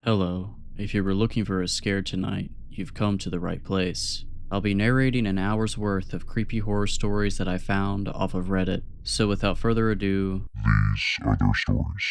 Hello. If you were looking for a scare tonight, you've come to the right place. I'll be narrating an hour's worth of creepy horror stories that I found off of Reddit. So without further ado, These are their stories.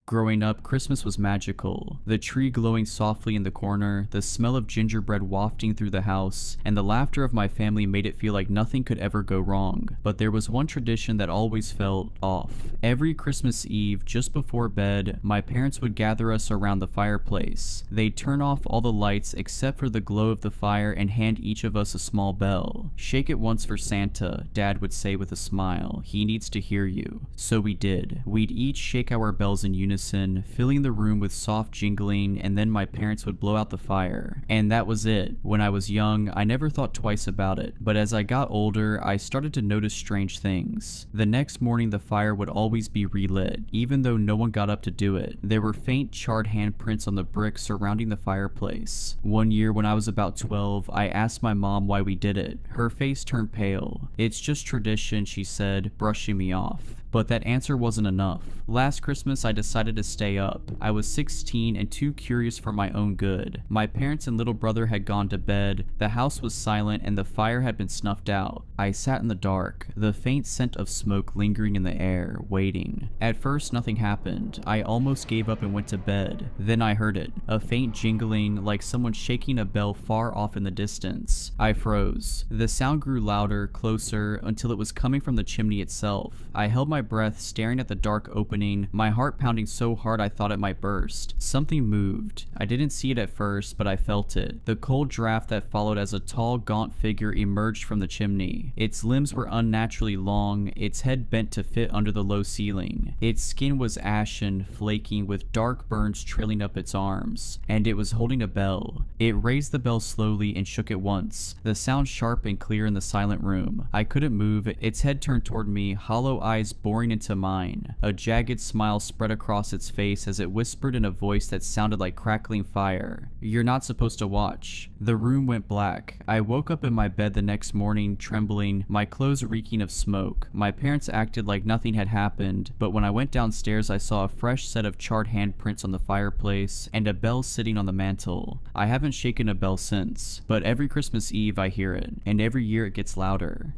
Growing up, Christmas was magical. The tree glowing softly in the corner, the smell of gingerbread wafting through the house, and the laughter of my family made it feel like nothing could ever go wrong. But there was one tradition that always felt off. Every Christmas Eve, just before bed, my parents would gather us around the fireplace. They'd turn off all the lights except for the glow of the fire and hand each of us a small bell. "Shake it once for Santa," Dad would say with a smile. "He needs to hear you." So we did. We'd each shake our bells in unison, filling the room with soft jingling, and then my parents would blow out the fire. And that was it. When I was young, I never thought twice about it, but as I got older, I started to notice strange things. The next morning, the fire would always be relit, even though no one got up to do it. There were faint charred handprints on the bricks surrounding the fireplace. One year, when I was about 12, I asked my mom why we did it. Her face turned pale. "It's just tradition," she said, brushing me off. But that answer wasn't enough. Last Christmas, I decided to stay up. I was 16 and too curious for my own good. My parents and little brother had gone to bed, the house was silent, and the fire had been snuffed out. I sat in the dark, the faint scent of smoke lingering in the air, waiting. At first, nothing happened. I almost gave up and went to bed. Then I heard it, a faint jingling, like someone shaking a bell far off in the distance. I froze. The sound grew louder, closer, until it was coming from the chimney itself. I held my breath, staring at the dark opening, my heart pounding so hard I thought it might burst. Something moved. I didn't see it at first, but I felt it. The cold draft that followed as a tall, gaunt figure emerged from the chimney. Its limbs were unnaturally long, its head bent to fit under the low ceiling. Its skin was ashen, flaking, with dark burns trailing up its arms, and it was holding a bell. It raised the bell slowly and shook it once, the sound sharp and clear in the silent room. I couldn't move. Its head turned toward me, hollow eyes boring into mine. A jagged smile spread across its face as it whispered in a voice that sounded like crackling fire, "You're not supposed to watch." The room went black. I woke up in my bed the next morning, trembling, my clothes reeking of smoke. My parents acted like nothing had happened, but when I went downstairs, I saw a fresh set of charred handprints on the fireplace and a bell sitting on the mantel. I haven't shaken a bell since, but every Christmas Eve I hear it, and every year it gets louder.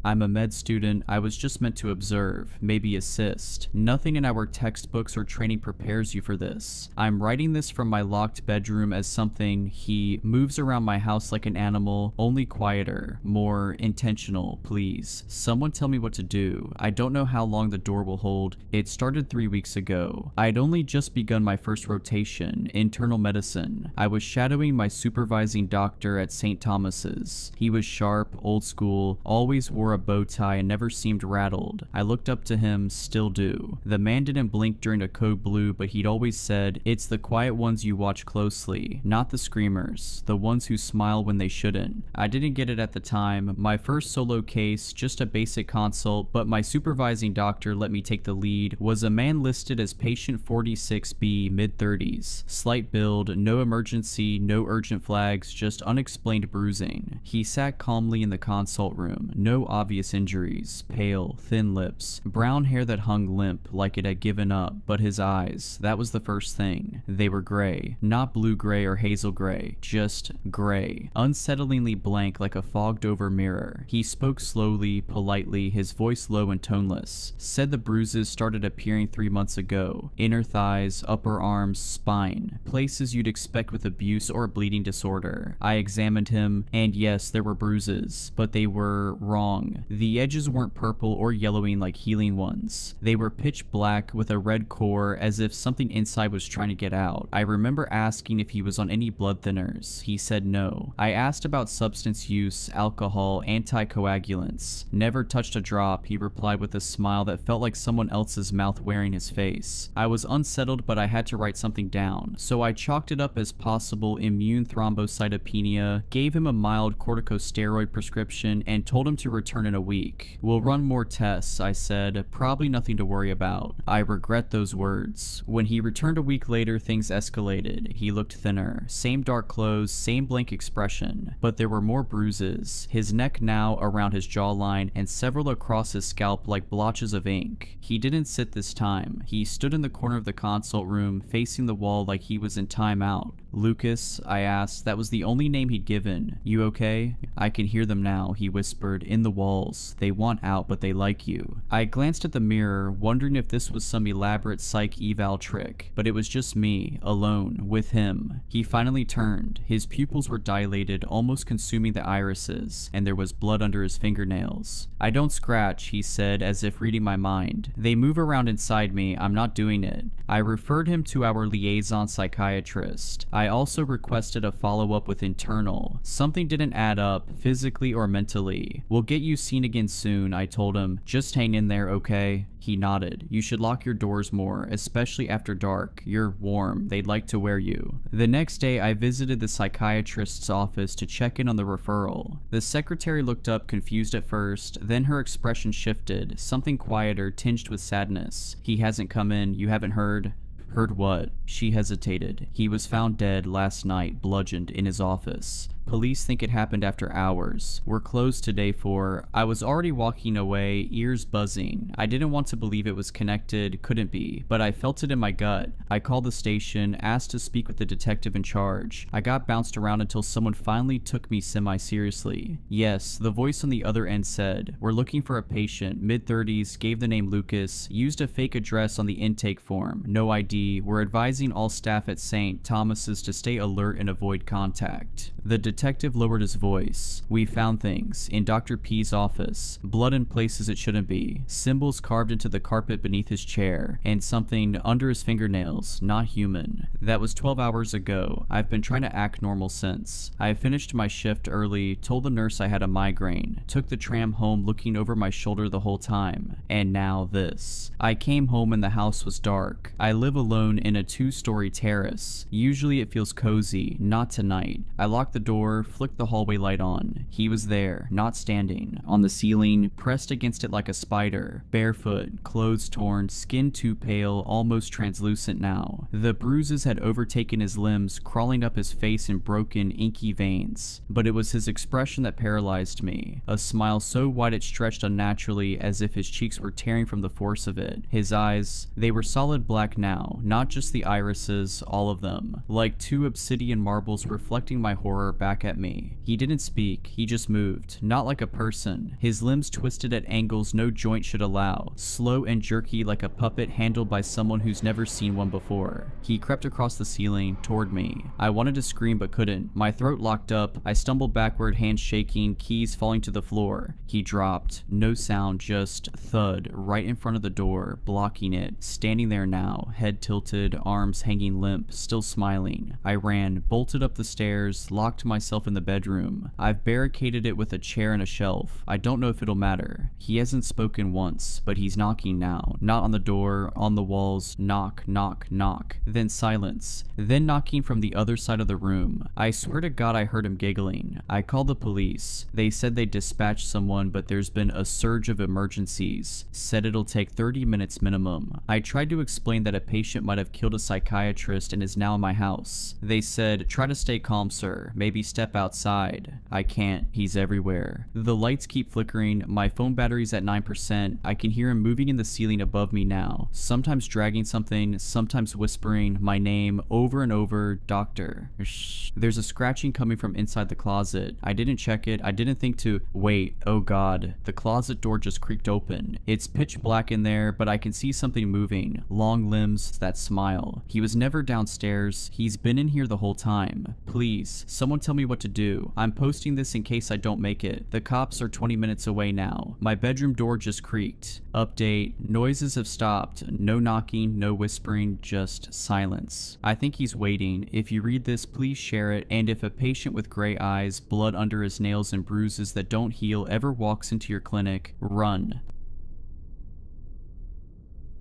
I'm a med student. I was just meant to observe, maybe assist. Nothing in our textbooks or training prepares you for this. I'm writing this from my locked bedroom as something he moves around my house like an animal, only quieter, more intentional, please. Someone tell me what to do. I don't know how long the door will hold. It started 3 weeks ago. I'd only just begun my first rotation, internal medicine. I was shadowing my supervising doctor at St. Thomas's. He was sharp, old school, always wore a bow tie and never seemed rattled. I looked up to him, still do. The man didn't blink during a code blue, but he'd always said, "It's the quiet ones you watch closely, not the screamers, the ones who smile when they shouldn't." I didn't get it at the time. My first solo case, just a basic consult, but my supervising doctor let me take the lead, was a man listed as patient 46B, mid-30s. Slight build, no emergency, no urgent flags, just unexplained bruising. He sat calmly in the consult room, no obvious injuries, pale, thin lips, brown hair that hung limp like it had given up, but his eyes, that was the first thing. They were gray, not blue-gray or hazel gray, just gray, unsettlingly blank like a fogged-over mirror. He spoke slowly, politely, his voice low and toneless. Said the bruises started appearing 3 months ago. Inner thighs, upper arms, spine, places you'd expect with abuse or a bleeding disorder. I examined him, and yes, there were bruises, but they were wrong. The edges weren't purple or yellowing like healing ones. They were pitch black with a red core, as if something inside was trying to get out. I remember asking if he was on any blood thinners. He said no. I asked about substance use, alcohol, anticoagulants. "Never touched a drop," he replied with a smile that felt like someone else's mouth wearing his face. I was unsettled, but I had to write something down, so I chalked it up as possible immune thrombocytopenia, gave him a mild corticosteroid prescription, and told him to return return in a week. We'll run more tests, I said. Probably nothing to worry about. I regret those words. When he returned a week later, things escalated. He looked thinner. Same dark clothes, same blank expression. But there were more bruises. His neck now around his jawline and several across his scalp like blotches of ink. He didn't sit this time. He stood in the corner of the consult room, facing the wall like he was in timeout. Lucas, I asked. That was the only name he'd given. You okay? I can hear them now, he whispered. In the walls. They want out, but they like you. I glanced at the mirror, wondering if this was some elaborate psych eval trick, but it was just me, alone, with him. He finally turned. His pupils were dilated, almost consuming the irises, and there was blood under his fingernails. I don't scratch, he said, as if reading my mind. They move around inside me. I'm not doing it. I referred him to our liaison psychiatrist. I also requested a follow-up with internal. Something didn't add up, physically or mentally. We'll get you seen again soon, I told him. Just hang in there, okay? He nodded. You should lock your doors more, especially after dark. You're warm. They'd like to wear you. The next day, I visited the psychiatrist's office to check in on the referral. The secretary looked up, confused at first, then her expression shifted, something quieter, tinged with sadness. He hasn't come in. You haven't heard? Heard what? She hesitated. He was found dead last night, bludgeoned, in his office. Police think it happened after hours. We're closed today for... I was already walking away, ears buzzing. I didn't want to believe it was connected, couldn't be, but I felt it in my gut. I called the station, asked to speak with the detective in charge. I got bounced around until someone finally took me semi-seriously. Yes, the voice on the other end said, we're looking for a patient, mid-30s, gave the name Lucas, used a fake address on the intake form, no ID. We're advising all staff at St. Thomas's to stay alert and avoid contact. The detective lowered his voice. We found things in Dr. P's office, blood in places it shouldn't be, symbols carved into the carpet beneath his chair, and something under his fingernails, not human. That was 12 hours ago. I've been trying to act normal since. I finished my shift early, told the nurse I had a migraine, took the tram home looking over my shoulder the whole time, and now this. I came home and the house was dark. I live alone in a 2-story terrace. Usually it feels cozy, not tonight. I locked the door, flicked the hallway light on. He was there, not standing, on the ceiling, pressed against it like a spider, barefoot, clothes torn, skin too pale, almost translucent now. The bruises had overtaken his limbs, crawling up his face in broken, inky veins. But it was his expression that paralyzed me. A smile so wide it stretched unnaturally, as if his cheeks were tearing from the force of it. His eyes, they were solid black now, not just the irises, all of them. Like 2 obsidian marbles reflecting my horror back at me. He didn't speak, he just moved, not like a person. His limbs twisted at angles no joint should allow, slow and jerky like a puppet handled by someone who's never seen one before. He crept across the ceiling, toward me. I wanted to scream but couldn't. My throat locked up, I stumbled backward, hands shaking, keys falling to the floor. He dropped. No sound, just thud, right in front of the door, blocking it. Standing there now, head tilted, arms hanging limp, still smiling. I ran, bolted up the stairs, locked myself in the bedroom. I've barricaded it with a chair and a shelf. I don't know if it'll matter. He hasn't spoken once, but he's knocking now. Not on the door, on the walls. Knock, knock, knock. Then silence. Then knocking from the other side of the room. I swear to God I heard him giggling. I called the police. They said they'd dispatch someone, but there's been a surge of emergencies. Said it'll take 30 minutes minimum. I tried to explain that a patient might have killed a psychiatrist and is now in my house. They said, try to stay calm, sir. Maybe step outside. I can't. He's everywhere. The lights keep flickering. My phone battery's at 9%. I can hear him moving in the ceiling above me now. Sometimes dragging something, sometimes whispering my name over and over, doctor. Shh. There's a scratching coming from inside the closet. I didn't check it. I didn't think to wait. Oh God. The closet door just creaked open. It's pitch black in there, but I can see something moving. Long limbs, that smile. He was never downstairs. He's been in here the whole time. Please, someone tell me what to do. I'm posting this in case I don't make it. The cops are 20 minutes away now. My bedroom door just creaked. Update. Noises have stopped. No knocking, no whispering, just silence. I think he's waiting. If you read this, please share it. And if a patient with gray eyes, blood under his nails and bruises that don't heal ever walks into your clinic, run.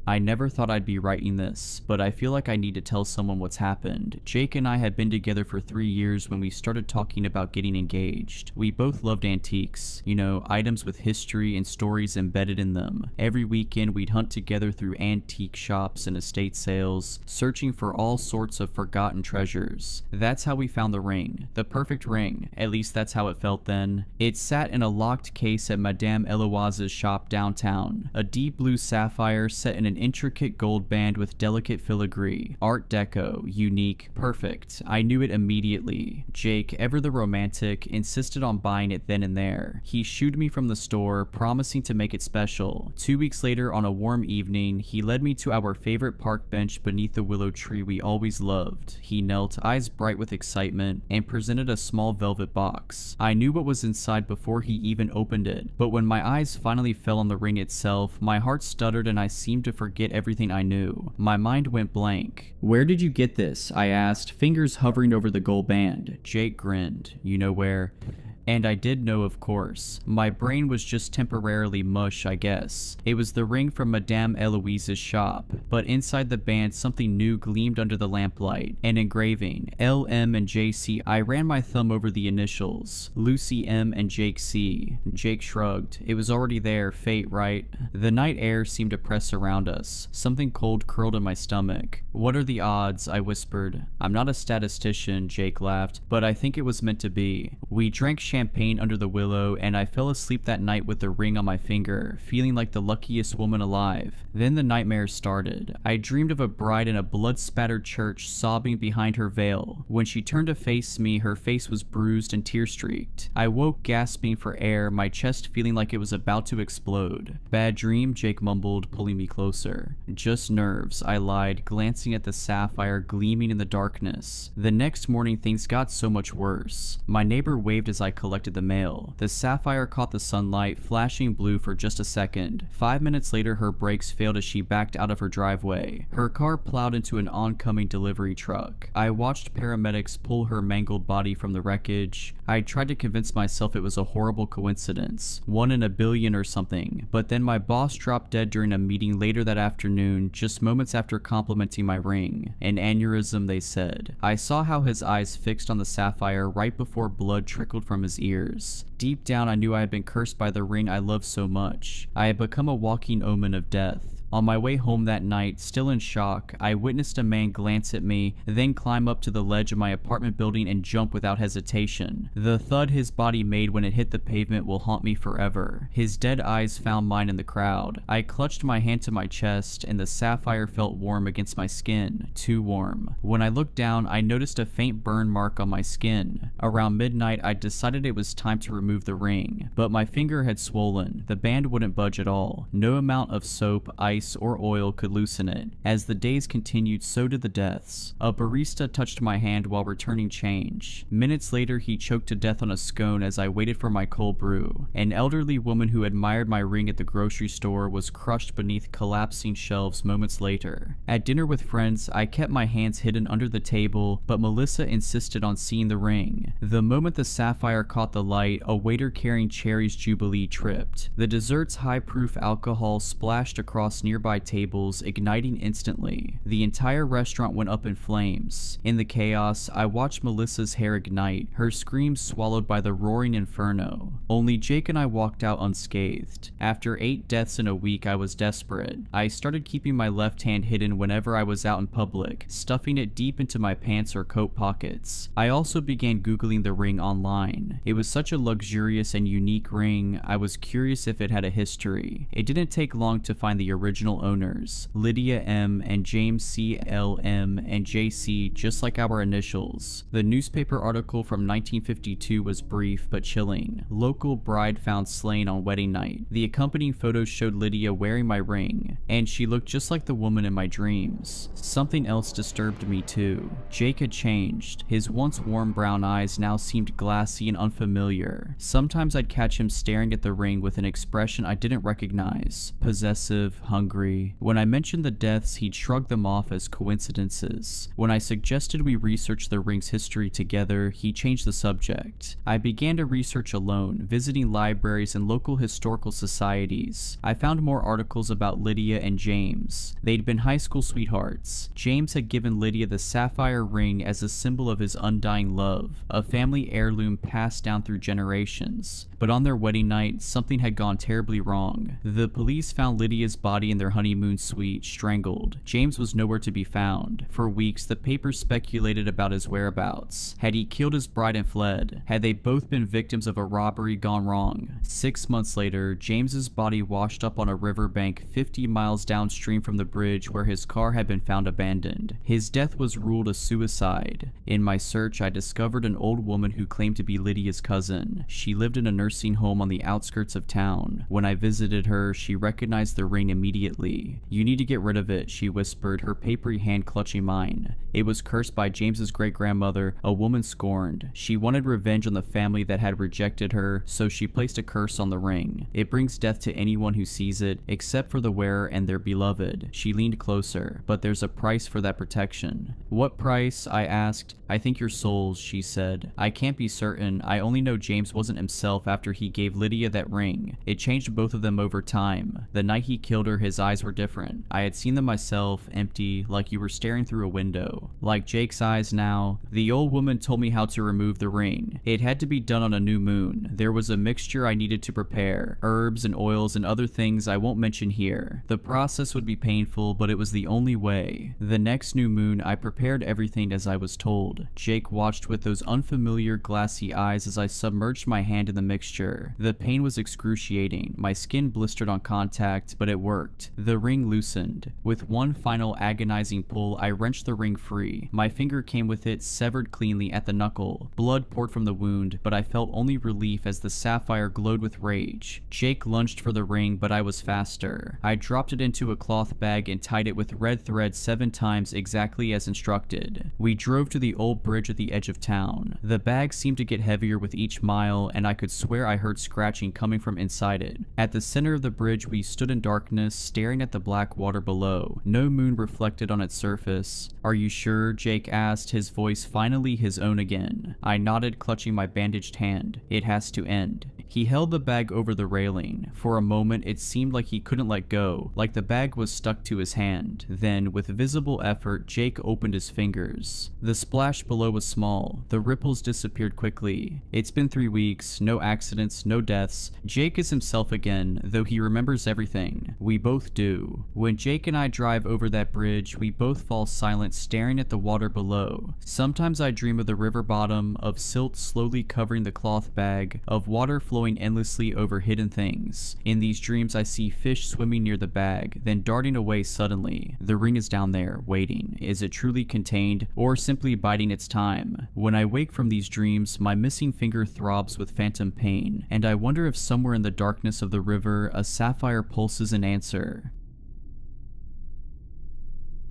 I never thought I'd be writing this, but I feel like I need to tell someone what's happened. Jake and I had been together for 3 years when we started talking about getting engaged. We both loved antiques, you know, items with history and stories embedded in them. Every weekend we'd hunt together through antique shops and estate sales, searching for all sorts of forgotten treasures. That's how we found the ring. The perfect ring. At least that's how it felt then. It sat in a locked case at Madame Eloise's shop downtown. A deep blue sapphire set in an intricate gold band with delicate filigree. Art Deco. Unique. Perfect. I knew it immediately. Jake, ever the romantic, insisted on buying it then and there. He shooed me from the store, promising to make it special. 2 weeks later, on a warm evening, he led me to our favorite park bench beneath the willow tree we always loved. He knelt, eyes bright with excitement, and presented a small velvet box. I knew what was inside before he even opened it, but when my eyes finally fell on the ring itself, my heart stuttered and I seemed to forget everything I knew. My mind went blank. "Where did you get this?" I asked, fingers hovering over the gold band. Jake grinned. "You know where?" And I did know, of course. My brain was just temporarily mush, I guess. It was the ring from Madame Eloise's shop, but inside the band something new gleamed under the lamplight. An engraving, LM and JC. I ran my thumb over the initials, Lucy M and Jake C. Jake shrugged. It was already there, fate, right? The night air seemed to press around us. Something cold curled in my stomach. "What are the odds?" I whispered. "I'm not a statistician," Jake laughed, "but I think it was meant to be." We drank champagne under the willow, and I fell asleep that night with the ring on my finger, feeling like the luckiest woman alive. Then the nightmare started. I dreamed of a bride in a blood-spattered church sobbing behind her veil. When she turned to face me, her face was bruised and tear-streaked. I woke gasping for air, my chest feeling like it was about to explode. "Bad dream?" Jake mumbled, pulling me closer. "Just nerves," I lied, glancing at the sapphire gleaming in the darkness. The next morning things got so much worse. My neighbor waved as I collected the mail. The sapphire caught the sunlight, flashing blue for just a second. 5 minutes later, her brakes failed as she backed out of her driveway. Her car plowed into an oncoming delivery truck. I watched paramedics pull her mangled body from the wreckage. I tried to convince myself it was a horrible coincidence, 1 in a billion or something, but then my boss dropped dead during a meeting later that afternoon, just moments after complimenting my ring. An aneurysm, they said. I saw how his eyes fixed on the sapphire right before blood trickled from his ears. Deep down, I knew I had been cursed by the ring I loved so much. I had become a walking omen of death. On my way home that night, still in shock, I witnessed a man glance at me, then climb up to the ledge of my apartment building and jump without hesitation. The thud his body made when it hit the pavement will haunt me forever. His dead eyes found mine in the crowd. I clutched my hand to my chest, and the sapphire felt warm against my skin. Too warm. When I looked down, I noticed a faint burn mark on my skin. Around midnight, I decided it was time to remove the ring, but my finger had swollen. The band wouldn't budge at all. No amount of soap, ice, or oil could loosen it. As the days continued, so did the deaths. A barista touched my hand while returning change. Minutes later, he choked to death on a scone as I waited for my cold brew. An elderly woman who admired my ring at the grocery store was crushed beneath collapsing shelves moments later. At dinner with friends, I kept my hands hidden under the table, but Melissa insisted on seeing the ring. The moment the sapphire caught the light, a waiter carrying Cherry's Jubilee tripped. The dessert's high-proof alcohol splashed across nearby tables, igniting instantly. The entire restaurant went up in flames. In the chaos, I watched Melissa's hair ignite, her screams swallowed by the roaring inferno. Only Jake and I walked out unscathed. After 8 deaths in a week, I was desperate. I started keeping my left hand hidden whenever I was out in public, stuffing it deep into my pants or coat pockets. I also began Googling the ring online. It was such a luxurious and unique ring, I was curious if it had a history. It didn't take long to find the original owners, Lydia M and James C. L. M and J.C., just like our initials. The newspaper article from 1952 was brief but chilling. Local bride found slain on wedding night. The accompanying photos showed Lydia wearing my ring, and she looked just like the woman in my dreams. Something else disturbed me too. Jake had changed. His once warm brown eyes now seemed glassy and unfamiliar. Sometimes I'd catch him staring at the ring with an expression I didn't recognize. Possessive, hungry, hungry. When I mentioned the deaths, he'd shrug them off as coincidences. When I suggested we research the ring's history together, he changed the subject. I began to research alone, visiting libraries and local historical societies. I found more articles about Lydia and James. They'd been high school sweethearts. James had given Lydia the sapphire ring as a symbol of his undying love, a family heirloom passed down through generations. But on their wedding night, something had gone terribly wrong. The police found Lydia's body in their honeymoon suite, strangled. James was nowhere to be found. For weeks, the papers speculated about his whereabouts. Had he killed his bride and fled? Had they both been victims of a robbery gone wrong? 6 months later, James's body washed up on a riverbank 50 miles downstream from the bridge where his car had been found abandoned. His death was ruled a suicide. In my search, I discovered an old woman who claimed to be Lydia's cousin. She lived in a nursing home on the outskirts of town. When I visited her, she recognized the ring immediately. "You need to get rid of it," she whispered, her papery hand clutching mine. It was cursed by James's great-grandmother, a woman scorned. She wanted revenge on the family that had rejected her, so she placed a curse on the ring. It brings death to anyone who sees it, except for the wearer and their beloved. She leaned closer, but there's a price for that protection. "What price?" I asked. "I think your souls," she said. "I can't be certain. I only know James wasn't himself after he gave Lydia that ring. It changed both of them over time. The night he killed her, his eyes were different. I had seen them myself, empty, like you were staring through a window. Like Jake's eyes now. The old woman told me how to remove the ring. It had to be done on a new moon. There was a mixture I needed to prepare, herbs and oils and other things I won't mention here. The process would be painful, but it was the only way. The next new moon, I prepared everything as I was told. Jake watched with those unfamiliar glassy eyes as I submerged my hand in the mixture. The pain was excruciating. My skin blistered on contact, but it worked. The ring loosened. With one final agonizing pull, I wrenched the ring free. My finger came with it, severed cleanly at the knuckle. Blood poured from the wound, but I felt only relief as the sapphire glowed with rage. Jake lunged for the ring, but I was faster. I dropped it into a cloth bag and tied it with red thread 7 times exactly as instructed. We drove to the old bridge at the edge of town. The bag seemed to get heavier with each mile, and I could swear I heard scratching coming from inside it. At the center of the bridge, we stood in darkness, staring at the black water below. No moon reflected on its surface. "Are you sure?" Jake asked, his voice finally his own again. I nodded, clutching my bandaged hand. "It has to end." He held the bag over the railing. For a moment, it seemed like he couldn't let go, like the bag was stuck to his hand. Then, with visible effort, Jake opened his fingers. The splash below was small. The ripples disappeared quickly. "It's been 3 weeks, no accidents, no deaths. Jake is himself again, though he remembers everything. We both do. When Jake and I drive over that bridge, we both fall silent, staring at the water below. Sometimes I dream of the river bottom, of silt slowly covering the cloth bag, of water flowing endlessly over hidden things. In these dreams, I see fish swimming near the bag, then darting away suddenly. The ring is down there, waiting. Is it truly contained, or simply biding its time? When I wake from these dreams, my missing finger throbs with phantom pain, and I wonder if somewhere in the darkness of the river, a sapphire pulses an answer.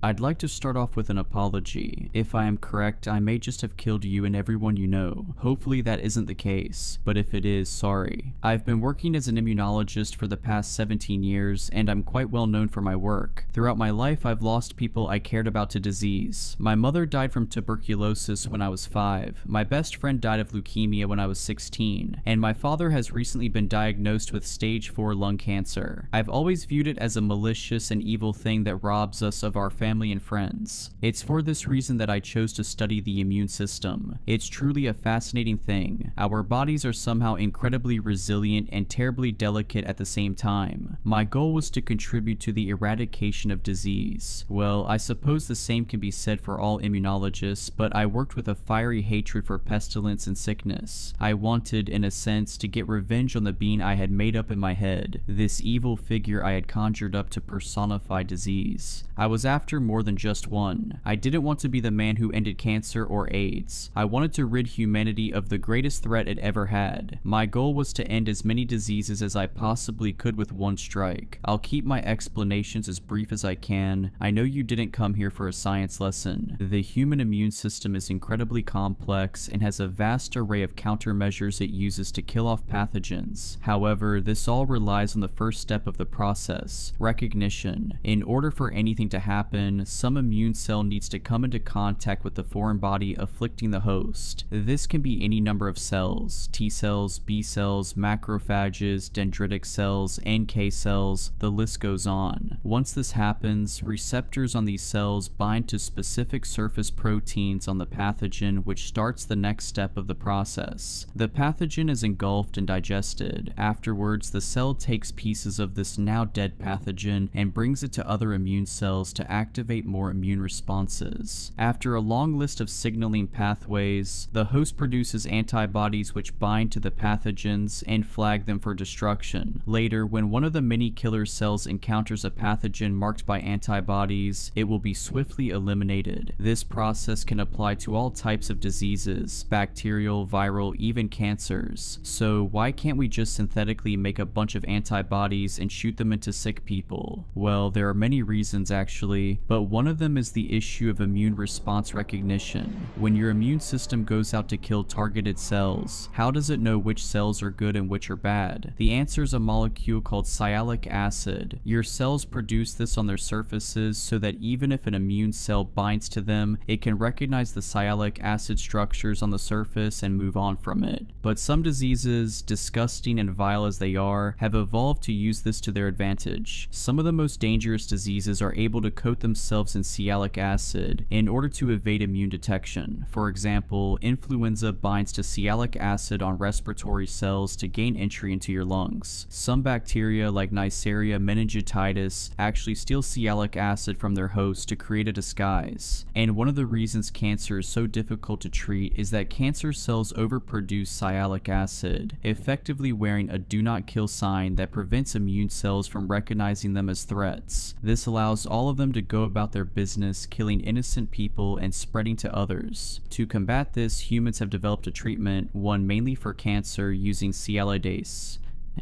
I'd like to start off with an apology. If I am correct, I may just have killed you and everyone you know. Hopefully that isn't the case, but if it is, sorry. I've been working as an immunologist for the past 17 years, and I'm quite well known for my work. Throughout my life, I've lost people I cared about to disease. My mother died from tuberculosis when I was 5. My best friend died of leukemia when I was 16, and my father has recently been diagnosed with stage 4 lung cancer. I've always viewed it as a malicious and evil thing that robs us of our family and friends. It's for this reason that I chose to study the immune system. It's truly a fascinating thing. Our bodies are somehow incredibly resilient and terribly delicate at the same time. My goal was to contribute to the eradication of disease. Well, I suppose the same can be said for all immunologists, but I worked with a fiery hatred for pestilence and sickness. I wanted, in a sense, to get revenge on the being I had made up in my head, this evil figure I had conjured up to personify disease. I was after after more than just one. I didn't want to be the man who ended cancer or AIDS. I wanted to rid humanity of the greatest threat it ever had. My goal was to end as many diseases as I possibly could with one strike. I'll keep my explanations as brief as I can. I know you didn't come here for a science lesson. The human immune system is incredibly complex and has a vast array of countermeasures it uses to kill off pathogens. However, this all relies on the first step of the process, recognition. In order for anything to happen, some immune cell needs to come into contact with the foreign body afflicting the host. This can be any number of cells: T cells, B cells, macrophages, dendritic cells, NK cells, the list goes on. Once this happens, receptors on these cells bind to specific surface proteins on the pathogen, which starts the next step of the process. The pathogen is engulfed and digested. Afterwards, the cell takes pieces of this now dead pathogen and brings it to other immune cells to activate more immune responses. After a long list of signaling pathways, the host produces antibodies which bind to the pathogens and flag them for destruction. Later, when one of the many killer cells encounters a pathogen marked by antibodies, it will be swiftly eliminated. This process can apply to all types of diseases: bacterial, viral, even cancers. So why can't we just synthetically make a bunch of antibodies and shoot them into sick people? Well, there are many reasons actually, but one of them is the issue of immune response recognition. When your immune system goes out to kill targeted cells, how does it know which cells are good and which are bad? The answer is a molecule called sialic acid. Your cells produce this on their surfaces so that even if an immune cell binds to them, it can recognize the sialic acid structures on the surface and move on from it. But some diseases, disgusting and vile as they are, have evolved to use this to their advantage. Some of the most dangerous diseases are able to coat themselves in sialic acid in order to evade immune detection. For example, influenza binds to sialic acid on respiratory cells to gain entry into your lungs. Some bacteria like Neisseria meningitidis actually steal sialic acid from their host to create a disguise. And one of the reasons cancer is so difficult to treat is that cancer cells overproduce sialic acid, effectively wearing a do not kill sign that prevents immune cells from recognizing them as threats. This allows all of them to go about their business, killing innocent people and spreading to others. To combat this, humans have developed a treatment, one mainly for cancer, using sialidase,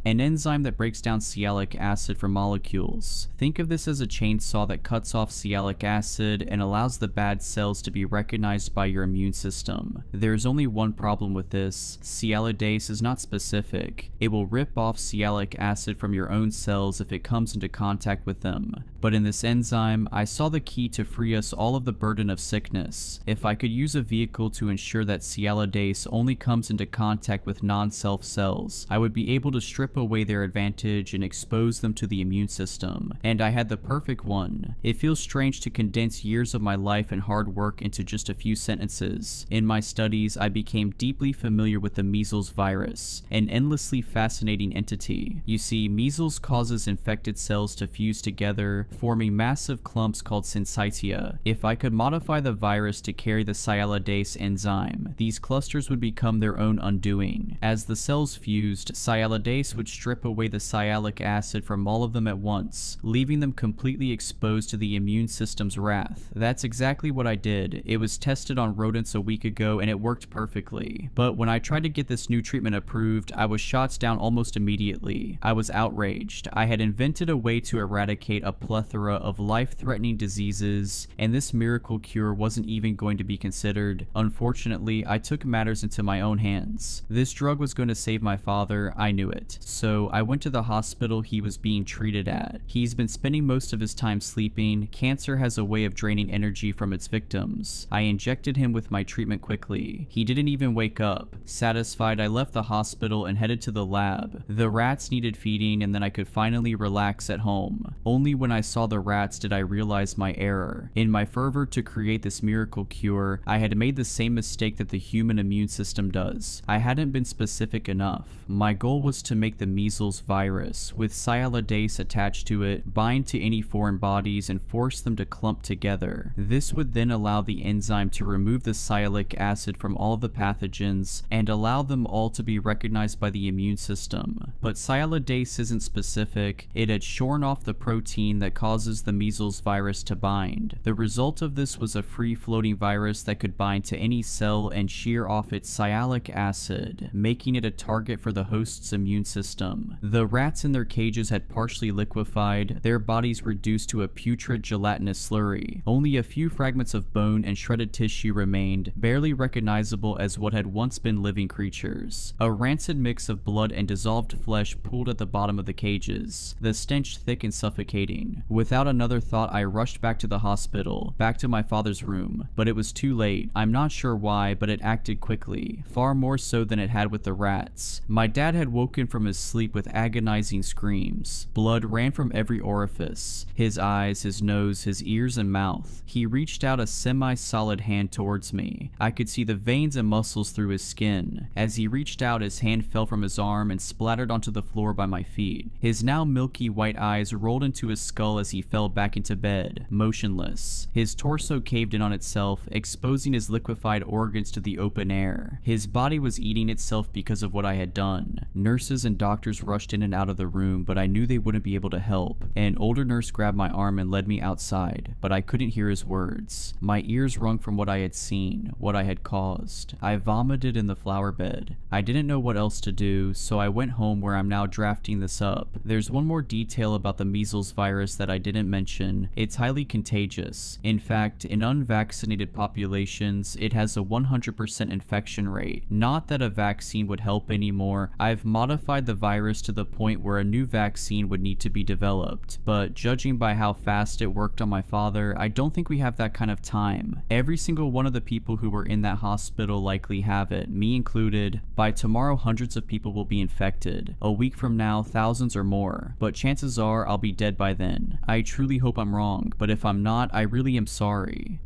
an enzyme that breaks down sialic acid from molecules. Think of this as a chainsaw that cuts off sialic acid and allows the bad cells to be recognized by your immune system. There's only one problem with this: sialidase is not specific. It will rip off sialic acid from your own cells if it comes into contact with them. But in this enzyme, I saw the key to free us all of the burden of sickness. If I could use a vehicle to ensure that sialidase only comes into contact with non-self cells, I would be able to strip away their advantage and expose them to the immune system. And I had the perfect one. It feels strange to condense years of my life and hard work into just a few sentences. In my studies, I became deeply familiar with the measles virus, an endlessly fascinating entity. You see, measles causes infected cells to fuse together, forming massive clumps called syncytia. If I could modify the virus to carry the sialidase enzyme, these clusters would become their own undoing. As the cells fused, sialidase would strip away the sialic acid from all of them at once, leaving them completely exposed to the immune system's wrath. That's exactly what I did. It was tested on rodents a week ago and it worked perfectly. But when I tried to get this new treatment approved, I was shot down almost immediately. I was outraged. I had invented a way to eradicate a plethora of life-threatening diseases, and this miracle cure wasn't even going to be considered. Unfortunately, I took matters into my own hands. This drug was going to save my father, I knew it. So I went to the hospital he was being treated at. He's been spending most of his time sleeping. Cancer has a way of draining energy from its victims. I injected him with my treatment quickly. He didn't even wake up. Satisfied, I left the hospital and headed to the lab. The rats needed feeding, and then I could finally relax at home. Only when I saw the rats did I realize my error. In my fervor to create this miracle cure, I had made the same mistake that the human immune system does. I hadn't been specific enough. My goal was to make make the measles virus, with sialidase attached to it, bind to any foreign bodies and force them to clump together. This would then allow the enzyme to remove the sialic acid from all of the pathogens and allow them all to be recognized by the immune system. But sialidase isn't specific. It had shorn off the protein that causes the measles virus to bind. The result of this was a free-floating virus that could bind to any cell and shear off its sialic acid, making it a target for the host's immune system. The rats in their cages had partially liquefied, their bodies reduced to a putrid gelatinous slurry. Only a few fragments of bone and shredded tissue remained, barely recognizable as what had once been living creatures. A rancid mix of blood and dissolved flesh pooled at the bottom of the cages, the stench thick and suffocating. Without another thought, I rushed back to the hospital, back to my father's room, but it was too late. I'm not sure why, but it acted quickly, far more so than it had with the rats. My dad had woken from his sleep with agonizing screams. Blood ran from every orifice, his eyes, his nose, his ears and mouth. He reached out a semi-solid hand towards me. I could see the veins and muscles through his skin. As he reached out, his hand fell from his arm and splattered onto the floor by my feet. His now milky white eyes rolled into his skull as he fell back into bed, motionless. His torso caved in on itself, exposing his liquefied organs to the open air. His body was eating itself because of what I had done. Nurses and doctors rushed in and out of the room, but I knew they wouldn't be able to help. An older nurse grabbed my arm and led me outside, but I couldn't hear his words. My ears rung from what I had seen, what I had caused. I vomited in the flower bed. I didn't know what else to do, so I went home where I'm now drafting this up. There's one more detail about the measles virus that I didn't mention. It's highly contagious. In fact, in unvaccinated populations, it has a 100% infection rate. Not that a vaccine would help anymore. I've modified the virus to the point where a new vaccine would need to be developed, but judging by how fast it worked on my father, I don't think we have that kind of time. Every single one of the people who were in that hospital likely have it, me included. By tomorrow, hundreds of people will be infected. A week from now, thousands or more. But chances are I'll be dead by then. I truly hope I'm wrong, but if I'm not, I really am sorry.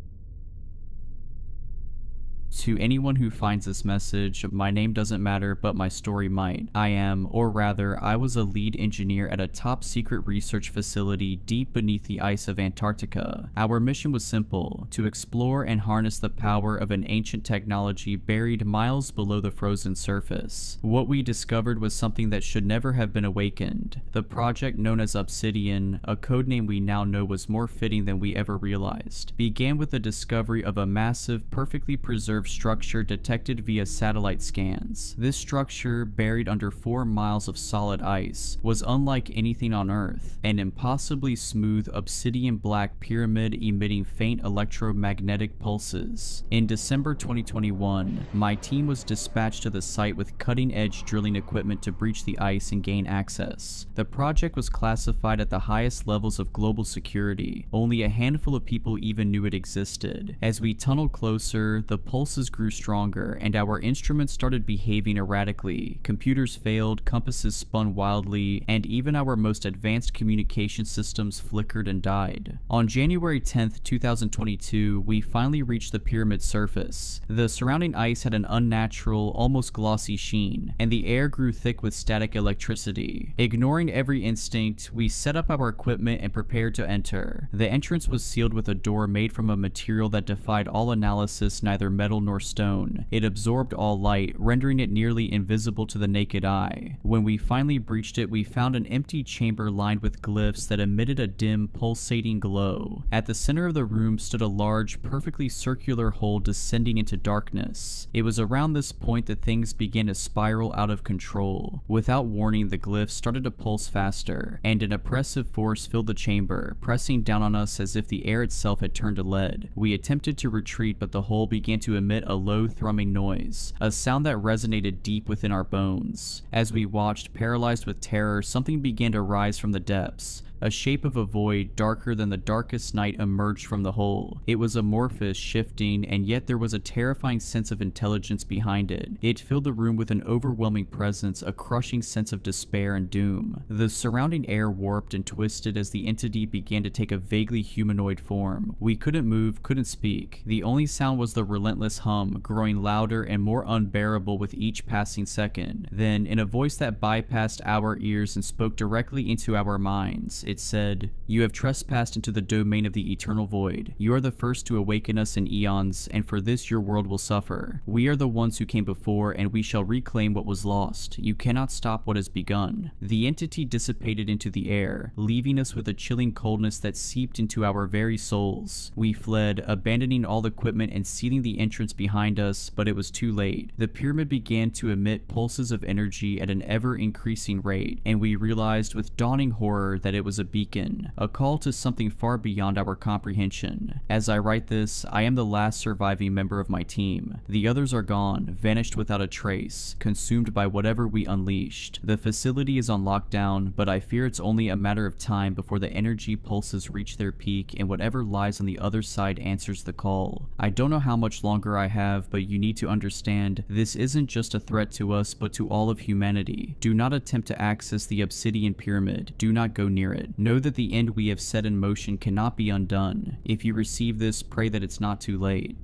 To anyone who finds this message, my name doesn't matter, but my story might. I am, or rather, I was a lead engineer at a top secret research facility deep beneath the ice of Antarctica. Our mission was simple: to explore and harness the power of an ancient technology buried miles below the frozen surface. What we discovered was something that should never have been awakened. The project, known as Obsidian, a codename we now know was more fitting than we ever realized, began with the discovery of a massive, perfectly preserved structure detected via satellite scans. This structure, buried under 4 miles of solid ice, was unlike anything on Earth, an impossibly smooth obsidian black pyramid emitting faint electromagnetic pulses. In December 2021, my team was dispatched to the site with cutting-edge drilling equipment to breach the ice and gain access. The project was classified at the highest levels of global security. Only a handful of people even knew it existed. As we tunneled closer, the pulses grew stronger, and our instruments started behaving erratically. Computers failed, compasses spun wildly, and even our most advanced communication systems flickered and died. On January 10th, 2022, we finally reached the pyramid's surface. The surrounding ice had an unnatural, almost glossy sheen, and the air grew thick with static electricity. Ignoring every instinct, we set up our equipment and prepared to enter. The entrance was sealed with a door made from a material that defied all analysis, neither metal nor stone. It absorbed all light, rendering it nearly invisible to the naked eye. When we finally breached it, we found an empty chamber lined with glyphs that emitted a dim, pulsating glow. At the center of the room stood a large, perfectly circular hole descending into darkness. It was around this point that things began to spiral out of control. Without warning, the glyphs started to pulse faster, and an oppressive force filled the chamber, pressing down on us as if the air itself had turned to lead. We attempted to retreat, but the hole began to emit a low thrumming noise, a sound that resonated deep within our bones. As we watched, paralyzed with terror, something began to rise from the depths. A shape of a void, darker than the darkest night, emerged from the hole. It was amorphous, shifting, and yet there was a terrifying sense of intelligence behind it. It filled the room with an overwhelming presence, a crushing sense of despair and doom. The surrounding air warped and twisted as the entity began to take a vaguely humanoid form. We couldn't move, couldn't speak. The only sound was the relentless hum, growing louder and more unbearable with each passing second. Then, in a voice that bypassed our ears and spoke directly into our minds, it said, "You have trespassed into the domain of the eternal void. You are the first to awaken us in eons, and for this your world will suffer. We are the ones who came before, and we shall reclaim what was lost. You cannot stop what has begun." The entity dissipated into the air, leaving us with a chilling coldness that seeped into our very souls. We fled, abandoning all equipment and sealing the entrance behind us, but it was too late. The pyramid began to emit pulses of energy at an ever-increasing rate, and we realized with dawning horror that it was a beacon, a call to something far beyond our comprehension. As I write this, I am the last surviving member of my team. The others are gone, vanished without a trace, consumed by whatever we unleashed. The facility is on lockdown, but I fear it's only a matter of time before the energy pulses reach their peak and whatever lies on the other side answers the call. I don't know how much longer I have, but you need to understand, this isn't just a threat to us, but to all of humanity. Do not attempt to access the Obsidian Pyramid. Do not go near it. Know that the end we have set in motion cannot be undone. If you receive this, pray that it's not too late.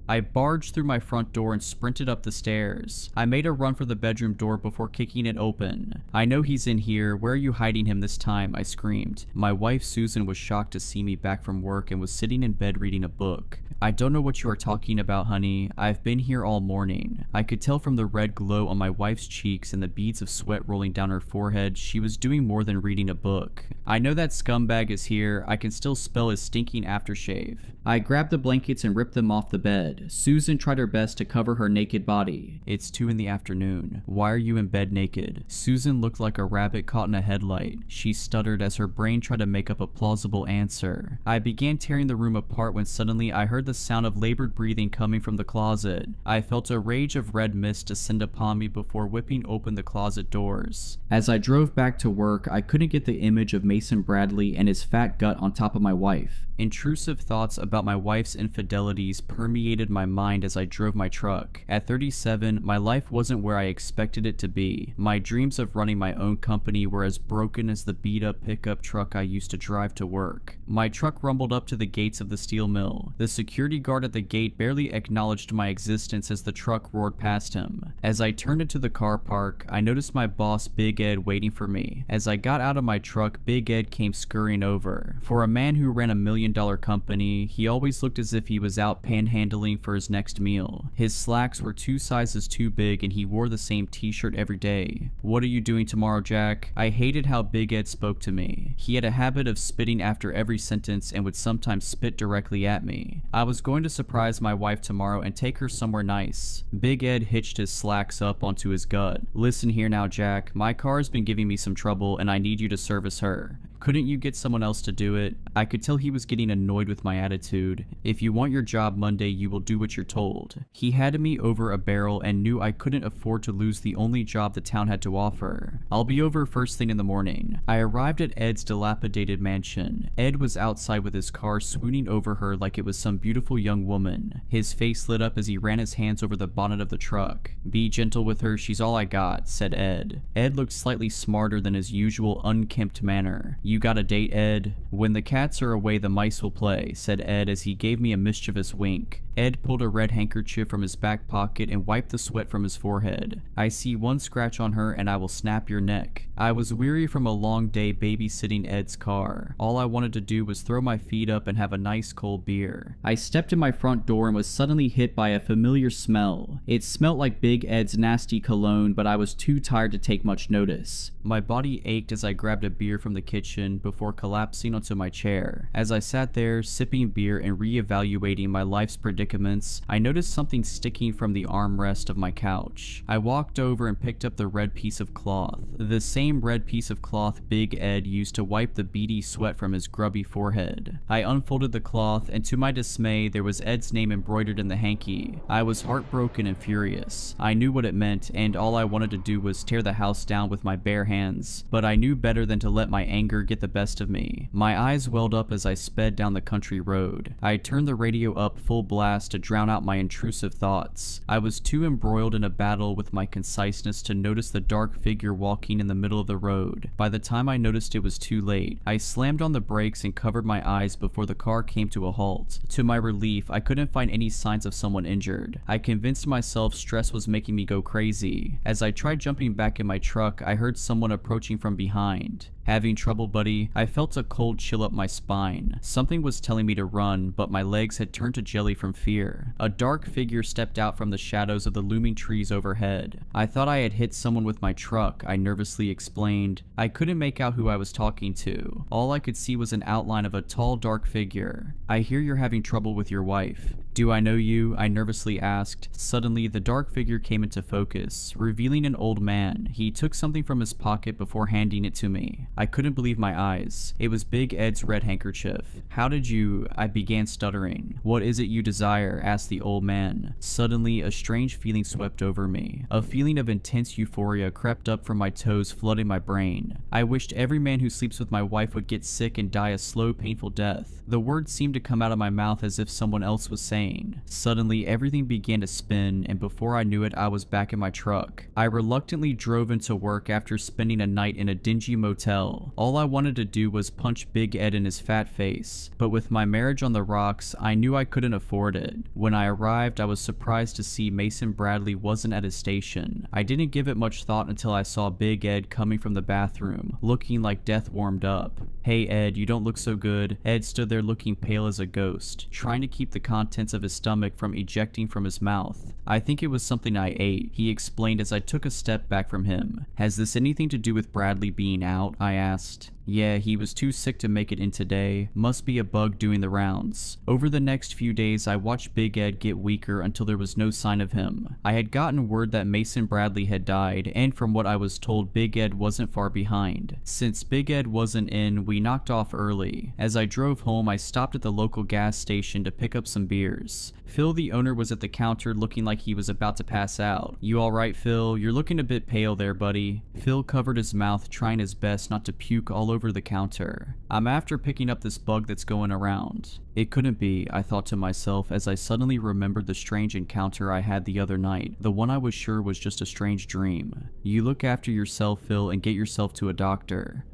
I barged through my front door and sprinted up the stairs. I made a run for the bedroom door before kicking it open. "I know he's in here. Where are you hiding him this time?" I screamed. My wife Susan was shocked to see me back from work and was sitting in bed reading a book. "I don't know what you are talking about, honey. I've been here all morning." I could tell from the red glow on my wife's cheeks and the beads of sweat rolling down her forehead she was doing more than reading a book. "I know that scumbag is here. I can still smell his stinking aftershave." I grabbed the blankets and ripped them off the bed. Susan tried her best to cover her naked body. "It's 2 in the afternoon. Why are you in bed naked?" Susan looked like a rabbit caught in a headlight. She stuttered as her brain tried to make up a plausible answer. I began tearing the room apart when suddenly I heard the sound of labored breathing coming from the closet. I felt a rage of red mist descend upon me before whipping open the closet doors. As I drove back to work, I couldn't get the image of Mason Bradley and his fat gut on top of my wife. Intrusive thoughts about my wife's infidelities permeated my mind as I drove my truck. At 37, my life wasn't where I expected it to be. My dreams of running my own company were as broken as the beat-up pickup truck I used to drive to work. My truck rumbled up to the gates of the steel mill. The security guard at the gate barely acknowledged my existence as the truck roared past him. As I turned into the car park, I noticed my boss Big Ed waiting for me. As I got out of my truck, Big Ed came scurrying over. For a man who ran a million-dollar company, he always looked as if he was out panhandling for his next meal. His slacks were 2 sizes too big and he wore the same t-shirt every day. "What are you doing tomorrow, Jack?" I hated how Big Ed spoke to me. He had a habit of spitting after every sentence and would sometimes spit directly at me. "I was going to surprise my wife tomorrow and take her somewhere nice." Big Ed hitched his slacks up onto his gut. "Listen here now, Jack. My car's been giving me some trouble and I need you to service her. Couldn't you get someone else to do it?" I could tell he was getting annoyed with my attitude. "If you want your job Monday, you will do what you're told." He had me over a barrel and knew I couldn't afford to lose the only job the town had to offer. "I'll be over first thing in the morning." I arrived at Ed's dilapidated mansion. Ed was outside with his car swooning over her like it was some beautiful young woman. His face lit up as he ran his hands over the bonnet of the truck. "Be gentle with her, she's all I got," said Ed. Ed looked slightly smarter than his usual unkempt manner. "You got a date, Ed?" "When the cats are away, the mice will play," said Ed as he gave me a mischievous wink. Ed pulled a red handkerchief from his back pocket and wiped the sweat from his forehead. "I see one scratch on her and I will snap your neck." I was weary from a long day babysitting Ed's car. All I wanted to do was throw my feet up and have a nice cold beer. I stepped in my front door and was suddenly hit by a familiar smell. It smelt like Big Ed's nasty cologne, but I was too tired to take much notice. My body ached as I grabbed a beer from the kitchen before collapsing onto my chair. As I sat there, sipping beer and reevaluating my life's predicaments, I noticed something sticking from the armrest of my couch. I walked over and picked up the red piece of cloth, the same red piece of cloth Big Ed used to wipe the beady sweat from his grubby forehead. I unfolded the cloth, and to my dismay, there was Ed's name embroidered in the hanky. I was heartbroken and furious. I knew what it meant, and all I wanted to do was tear the house down with my bare hands, but I knew better than to let my anger get the best of me. My eyes welled up as I sped down the country road. I turned the radio up full blast to drown out my intrusive thoughts. I was too embroiled in a battle with my conciseness to notice the dark figure walking in the middle of the road. By the time I noticed it was too late, I slammed on the brakes and covered my eyes before the car came to a halt. To my relief, I couldn't find any signs of someone injured. I convinced myself stress was making me go crazy. As I tried jumping back in my truck, I heard someone approaching from behind. Having trouble, buddy? I felt a cold chill up my spine. Something was telling me to run, but my legs had turned to jelly from fear. A dark figure stepped out from the shadows of the looming trees overhead. I thought I had hit someone with my truck, I nervously explained. I couldn't make out who I was talking to. All I could see was an outline of a tall, dark figure. I hear you're having trouble with your wife. Do I know you? I nervously asked. Suddenly, the dark figure came into focus, revealing an old man. He took something from his pocket before handing it to me. I couldn't believe my eyes. It was Big Ed's red handkerchief. How did you... I began stuttering. What is it you desire? Asked the old man. Suddenly, a strange feeling swept over me. A feeling of intense euphoria crept up from my toes, flooding my brain. I wished every man who sleeps with my wife would get sick and die a slow, painful death. The words seemed to come out of my mouth as if someone else was saying. Suddenly, everything began to spin, and before I knew it, I was back in my truck. I reluctantly drove into work after spending a night in a dingy motel. All I wanted to do was punch Big Ed in his fat face, but with my marriage on the rocks, I knew I couldn't afford it. When I arrived, I was surprised to see Mason Bradley wasn't at his station. I didn't give it much thought until I saw Big Ed coming from the bathroom, looking like death warmed up. Hey Ed, you don't look so good. Ed stood there looking pale as a ghost, trying to keep the contents of his stomach from ejecting from his mouth. I think it was something I ate, he explained as I took a step back from him. Has this anything to do with Bradley being out? I asked. Yeah, he was too sick to make it in today. Must be a bug doing the rounds. Over the next few days, I watched Big Ed get weaker until there was no sign of him. I had gotten word that Mason Bradley had died, and from what I was told, Big Ed wasn't far behind. Since Big Ed wasn't in, we knocked off early. As I drove home, I stopped at the local gas station to pick up some beers. Phil, the owner, was at the counter looking like he was about to pass out. You alright, Phil? You're looking a bit pale there, buddy. Phil covered his mouth, trying his best not to puke all over the counter. I'm after picking up this bug that's going around. It couldn't be, I thought to myself as I suddenly remembered the strange encounter I had the other night, the one I was sure was just a strange dream. You look after yourself, Phil, and get yourself to a doctor.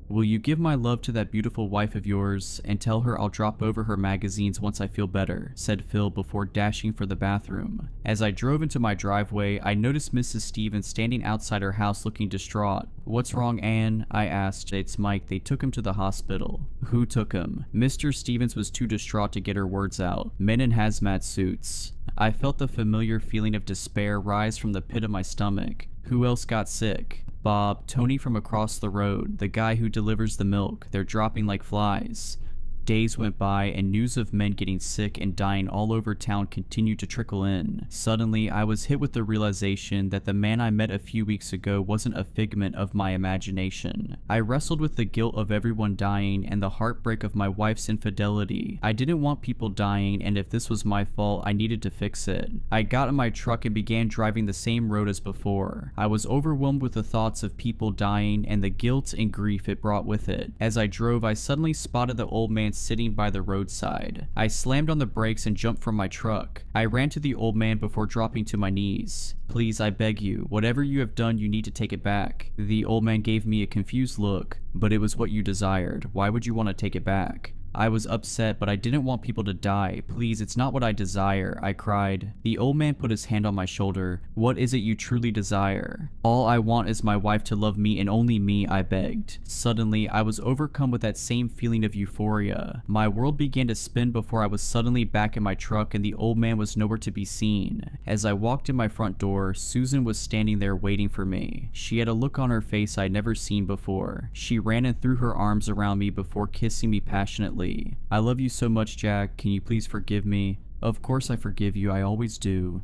Will you give my love to that beautiful wife of yours and tell her I'll drop over her magazines once I feel better, said Phil before dashing for the bathroom. As I drove into my driveway, I noticed Mrs. Stevens standing outside her house looking distraught. What's wrong, Anne? I asked. It's Mike. They took him to the hospital. Who took him? Mr. Stevens was too distraught to get her words out. Men in hazmat suits. I felt the familiar feeling of despair rise from the pit of my stomach. Who else got sick? Bob, Tony from across the road, the guy who delivers the milk. They're dropping like flies. Days went by and news of men getting sick and dying all over town continued to trickle in. Suddenly, I was hit with the realization that the man I met a few weeks ago wasn't a figment of my imagination. I wrestled with the guilt of everyone dying and the heartbreak of my wife's infidelity. I didn't want people dying, and if this was my fault, I needed to fix it. I got in my truck and began driving the same road as before. I was overwhelmed with the thoughts of people dying and the guilt and grief it brought with it. As I drove, I suddenly spotted the old man sitting by the roadside. I slammed on the brakes and jumped from my truck. I ran to the old man before dropping to my knees. Please, I beg you, whatever you have done, you need to take it back. The old man gave me a confused look. But it was what you desired. Why would you want to take it back? I was upset, but I didn't want people to die. Please, it's not what I desire, I cried. The old man put his hand on my shoulder. What is it you truly desire? All I want is my wife to love me and only me, I begged. Suddenly, I was overcome with that same feeling of euphoria. My world began to spin before I was suddenly back in my truck and the old man was nowhere to be seen. As I walked in my front door, Susan was standing there waiting for me. She had a look on her face I'd never seen before. She ran and threw her arms around me before kissing me passionately. I love you so much, Jack. Can you please forgive me? Of course I forgive you. I always do.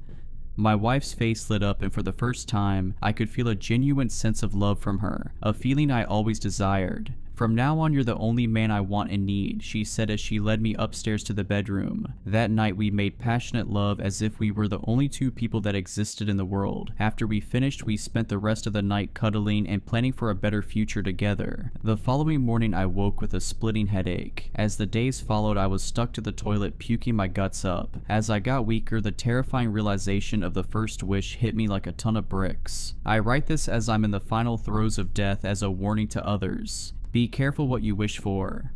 My wife's face lit up, and for the first time, I could feel a genuine sense of love from her, a feeling I always desired. "From now on, you're the only man I want and need," she said as she led me upstairs to the bedroom. That night, we made passionate love as if we were the only two people that existed in the world. After we finished, we spent the rest of the night cuddling and planning for a better future together. The following morning, I woke with a splitting headache. As the days followed, I was stuck to the toilet puking my guts up. As I got weaker, the terrifying realization of the first wish hit me like a ton of bricks. I write this as I'm in the final throes of death as a warning to others. Be careful what you wish for.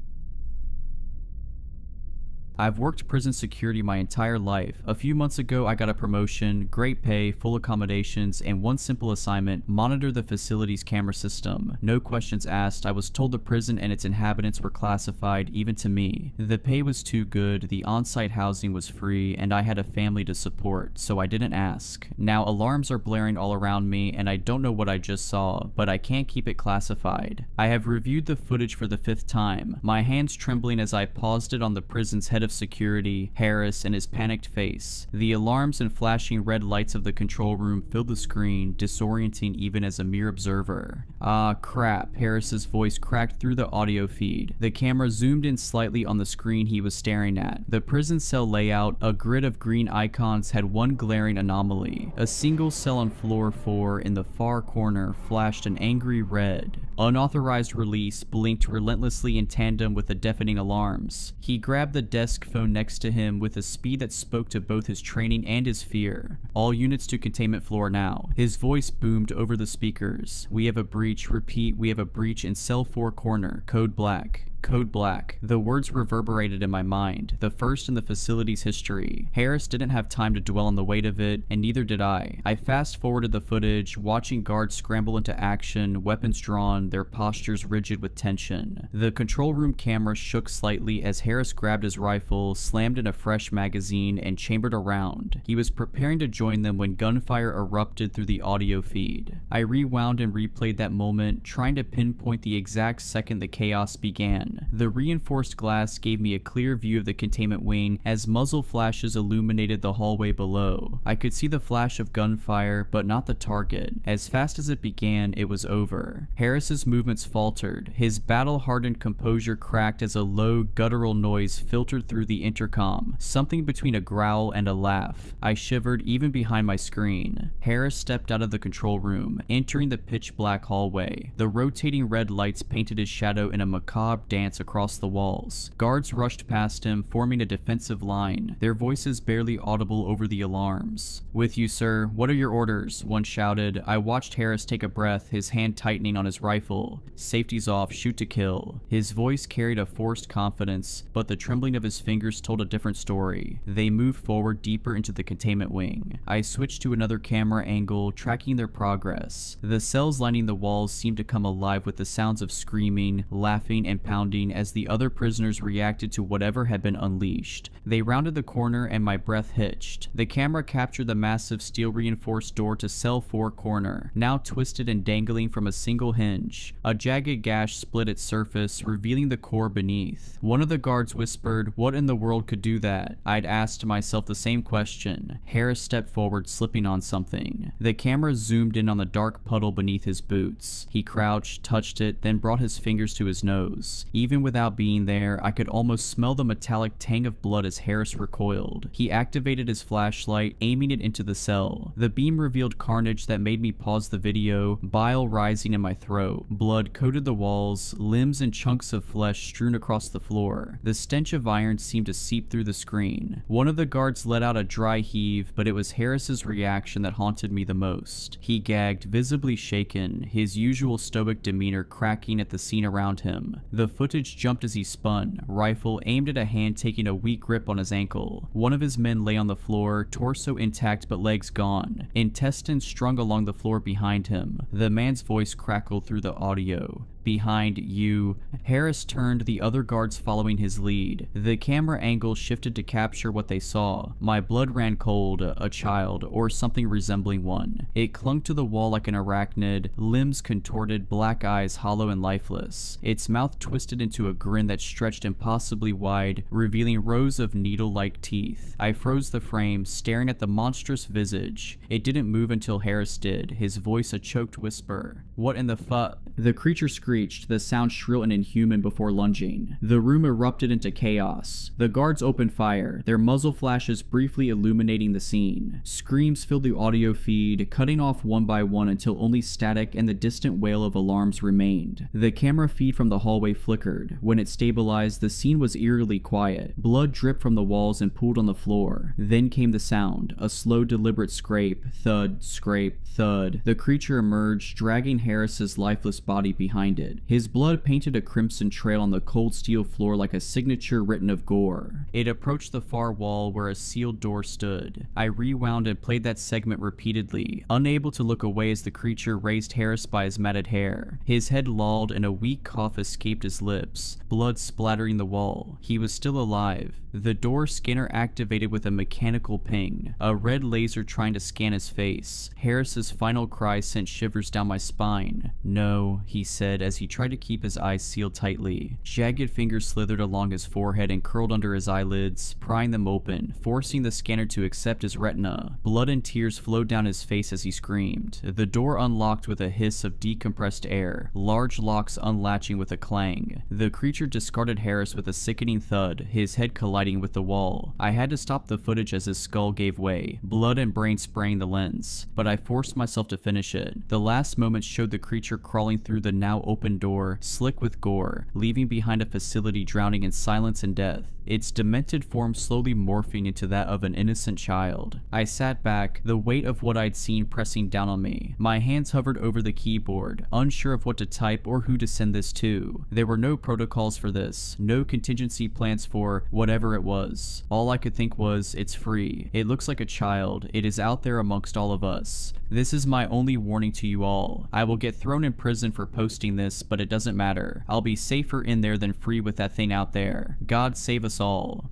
I've worked prison security my entire life. A few months ago, I got a promotion, great pay, full accommodations, and one simple assignment: monitor the facility's camera system. No questions asked. I was told the prison and its inhabitants were classified, even to me. The pay was too good, the on-site housing was free, and I had a family to support, so I didn't ask. Now alarms are blaring all around me, and I don't know what I just saw, but I can't keep it classified. I have reviewed the footage for the 5th time, my hands trembling as I paused it on the prison's head of security, Harris, and his panicked face. The alarms and flashing red lights of the control room filled the screen, disorienting even as a mere observer. Ah, crap, Harris's voice cracked through the audio feed. The camera zoomed in slightly on the screen he was staring at. The prison cell layout, a grid of green icons, had one glaring anomaly. A single cell on floor 4 in the far corner flashed an angry red. Unauthorized release blinked relentlessly in tandem with the deafening alarms. He grabbed the desk phone next to him with a speed that spoke to both his training and his fear. "All units to containment floor now." His voice boomed over the speakers. "We have a breach. Repeat, we have a breach in cell 4 corner. Code black. Code black." The words reverberated in my mind, the first in the facility's history. Harris didn't have time to dwell on the weight of it, and neither did I. I fast-forwarded the footage, watching guards scramble into action, weapons drawn, their postures rigid with tension. The control room camera shook slightly as Harris grabbed his rifle, slammed in a fresh magazine, and chambered a round. He was preparing to join them when gunfire erupted through the audio feed. I rewound and replayed that moment, trying to pinpoint the exact second the chaos began. The reinforced glass gave me a clear view of the containment wing as muzzle flashes illuminated the hallway below. I could see the flash of gunfire, but not the target. As fast as it began, it was over. Harris's movements faltered. His battle-hardened composure cracked as a low, guttural noise filtered through the intercom, something between a growl and a laugh. I shivered even behind my screen. Harris stepped out of the control room, entering the pitch-black hallway. The rotating red lights painted his shadow in a macabre dance across the walls. Guards rushed past him, forming a defensive line, their voices barely audible over the alarms. "With you, sir. What are your orders?" one shouted. I watched Harris take a breath, his hand tightening on his rifle. "Safety's off. Shoot to kill." His voice carried a forced confidence, but the trembling of his fingers told a different story. They moved forward deeper into the containment wing. I switched to another camera angle, tracking their progress. The cells lining the walls seemed to come alive with the sounds of screaming, laughing, and pounding as the other prisoners reacted to whatever had been unleashed. They rounded the corner and my breath hitched. The camera captured the massive steel-reinforced door to cell 4 corner, now twisted and dangling from a single hinge. A jagged gash split its surface, revealing the core beneath. One of the guards whispered, "What in the world could do that?" I'd asked myself the same question. Harris stepped forward, slipping on something. The camera zoomed in on the dark puddle beneath his boots. He crouched, touched it, then brought his fingers to his nose. Even without being there, I could almost smell the metallic tang of blood as Harris recoiled. He activated his flashlight, aiming it into the cell. The beam revealed carnage that made me pause the video, bile rising in my throat. Blood coated the walls, limbs and chunks of flesh strewn across the floor. The stench of iron seemed to seep through the screen. One of the guards let out a dry heave, but it was Harris's reaction that haunted me the most. He gagged, visibly shaken, his usual stoic demeanor cracking at the scene around him. The footage jumped as he spun, rifle aimed at a hand taking a weak grip on his ankle. One of his men lay on the floor, torso intact but legs gone, intestines strung along the floor behind him. The man's voice crackled through the audio. "Behind you." Harris turned, the other guards following his lead. The camera angle shifted to capture what they saw. My blood ran cold. A child, or something resembling one. It clung to the wall like an arachnid, limbs contorted, black eyes hollow and lifeless. Its mouth twisted into a grin that stretched impossibly wide, revealing rows of needle-like teeth. I froze the frame, staring at the monstrous visage. It didn't move until Harris did, his voice a choked whisper. "What in the fu—" The creature screamed screeched, the sound shrill and inhuman before lunging. The room erupted into chaos. The guards opened fire, their muzzle flashes briefly illuminating the scene. Screams filled the audio feed, cutting off one by one until only static and the distant wail of alarms remained. The camera feed from the hallway flickered. When it stabilized, the scene was eerily quiet. Blood dripped from the walls and pooled on the floor. Then came the sound, a slow, deliberate scrape, thud, scrape, thud. The creature emerged, dragging Harris's lifeless body behind it. His blood painted a crimson trail on the cold steel floor like a signature written of gore. It approached the far wall where a sealed door stood. I rewound and played that segment repeatedly, unable to look away as the creature raised Harris by his matted hair. His head lolled and a weak cough escaped his lips, blood splattering the wall. He was still alive. The door scanner activated with a mechanical ping, a red laser trying to scan his face. Harris's final cry sent shivers down my spine. "No," he said as he tried to keep his eyes sealed tightly. Jagged fingers slithered along his forehead and curled under his eyelids, prying them open, forcing the scanner to accept his retina. Blood and tears flowed down his face as he screamed. The door unlocked with a hiss of decompressed air, large locks unlatching with a clang. The creature discarded Harris with a sickening thud, his head colliding with the wall. I had to stop the footage as his skull gave way, blood and brain spraying the lens, but I forced myself to finish it. The last moments showed the creature crawling through the now open door, slick with gore, leaving behind a facility drowning in silence and death, its demented form slowly morphing into that of an innocent child. I sat back, the weight of what I'd seen pressing down on me. My hands hovered over the keyboard, unsure of what to type or who to send this to. There were no protocols for this, no contingency plans for whatever it was. All I could think was, it's free. It looks like a child. It is out there amongst all of us. This is my only warning to you all. I will get thrown in prison for posting this, but it doesn't matter. I'll be safer in there than free with that thing out there. God save us all.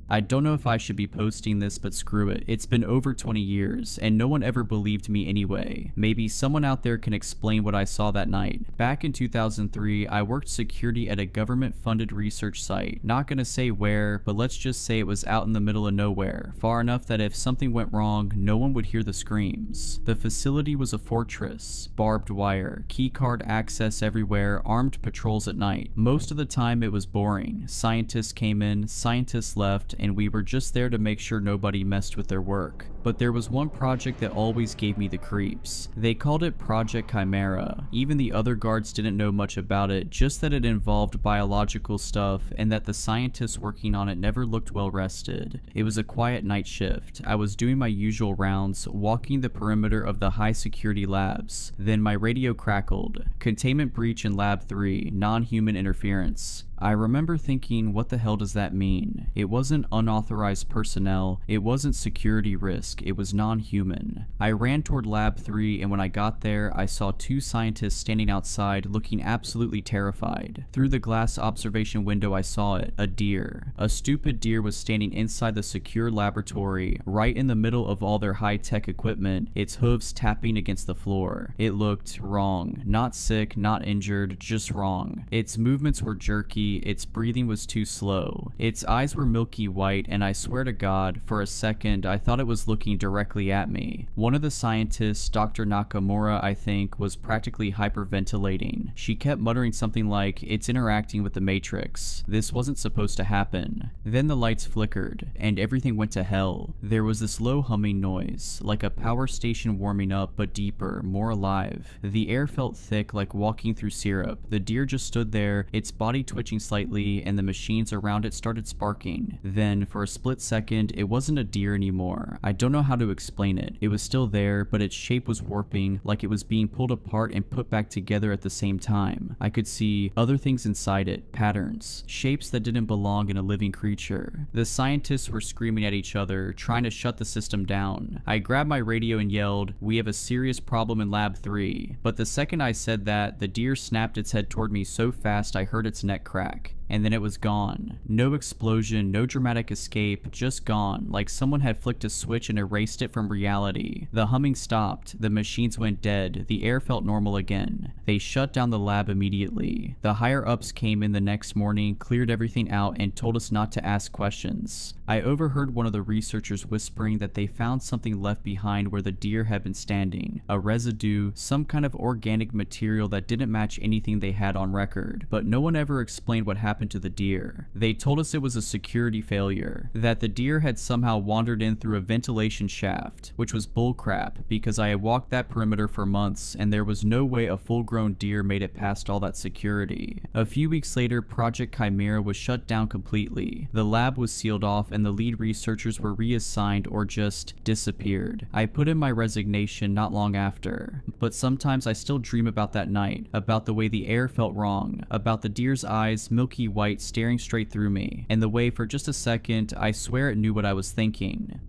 I don't know if I should be posting this, but screw it. It's been over 20 years, and no one ever believed me anyway. Maybe someone out there can explain what I saw that night. Back in 2003, I worked security at a government-funded research site. Not gonna say where, but let's just say it was out in the middle of nowhere, far enough that if something went wrong, no one would hear the screams. The facility was a fortress, barbed wire, keycard access everywhere, armed patrols at night. Most of the time it was boring. Scientists came in, scientists left, and we were just there to make sure nobody messed with their work. But there was one project that always gave me the creeps. They called it Project Chimera. Even the other guards didn't know much about it, just that it involved biological stuff and that the scientists working on it never looked well rested. It was a quiet night shift. I was doing my usual rounds, walking the perimeter of the high security labs. Then my radio crackled. Containment breach in Lab 3, non-human interference. I remember thinking, what the hell does that mean? It wasn't unauthorized personnel, it wasn't security risk, it was non-human. I ran toward Lab 3 and when I got there, I saw two scientists standing outside looking absolutely terrified. Through the glass observation window I saw it, a deer. A stupid deer was standing inside the secure laboratory, right in the middle of all their high-tech equipment, its hooves tapping against the floor. It looked wrong. Not sick, not injured, just wrong. Its movements were jerky, its breathing was too slow. Its eyes were milky white, and I swear to God, for a second, I thought it was looking directly at me. One of the scientists, Dr. Nakamura, I think, was practically hyperventilating. She kept muttering something like, "It's interacting with the Matrix. This wasn't supposed to happen." Then the lights flickered, and everything went to hell. There was this low humming noise, like a power station warming up, but deeper, more alive. The air felt thick, like walking through syrup. The deer just stood there, its body twitching slightly, and the machines around it started sparking. Then, for a split second, it wasn't a deer anymore. I don't know how to explain it. It was still there, but its shape was warping, like it was being pulled apart and put back together at the same time. I could see other things inside it, patterns, shapes that didn't belong in a living creature. The scientists were screaming at each other, trying to shut the system down. I grabbed my radio and yelled, "We have a serious problem in Lab 3. But the second I said that, the deer snapped its head toward me so fast I heard its neck crack. and then it was gone. No explosion, no dramatic escape, just gone, like someone had flicked a switch and erased it from reality. The humming stopped, the machines went dead, the air felt normal again. They shut down the lab immediately. The higher ups came in the next morning, cleared everything out, and told us not to ask questions. I overheard one of the researchers whispering that they found something left behind where the deer had been standing, a residue, some kind of organic material that didn't match anything they had on record, but no one ever explained what happened to the deer. They told us it was a security failure, that the deer had somehow wandered in through a ventilation shaft, which was bullcrap because I had walked that perimeter for months and there was no way a full-grown deer made it past all that security. A few weeks later, Project Chimera was shut down completely. The lab was sealed off and the lead researchers were reassigned or just disappeared. I put in my resignation not long after, but sometimes I still dream about that night, about the way the air felt wrong, about the deer's eyes, milky white, staring straight through me, and the way for just a second I swear it knew what I was thinking.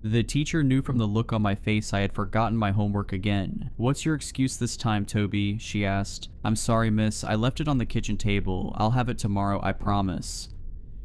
The teacher knew from the look on my face I had forgotten my homework again. "What's your excuse this time, Toby?" she asked. "I'm sorry, miss. I left it on the kitchen table. I'll have it tomorrow, I promise."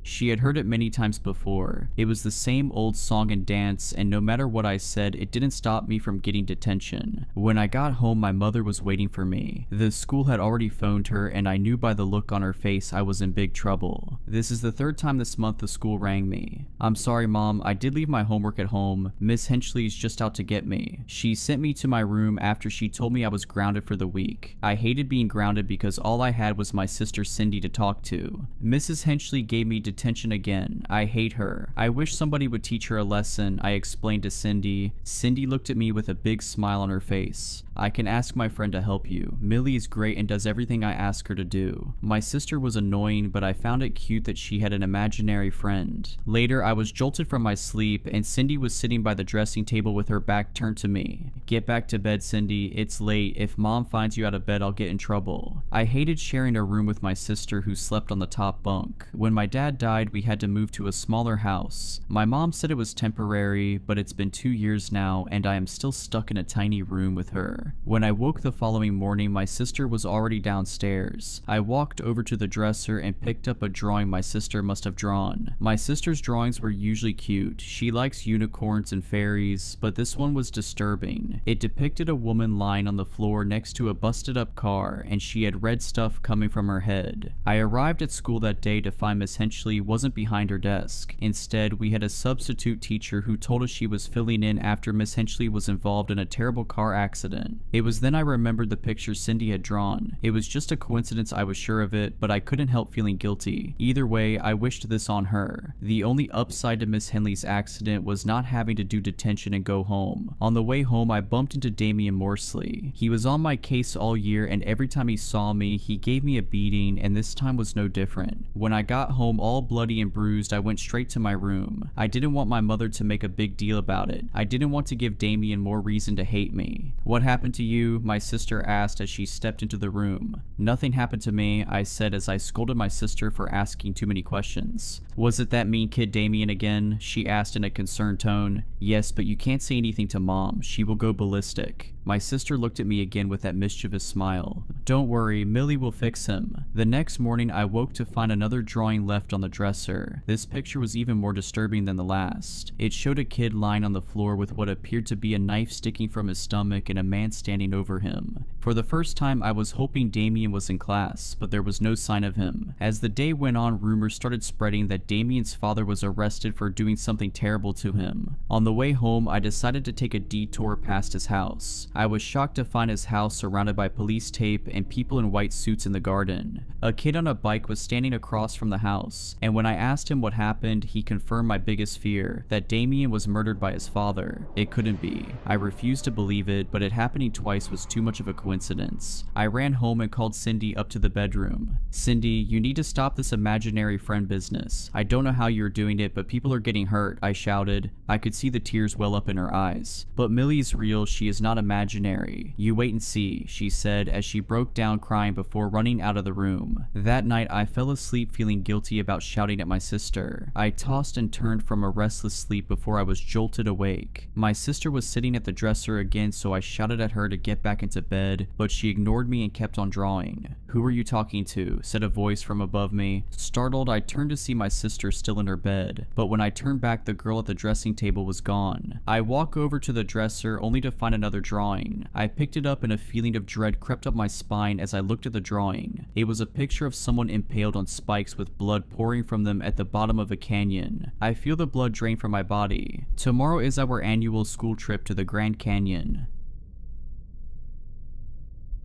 She had heard it many times before. It was the same old song and dance, and no matter what I said, it didn't stop me from getting detention. When I got home, my mother was waiting for me. The school had already phoned her, and I knew by the look on her face I was in big trouble. This is the third time this month the school rang me. "I'm sorry, Mom. I did leave my homework at home. Miss Henchley's just out to get me. She sent me to my room after she told me I was grounded for the week. I hated being grounded because all I had was my sister Cindy to talk to. Mrs. Henchley gave me detention again. I hate her. I wish somebody would teach her a lesson," I explained to Cindy. Cindy looked at me with a big smile on her face. "I can ask my friend to help you. Millie is great and does everything I ask her to do." My sister was annoying, but I found it cute that she had an imaginary friend. Later, I was jolted from my sleep, and Cindy was sitting by the dressing table with her back turned to me. "Get back to bed, Cindy. It's late. If Mom finds you out of bed, I'll get in trouble." I hated sharing a room with my sister who slept on the top bunk. When my dad died, we had to move to a smaller house. My mom said it was temporary, but it's been 2 years now, and I am still stuck in a tiny room with her. When I woke the following morning, my sister was already downstairs. I walked over to the dresser and picked up a drawing my sister must have drawn. My sister's drawings were usually cute. She likes unicorns and fairies, but this one was disturbing. It depicted a woman lying on the floor next to a busted up car, and she had red stuff coming from her head. I arrived at school that day to find Miss Henchley wasn't behind her desk. Instead, we had a substitute teacher who told us she was filling in after Miss Henchley was involved in a terrible car accident. It was then I remembered the picture Cindy had drawn. It was just a coincidence, I was sure of it, but I couldn't help feeling guilty. Either way, I wished this on her. The only upside to Miss Henley's accident was not having to do detention and go home. On the way home, I bumped into Damian Morsley. He was on my case all year, and every time he saw me, he gave me a beating, and this time was no different. When I got home all bloody and bruised, I went straight to my room. I didn't want my mother to make a big deal about it. I didn't want to give Damian more reason to hate me. "What happened to you?" my sister asked as she stepped into the room. "Nothing happened to me," I said as I scolded my sister for asking too many questions. "Was it that mean kid Damian again?" she asked in a concerned tone. "Yes, but you can't say anything to Mom. She will go ballistic." My sister looked at me again with that mischievous smile. "Don't worry, Millie will fix him." The next morning, I woke to find another drawing left on the dresser. This picture was even more disturbing than the last. It showed a kid lying on the floor with what appeared to be a knife sticking from his stomach and a man standing over him. For the first time, I was hoping Damian was in class, but there was no sign of him. As the day went on, rumors started spreading that Damian's father was arrested for doing something terrible to him. On the way home, I decided to take a detour past his house. I was shocked to find his house surrounded by police tape and people in white suits in the garden. A kid on a bike was standing across from the house, and when I asked him what happened, he confirmed my biggest fear, that Damian was murdered by his father. It couldn't be. I refused to believe it, but it happening twice was too much of a coincidence. I ran home and called Cindy up to the bedroom. "Cindy, you need to stop this imaginary friend business. I don't know how you're doing it, but people are getting hurt," I shouted. I could see the tears well up in her eyes. "But Millie's real, she is not imaginary. You wait and see," she said as she broke down crying before running out of the room. That night, I fell asleep feeling guilty about shouting at my sister. I tossed and turned from a restless sleep before I was jolted awake. My sister was sitting at the dresser again, so I shouted at her to get back into bed, but she ignored me and kept on drawing. "Who are you talking to?" said a voice from above me. Startled, I turned to see my sister still in her bed, but when I turned back, the girl at the dressing table was gone. I walk over to the dresser only to find another drawing. I picked it up and a feeling of dread crept up my spine as I looked at the drawing. It was a picture of someone impaled on spikes with blood pouring from them at the bottom of a canyon. I feel the blood drain from my body. Tomorrow is our annual school trip to the Grand Canyon.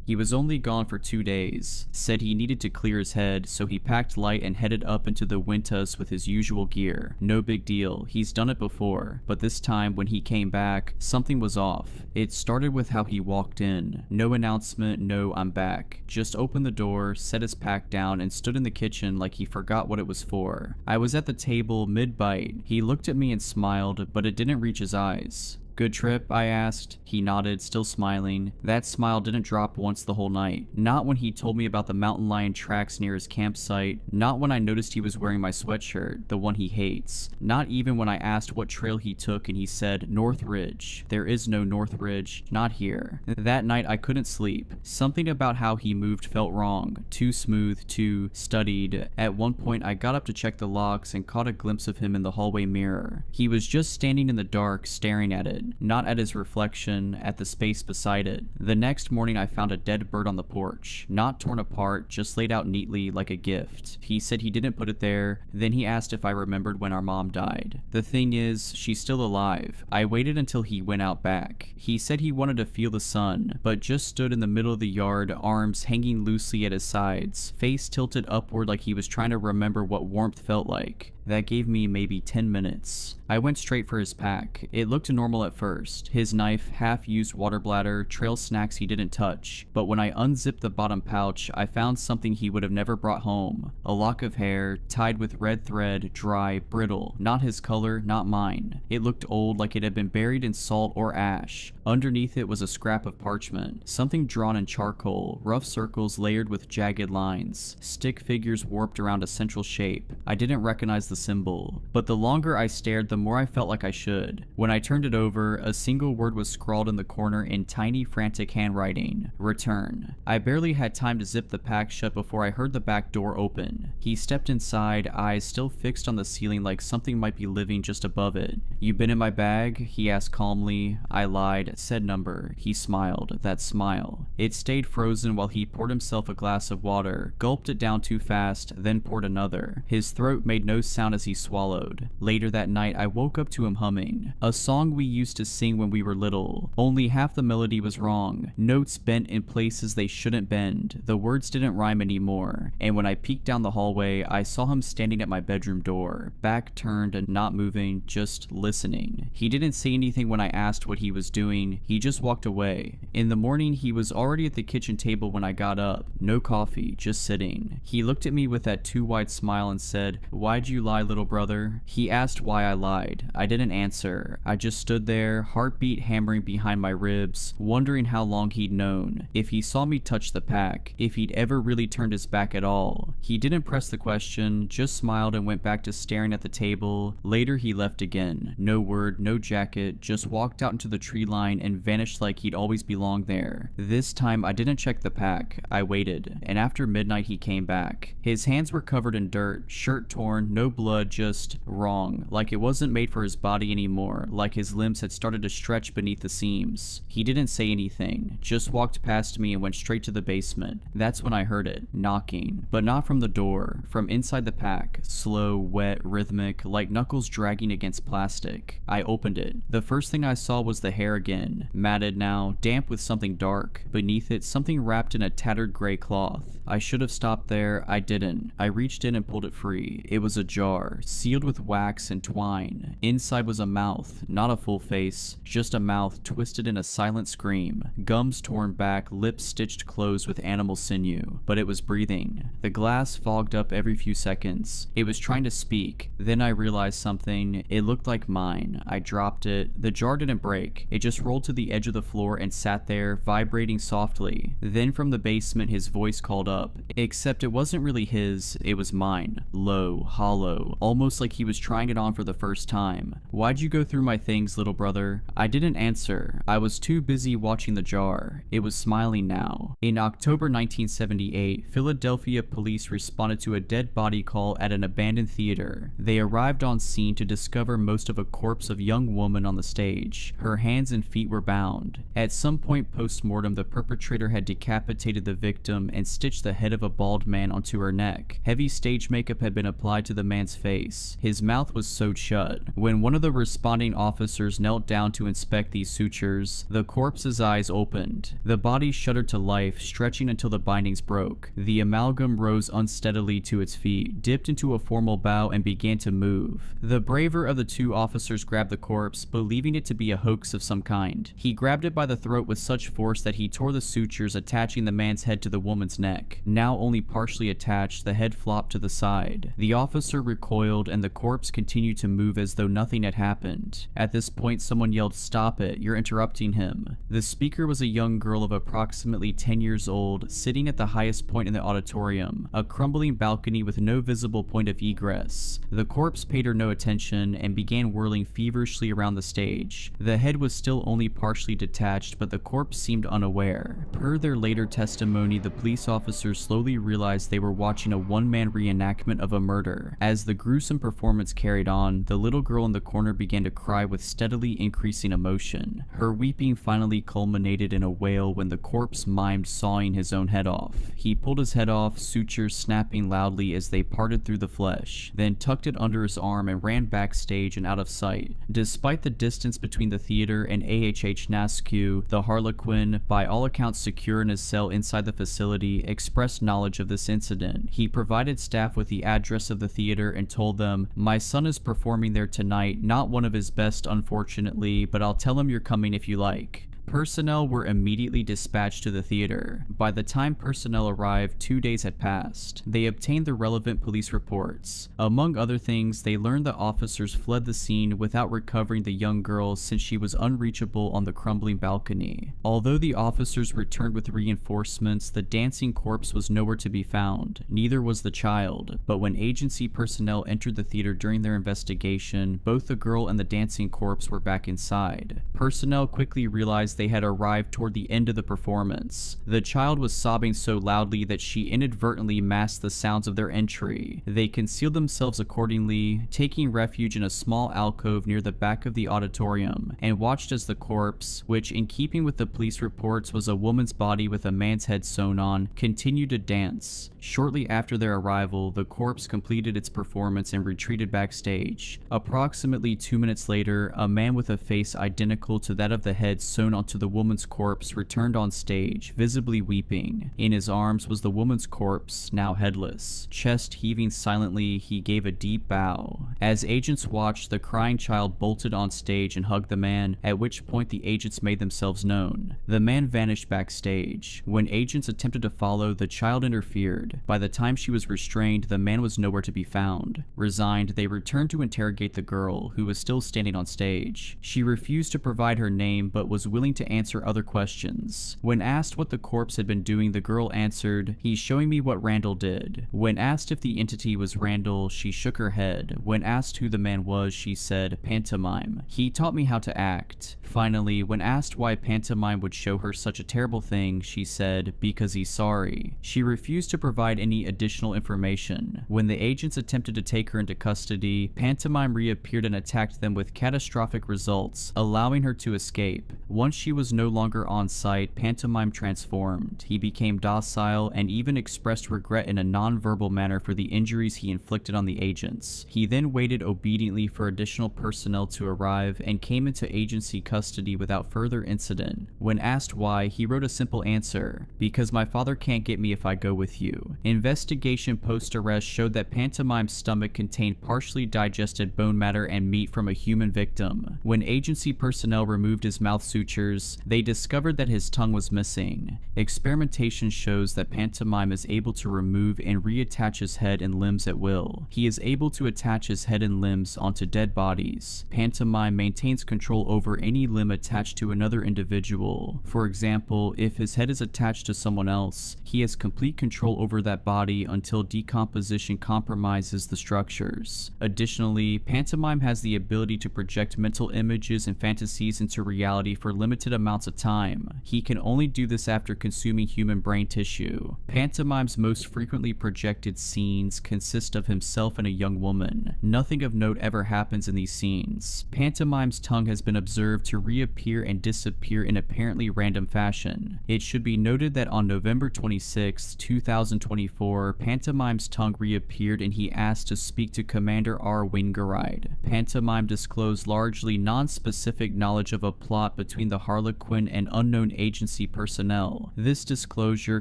He was only gone for 2 days, said he needed to clear his head, so he packed light and headed up into the Wintas with his usual gear. No big deal, he's done it before, but this time when he came back, something was off. It started with how he walked in. No announcement, no "I'm back." Just opened the door, set his pack down, and stood in the kitchen like he forgot what it was for. I was at the table, mid-bite. He looked at me and smiled, but it didn't reach his eyes. "Good trip?" I asked. He nodded, still smiling. That smile didn't drop once the whole night. Not when he told me about the mountain lion tracks near his campsite. Not when I noticed he was wearing my sweatshirt, the one he hates. Not even when I asked what trail he took and he said, "North Ridge." There is no North Ridge, not here. That night I couldn't sleep. Something about how he moved felt wrong. Too smooth, too studied. At one point I got up to check the locks and caught a glimpse of him in the hallway mirror. He was just standing in the dark, staring at it. Not at his reflection, at the space beside it. The next morning I found a dead bird on the porch. Not torn apart, just laid out neatly like a gift. He said he didn't put it there. Then he asked if I remembered when our mom died. The thing is, she's still alive. I waited until he went out back. He said he wanted to feel the sun, but just stood in the middle of the yard, arms hanging loosely at his sides, face tilted upward like he was trying to remember what warmth felt like. That gave me maybe 10 minutes. I went straight for his pack. It looked normal at first. His knife, half-used water bladder, trail snacks he didn't touch. But when I unzipped the bottom pouch, I found something he would have never brought home. A lock of hair, tied with red thread, dry, brittle. Not his color, not mine. It looked old, like it had been buried in salt or ash. Underneath it was a scrap of parchment. Something drawn in charcoal, rough circles layered with jagged lines. Stick figures warped around a central shape. I didn't recognize the symbol, but the longer I stared, the more I felt like I should. When I turned it over, a single word was scrawled in the corner in tiny, frantic handwriting: "Return." I barely had time to zip the pack shut before I heard the back door open. He stepped inside, eyes still fixed on the ceiling like something might be living just above it. "You been in my bag?" he asked calmly. I lied, said number. He smiled, that smile. It stayed frozen while he poured himself a glass of water, gulped it down too fast, then poured another. His throat made no sound as he swallowed. Later that night, I woke up to him humming. A song we used to sing when we were little. Only half the melody was wrong. Notes bent in places they shouldn't bend. The words didn't rhyme anymore. And when I peeked down the hallway, I saw him standing at my bedroom door. Back turned and not moving, just listening. He didn't say anything when I asked what he was doing. He just walked away. In the morning, he was already at the kitchen table when I got up. No coffee, just sitting. He looked at me with that too wide smile and said, "Why'd you lie, little brother?" He asked why I lied. I didn't answer. I just stood there, heartbeat hammering behind my ribs, wondering how long he'd known, if he saw me touch the pack, if he'd ever really turned his back at all. He didn't press the question, just smiled and went back to staring at the table. Later he left again. No word, no jacket, just walked out into the tree line and vanished like he'd always belonged there. This time I didn't check the pack. I waited, and after midnight he came back. His hands were covered in dirt, shirt torn, no blood, just wrong, like it wasn't made for his body anymore, like his limbs had started to stretch beneath the seams. He didn't say anything, just walked past me and went straight to the basement. That's when I heard it, knocking, but not from the door, from inside the pack, slow, wet, rhythmic, like knuckles dragging against plastic. I opened it. The first thing I saw was the hair again, matted now, damp with something dark. Beneath it, something wrapped in a tattered gray cloth. I should have stopped there. I didn't. I reached in and pulled it free. It was a jar, sealed with wax and twine. Inside was a mouth, not a full face, just a mouth twisted in a silent scream. Gums torn back, lips stitched closed with animal sinew. But it was breathing. The glass fogged up every few seconds. It was trying to speak. Then I realized something. It looked like mine. I dropped it. The jar didn't break. It just rolled to the edge of the floor and sat there, vibrating softly. Then from the basement his voice called up. Except it wasn't really his, it was mine. Low, hollow, though, almost like he was trying it on for the first time. "Why'd you go through my things, little brother?" I didn't answer. I was too busy watching the jar. It was smiling now. In October 1978, Philadelphia police responded to a dead body call at an abandoned theater. They arrived on scene to discover most of a corpse of a young woman on the stage. Her hands and feet were bound. At some point post-mortem, the perpetrator had decapitated the victim and stitched the head of a bald man onto her neck. Heavy stage makeup had been applied to the man's face. His mouth was sewed shut. When one of the responding officers knelt down to inspect these sutures, the corpse's eyes opened. The body shuddered to life, stretching until the bindings broke. The amalgam rose unsteadily to its feet, dipped into a formal bow, and began to move. The braver of the two officers grabbed the corpse, believing it to be a hoax of some kind. He grabbed it by the throat with such force that he tore the sutures attaching the man's head to the woman's neck. Now only partially attached, the head flopped to the side. The officer recoiled, and the corpse continued to move as though nothing had happened. At this point, someone yelled, "Stop it, you're interrupting him." The speaker was a young girl of approximately 10 years old, sitting at the highest point in the auditorium, a crumbling balcony with no visible point of egress. The corpse paid her no attention and began whirling feverishly around the stage. The head was still only partially detached, but the corpse seemed unaware. Per their later testimony, the police officers slowly realized they were watching a one-man reenactment of a murder. As the gruesome performance carried on, the little girl in the corner began to cry with steadily increasing emotion. Her weeping finally culminated in a wail when the corpse mimed sawing his own head off. He pulled his head off, sutures snapping loudly as they parted through the flesh, then tucked it under his arm and ran backstage and out of sight. Despite the distance between the theater and AHH Nascu, the Harlequin, by all accounts secure in his cell inside the facility, expressed knowledge of this incident. He provided staff with the address of the theater and told them, "My son is performing there tonight, not one of his best unfortunately, but I'll tell him you're coming if you like." Personnel were immediately dispatched to the theater. By the time personnel arrived, 2 days had passed. They obtained the relevant police reports. Among other things, they learned that officers fled the scene without recovering the young girl since she was unreachable on the crumbling balcony. Although the officers returned with reinforcements, the dancing corpse was nowhere to be found. Neither was the child. But when agency personnel entered the theater during their investigation, both the girl and the dancing corpse were back inside. Personnel quickly realized they had arrived toward the end of the performance. The child was sobbing so loudly that she inadvertently masked the sounds of their entry. They concealed themselves accordingly, taking refuge in a small alcove near the back of the auditorium, and watched as the corpse, which in keeping with the police reports was a woman's body with a man's head sewn on, continued to dance. Shortly after their arrival, the corpse completed its performance and retreated backstage. Approximately 2 minutes later, a man with a face identical to that of the head sewn onto the woman's corpse returned on stage, visibly weeping. In his arms was the woman's corpse, now headless. Chest heaving silently, he gave a deep bow. As agents watched, the crying child bolted on stage and hugged the man, at which point the agents made themselves known. The man vanished backstage. When agents attempted to follow, the child interfered. By the time she was restrained, the man was nowhere to be found. Resigned, they returned to interrogate the girl, who was still standing on stage. She refused to provide her name, but was willing to answer other questions. When asked what the corpse had been doing, the girl answered, "He's showing me what Randall did." When asked if the entity was Randall, she shook her head. When asked who the man was, she said, "Pantomime. He taught me how to act." Finally, when asked why Pantomime would show her such a terrible thing, she said, "Because he's sorry." She refused to provide any additional information. When the agents attempted to take her into custody, Pantomime reappeared and attacked them with catastrophic results, allowing her to escape. Once she was no longer on site, Pantomime transformed. He became docile and even expressed regret in a non-verbal manner for the injuries he inflicted on the agents. He then waited obediently for additional personnel to arrive and came into agency custody without further incident. When asked why, he wrote a simple answer: "Because my father can't get me if I go with you." Investigation post-arrest showed that Pantomime's stomach contained partially digested bone matter and meat from a human victim. When agency personnel removed his mouth sutures, researchers, they discovered that his tongue was missing. Experimentation shows that Pantomime is able to remove and reattach his head and limbs at will. He is able to attach his head and limbs onto dead bodies. Pantomime maintains control over any limb attached to another individual. For example, if his head is attached to someone else, he has complete control over that body until decomposition compromises the structures. Additionally, Pantomime has the ability to project mental images and fantasies into reality for limited amounts of time. He can only do this after consuming human brain tissue. Pantomime's most frequently projected scenes consist of himself and a young woman. Nothing of note ever happens in these scenes. Pantomime's tongue has been observed to reappear and disappear in apparently random fashion. It should be noted that on November 26, 2024, Pantomime's tongue reappeared and he asked to speak to Commander R. Wingeride. Pantomime disclosed largely non-specific knowledge of a plot between the Harlequin and unknown agency personnel. This disclosure,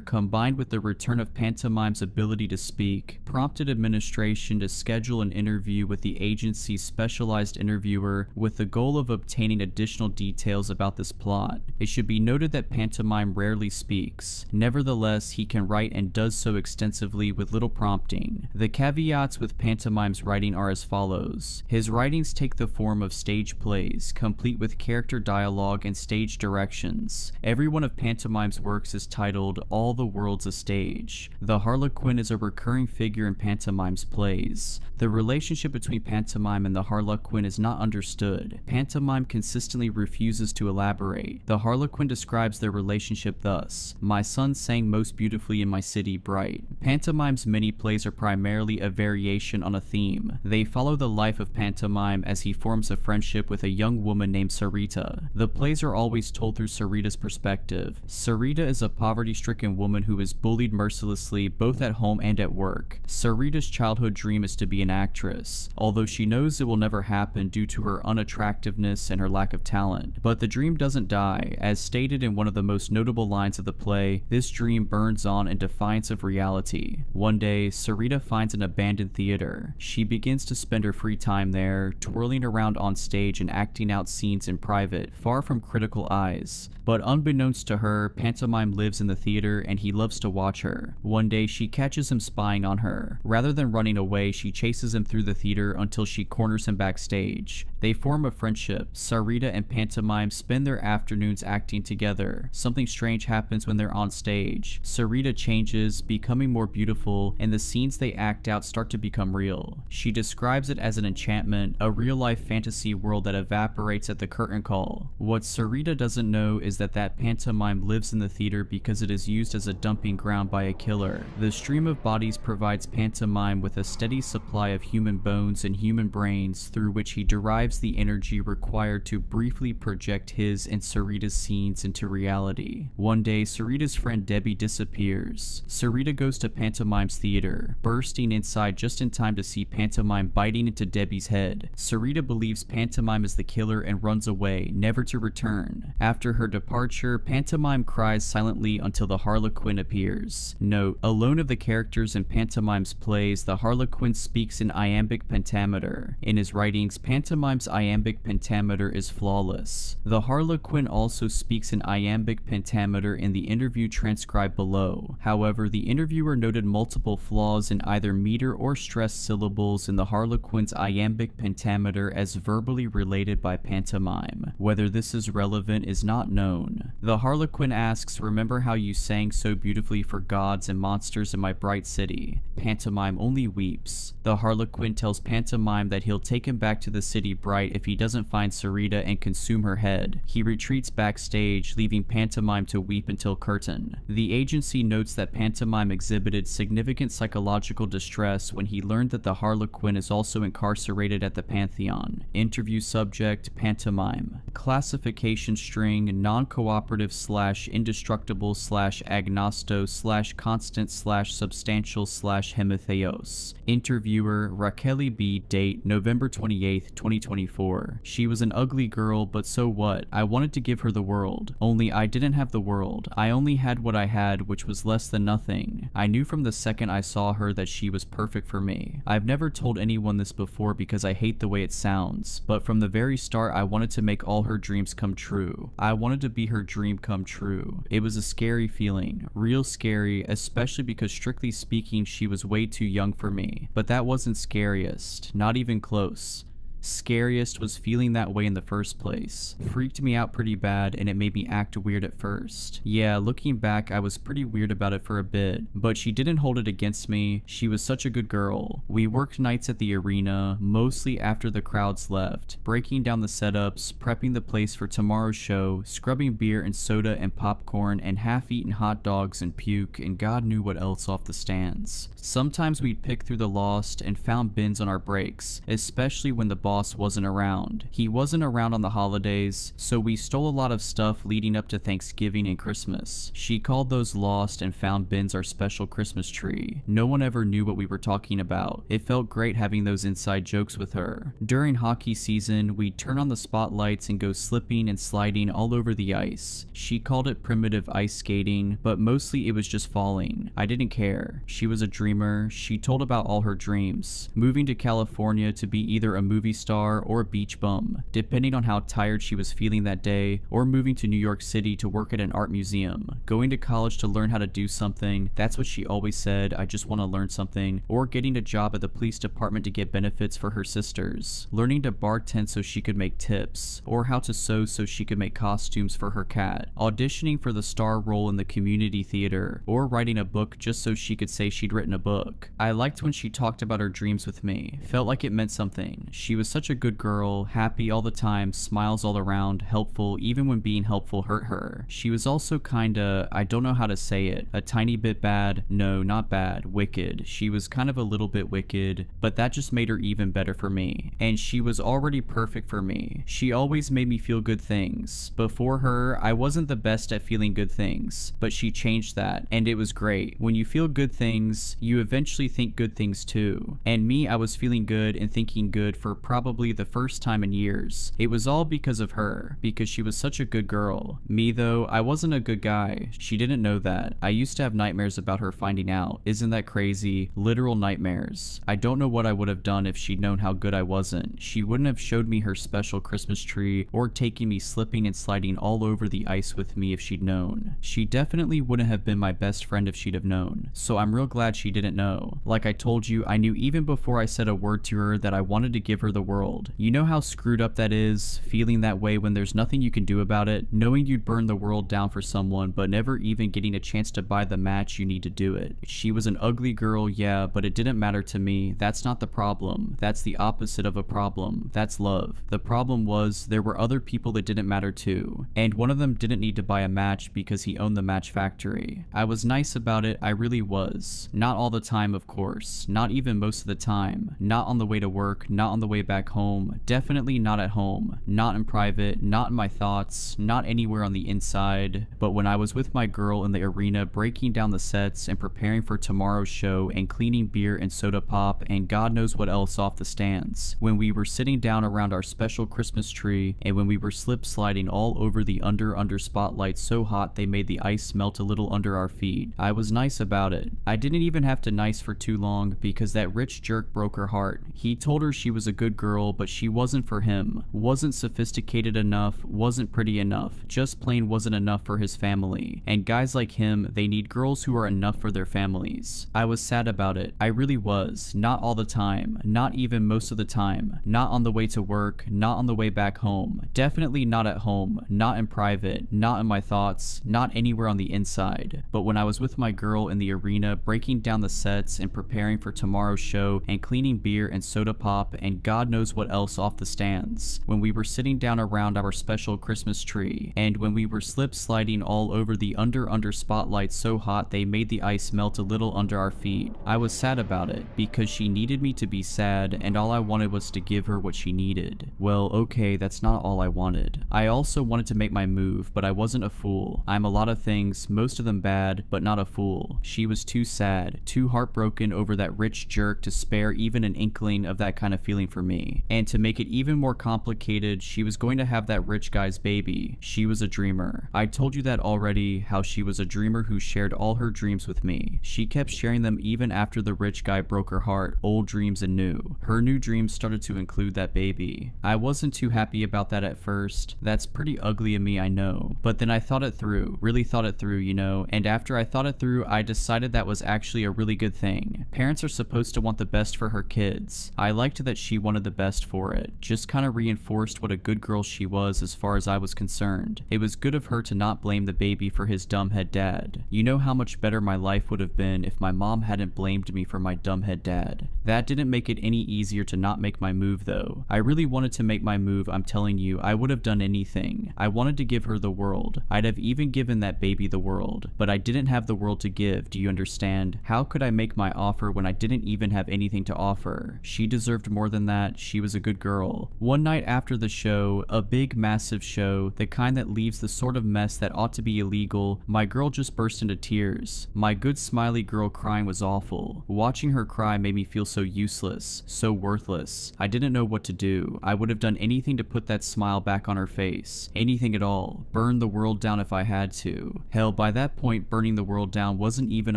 combined with the return of Pantomime's ability to speak, prompted administration to schedule an interview with the agency's specialized interviewer with the goal of obtaining additional details about this plot. It should be noted that Pantomime rarely speaks. Nevertheless, he can write and does so extensively with little prompting. The caveats with Pantomime's writing are as follows. His writings take the form of stage plays, complete with character dialogue and stage directions. Every one of Pantomime's works is titled All the World's a Stage. The Harlequin is a recurring figure in Pantomime's plays. The relationship between Pantomime and the Harlequin is not understood. Pantomime consistently refuses to elaborate. The Harlequin describes their relationship thus: "My son sang most beautifully in my city bright." Pantomime's many plays are primarily a variation on a theme. They follow the life of Pantomime as he forms a friendship with a young woman named Sarita. The plays are always told through Sarita's perspective. Sarita is a poverty-stricken woman who is bullied mercilessly both at home and at work. Sarita's childhood dream is to be an actress, although she knows it will never happen due to her unattractiveness and her lack of talent. But the dream doesn't die. As stated in one of the most notable lines of the play, this dream burns on in defiance of reality. One day, Sarita finds an abandoned theater. She begins to spend her free time there, twirling around on stage and acting out scenes in private, far from critical eyes. But unbeknownst to her, Pantomime lives in the theater and he loves to watch her. One day she catches him spying on her. Rather than running away, she chases him through the theater until she corners him backstage. They form a friendship. Sarita and Pantomime spend their afternoons acting together. Something strange happens when they're on stage. Sarita changes, becoming more beautiful, and the scenes they act out start to become real. She describes it as an enchantment, a real-life fantasy world that evaporates at the curtain call. What Sarita doesn't know is that Pantomime lives in the theater because it is used as a dumping ground by a killer. The stream of bodies provides Pantomime with a steady supply of human bones and human brains through which he derives the energy required to briefly project his and Sarita's scenes into reality. One day, Sarita's friend Debbie disappears. Sarita goes to Pantomime's theater, bursting inside just in time to see Pantomime biting into Debbie's head. Sarita believes Pantomime is the killer and runs away, never to return. After her departure, Pantomime cries silently until the Harlequin appears. Note: alone of the characters in Pantomime's plays, the Harlequin speaks in iambic pentameter. In his writings, Pantomime's iambic pentameter is flawless. The Harlequin also speaks in iambic pentameter in the interview transcribed below. However, the interviewer noted multiple flaws in either meter or stressed syllables in the Harlequin's iambic pentameter as verbally related by Pantomime. Whether this is relevant is not known. The Harlequin asks, "Remember how you sang so beautifully for gods and monsters in my bright city?" Pantomime only weeps. The Harlequin tells Pantomime that he'll take him back to the city bright if he doesn't find Sarita and consume her head. He retreats backstage, leaving Pantomime to weep until curtain. The agency notes that Pantomime exhibited significant psychological distress when he learned that the Harlequin is also incarcerated at the Pantheon. Interview subject: Pantomime. Classification string: non-cooperative / indestructible / agnosto / constant / substantial / hemitheos. Interviewer: Raquel B. Date: November 28, 2024. She was an ugly girl, but so what? I wanted to give her the world. Only I didn't have the world. I only had what I had, which was less than nothing. I knew from the second I saw her that she was perfect for me. I've never told anyone this before because I hate the way it sounds, but from the very start I wanted to make all her dreams come true. true. I wanted to be her dream come true. It was a scary feeling, real scary, especially because strictly speaking she was way too young for me. But that wasn't scariest, not even close. Scariest was feeling that way in the first place. Freaked me out pretty bad and it made me act weird at first. Yeah, looking back I was pretty weird about it for a bit, but she didn't hold it against me. She was such a good girl. We worked nights at the arena, mostly after the crowds left, breaking down the setups, prepping the place for tomorrow's show, scrubbing beer and soda and popcorn and half-eaten hot dogs and puke and God knew what else off the stands. Sometimes we'd pick through the lost and found bins on our breaks, especially when the boss wasn't around. He wasn't around on the holidays, so we stole a lot of stuff leading up to Thanksgiving and Christmas. She called those lost and found bins our special Christmas tree. No one ever knew what we were talking about. It felt great having those inside jokes with her. During hockey season, we'd turn on the spotlights and go slipping and sliding all over the ice. She called it primitive ice skating, but mostly it was just falling. I didn't care. She was a dreamer. She told about all her dreams. Moving to California to be either a movie star or a beach bum, depending on how tired she was feeling that day, or moving to New York City to work at an art museum, going to college to learn how to do something, that's what she always said, I just want to learn something, or getting a job at the police department to get benefits for her sisters, learning to bartend so she could make tips, or how to sew so she could make costumes for her cat, auditioning for the star role in the community theater, or writing a book just so she could say she'd written a book. I liked when she talked about her dreams with me, felt like it meant something. She was such a good girl, happy all the time, smiles all around, helpful even when being helpful hurt her. She was also kinda, I don't know how to say it, a tiny bit bad, no, not bad, wicked. She was kind of a little bit wicked, but that just made her even better for me. And she was already perfect for me. She always made me feel good things. Before her, I wasn't the best at feeling good things, but she changed that, and it was great. When you feel good things, you eventually think good things too. And me, I was feeling good and thinking good for probably the first time in years. It was all because of her, because she was such a good girl. Me though, I wasn't a good guy. She didn't know that. I used to have nightmares about her finding out. Isn't that crazy? Literal nightmares. I don't know what I would have done if she'd known how good I wasn't. She wouldn't have showed me her special Christmas tree or taken me slipping and sliding all over the ice with me if she'd known. She definitely wouldn't have been my best friend if she'd have known. So I'm real glad she didn't know. Like I told you, I knew even before I said a word to her that I wanted to give her the world. You know how screwed up that is? Feeling that way when there's nothing you can do about it, knowing you'd burn the world down for someone but never even getting a chance to buy the match you need to do it. She was an ugly girl, yeah, but it didn't matter to me. That's not the problem. That's the opposite of a problem. That's love. The problem was there were other people that didn't matter too, and one of them didn't need to buy a match because he owned the match factory. I was nice about it, I really was. Not all the time, of course. Not even most of the time. Not on the way to work, not on the way back home. Definitely not at home. Not in private, not in my thoughts, not anywhere on the inside. But when I was with my girl in the arena breaking down the sets and preparing for tomorrow's show and cleaning beer and soda pop and God knows what else off the stands, when we were sitting down around our special Christmas tree, and when we were slip sliding all over the under spotlight so hot they made the ice melt a little under our feet, I was nice about it. I didn't even have to nice for too long because that rich jerk broke her heart. He told her she was a good girl, but she wasn't for him. Wasn't sophisticated enough, wasn't pretty enough, just plain wasn't enough for his family. And guys like him, they need girls who are enough for their families. I was sad about it. I really was. Not all the time. Not even most of the time. Not on the way to work. Not on the way back home. Definitely not at home. Not in private. Not in my thoughts. Not anywhere on the inside. But when I was with my girl in the arena breaking down the sets and preparing for tomorrow's show and cleaning beer and soda pop and God knows what else off the stands, when we were sitting down around our special Christmas tree, and when we were slip sliding all over the under spotlight so hot they made the ice melt a little under our feet, I was sad about it because she needed me to be sad and all I wanted was to give her what she needed. Well, okay, that's not all I wanted. I also wanted to make my move, but I wasn't a fool. I'm a lot of things, most of them bad, but not a fool. She was too sad, too heartbroken over that rich jerk to spare even an inkling of that kind of feeling for me. me. And to make it even more complicated, she was going to have that rich guy's baby. She was a dreamer. I told you that already, how she was a dreamer who shared all her dreams with me. She kept sharing them even after the rich guy broke her heart, old dreams and new. Her new dreams started to include that baby. I wasn't too happy about that at first. That's pretty ugly of me, I know. But then I thought it through, really thought it through, you know, and after I thought it through, I decided that was actually a really good thing. Parents are supposed to want the best for her kids. I liked that she wanted the best for it. Just kind of reinforced what a good girl she was as far as I was concerned. It was good of her to not blame the baby for his dumbhead dad. You know how much better my life would have been if my mom hadn't blamed me for my dumbhead dad. That didn't make it any easier to not make my move though. I really wanted to make my move, I'm telling you, I would have done anything. I wanted to give her the world. I'd have even given that baby the world. But I didn't have the world to give, do you understand? How could I make my offer when I didn't even have anything to offer? She deserved more than that. She was a good girl. One night after the show, a big massive show, the kind that leaves the sort of mess that ought to be illegal, my girl just burst into tears. My good smiley girl crying was awful. Watching her cry made me feel so useless, so worthless. I didn't know what to do. I would have done anything to put that smile back on her face. Anything at all. Burn the world down if I had to. Hell, by that point, burning the world down wasn't even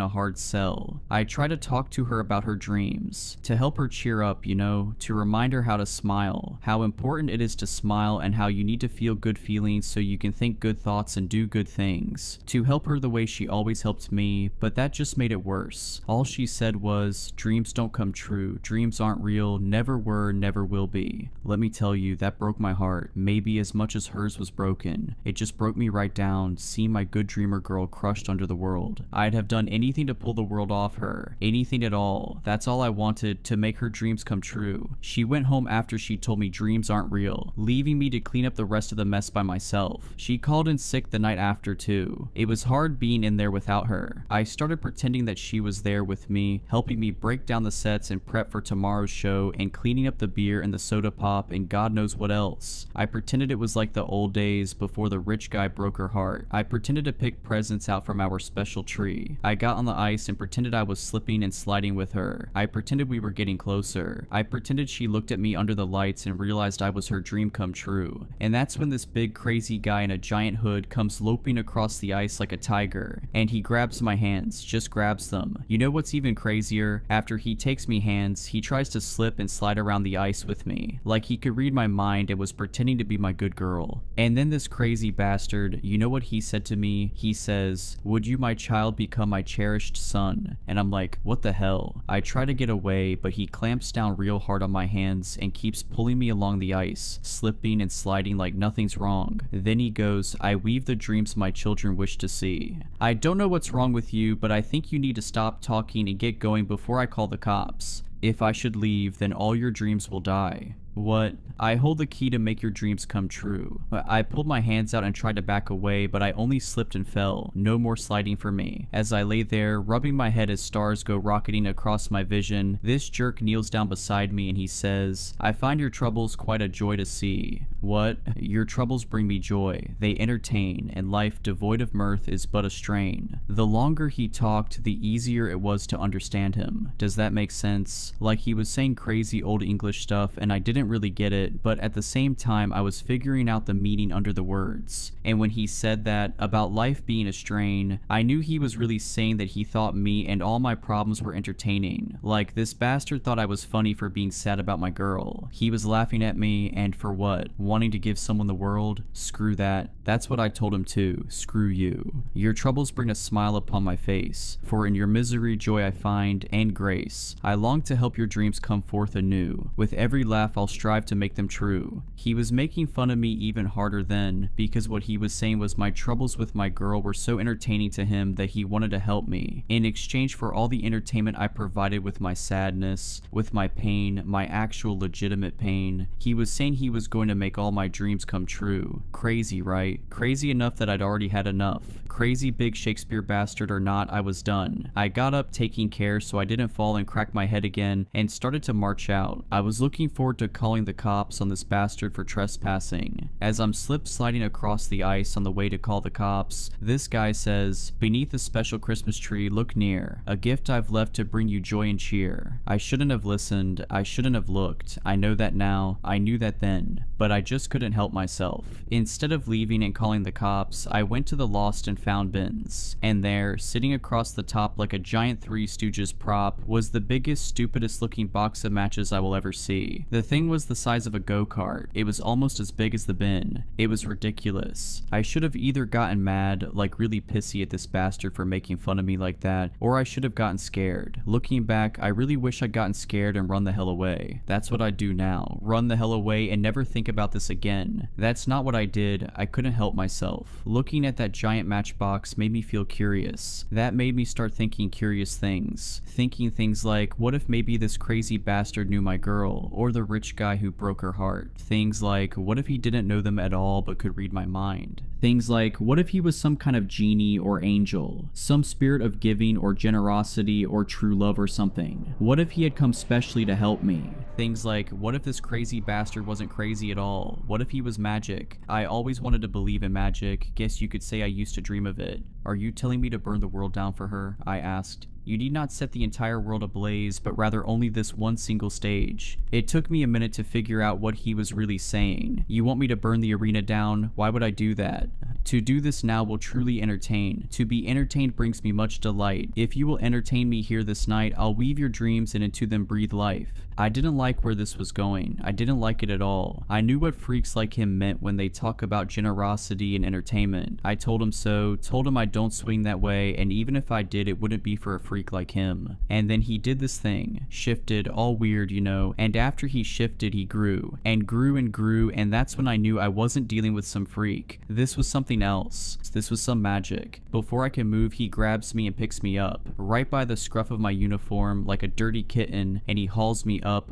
a hard sell. I tried to talk to her about her dreams, to help her cheer up, you know, to remind her how to smile, how important it is to smile and how you need to feel good feelings so you can think good thoughts and do good things, to help her the way she always helped me, but that just made it worse. All she said was, dreams don't come true, dreams aren't real, never were, never will be. Let me tell you, that broke my heart, maybe as much as hers was broken. It just broke me right down, seeing my good dreamer girl crushed under the world. I'd have done anything to pull the world off her, anything at all. That's all I wanted, to make her dreams come true. She went home after she told me dreams aren't real, leaving me to clean up the rest of the mess by myself. She called in sick the night after too. It was hard being in there without her. I started pretending that she was there with me, helping me break down the sets and prep for tomorrow's show and cleaning up the beer and the soda pop and God knows what else. I pretended it was like the old days before the rich guy broke her heart. I pretended to pick presents out from our special tree. I got on the ice and pretended I was slipping and sliding with her. I pretended we were getting closer. I pretended she looked at me under the lights and realized I was her dream come true. And that's when this big crazy guy in a giant hood comes loping across the ice like a tiger, and he grabs my hands, just grabs them. You know what's even crazier? After he takes me hands, he tries to slip and slide around the ice with me, like he could read my mind and was pretending to be my good girl. And then this crazy bastard, you know what he said to me? He says, "Would you, my child, become my cherished son?" And I'm like, what the hell? I try to get away, but he clamps down real hard on my hands and keeps pulling me along the ice, slipping and sliding like nothing's wrong. Then he goes, "I weave the dreams my children wish to see." I don't know what's wrong with you, but I think you need to stop talking and get going before I call the cops. If I should leave, then all your dreams will die. What? I hold the key to make your dreams come true. I pulled my hands out and tried to back away, but I only slipped and fell. No more sliding for me. As I lay there, rubbing my head as stars go rocketing across my vision, this jerk kneels down beside me and he says, "I find your troubles quite a joy to see." What? Your troubles bring me joy. They entertain, and life devoid of mirth is but a strain. The longer he talked, the easier it was to understand him. Does that make sense? Like he was saying crazy old English stuff and I didn't really get it, but at the same time I was figuring out the meaning under the words. And when he said that about life being a strain, I knew he was really saying that he thought me and all my problems were entertaining. Like this bastard thought I was funny for being sad about my girl. He was laughing at me, and for what? Wanting to give someone the world? Screw that. That's what I told him too. Screw you. Your troubles bring a smile upon my face, for in your misery joy I find, and grace. I long to help your dreams come forth anew. With every laugh I'll strive to make them true. He was making fun of me even harder then, because what he was saying was my troubles with my girl were so entertaining to him that he wanted to help me, in exchange for all the entertainment I provided with my sadness, with my pain, my actual legitimate pain. He was saying he was going to make make all my dreams come true. Crazy, right? Crazy enough that I'd already had enough. Crazy big Shakespeare bastard or not, I was done. I got up taking care so I didn't fall and crack my head again and started to march out. I was looking forward to calling the cops on this bastard for trespassing. As I'm slip sliding across the ice on the way to call the cops, this guy says, "Beneath the special Christmas tree, look near. A gift I've left to bring you joy and cheer." I shouldn't have listened. I shouldn't have looked. I know that now. I knew that then. But I just couldn't help myself. Instead of leaving and calling the cops, I went to the lost and found bins. And there, sitting across the top like a giant Three Stooges prop, was the biggest, stupidest looking box of matches I will ever see. The thing was the size of a go-kart. It was almost as big as the bin. It was ridiculous. I should have either gotten mad, like really pissy at this bastard for making fun of me like that, or I should have gotten scared. Looking back, I really wish I'd gotten scared and run the hell away. That's what I'd do now. Run the hell away and never think about this again. That's not what I did. I couldn't help myself. Looking at that giant matchbox made me feel curious. That made me start thinking curious things. Thinking things like, what if maybe this crazy bastard knew my girl, or the rich guy who broke her heart? Things like, what if he didn't know them at all but could read my mind? Things like, what if he was some kind of genie or angel, some spirit of giving or generosity or true love or something? What if he had come specially to help me? Things like, what if this crazy bastard wasn't crazy at all? What if he was magic? I always wanted to believe in magic. Guess you could say I used to dream of it. Are you telling me to burn the world down for her? I asked. You need not set the entire world ablaze, but rather only this one single stage. It took me a minute to figure out what he was really saying. You want me to burn the arena down? Why would I do that? To do this now will truly entertain. To be entertained brings me much delight. If you will entertain me here this night, I'll weave your dreams and into them breathe life. I didn't like where this was going. I didn't like it at all. I knew what freaks like him meant when they talk about generosity and entertainment. I told him so, told him I don't swing that way, and even if I did, it wouldn't be for a freak like him. And then he did this thing, shifted, all weird, you know, and after he shifted, he grew, and grew and grew, and that's when I knew I wasn't dealing with some freak. This was something else. This was some magic. Before I can move, he grabs me and picks me up, right by the scruff of my uniform, like a dirty kitten, and he hauls me up,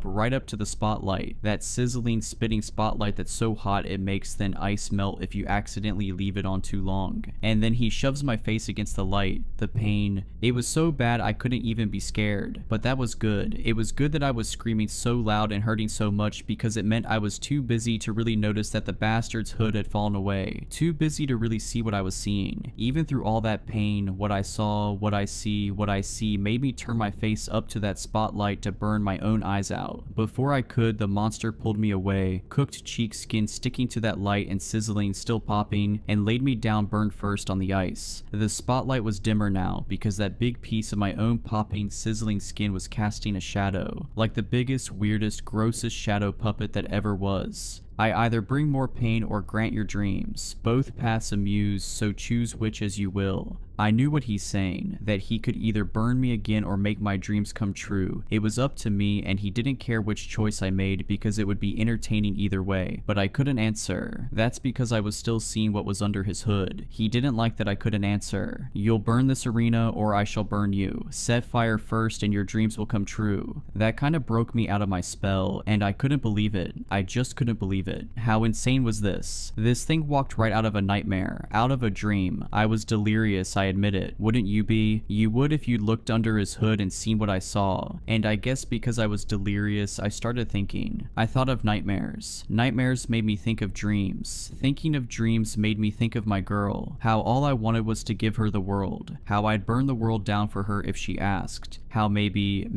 right up to the spotlight. That sizzling, spitting spotlight that's so hot it makes thin ice melt if you accidentally leave it on too long. And then he shoves my face against the light. The pain. It was so bad I couldn't even be scared. But that was good. It was good that I was screaming so loud and hurting so much because it meant I was too busy to really notice that the bastard's hood had fallen away. Too busy to really see what I was seeing. Even through all that pain, what I saw, what I see made me turn my face up to that spotlight to burn my own eyes out. Before I could, the monster pulled me away, cooked cheek skin sticking to that light and sizzling, still popping, and laid me down burned first on the ice. The spotlight was dimmer now because that big piece of my own popping, sizzling skin was casting a shadow, like the biggest, weirdest, grossest shadow puppet that ever was. I either bring more pain or grant your dreams. Both paths amuse, so choose which as you will. I knew what he's saying, that he could either burn me again or make my dreams come true. It was up to me, and he didn't care which choice I made because it would be entertaining either way. But I couldn't answer. That's because I was still seeing what was under his hood. He didn't like that I couldn't answer. You'll burn this arena or I shall burn you. Set fire first and your dreams will come true. That kind of broke me out of my spell, and I couldn't believe it. I just couldn't believe it. How insane was this? This thing walked right out of a nightmare, out of a dream. I was delirious, I admit it. Wouldn't you be? You would if you'd looked under his hood and seen what I saw. And I guess because I was delirious, I started thinking. I thought of nightmares. Nightmares made me think of dreams. Thinking of dreams made me think of my girl. How all I wanted was to give her the world. How I'd burn the world down for her if she asked. How maybe,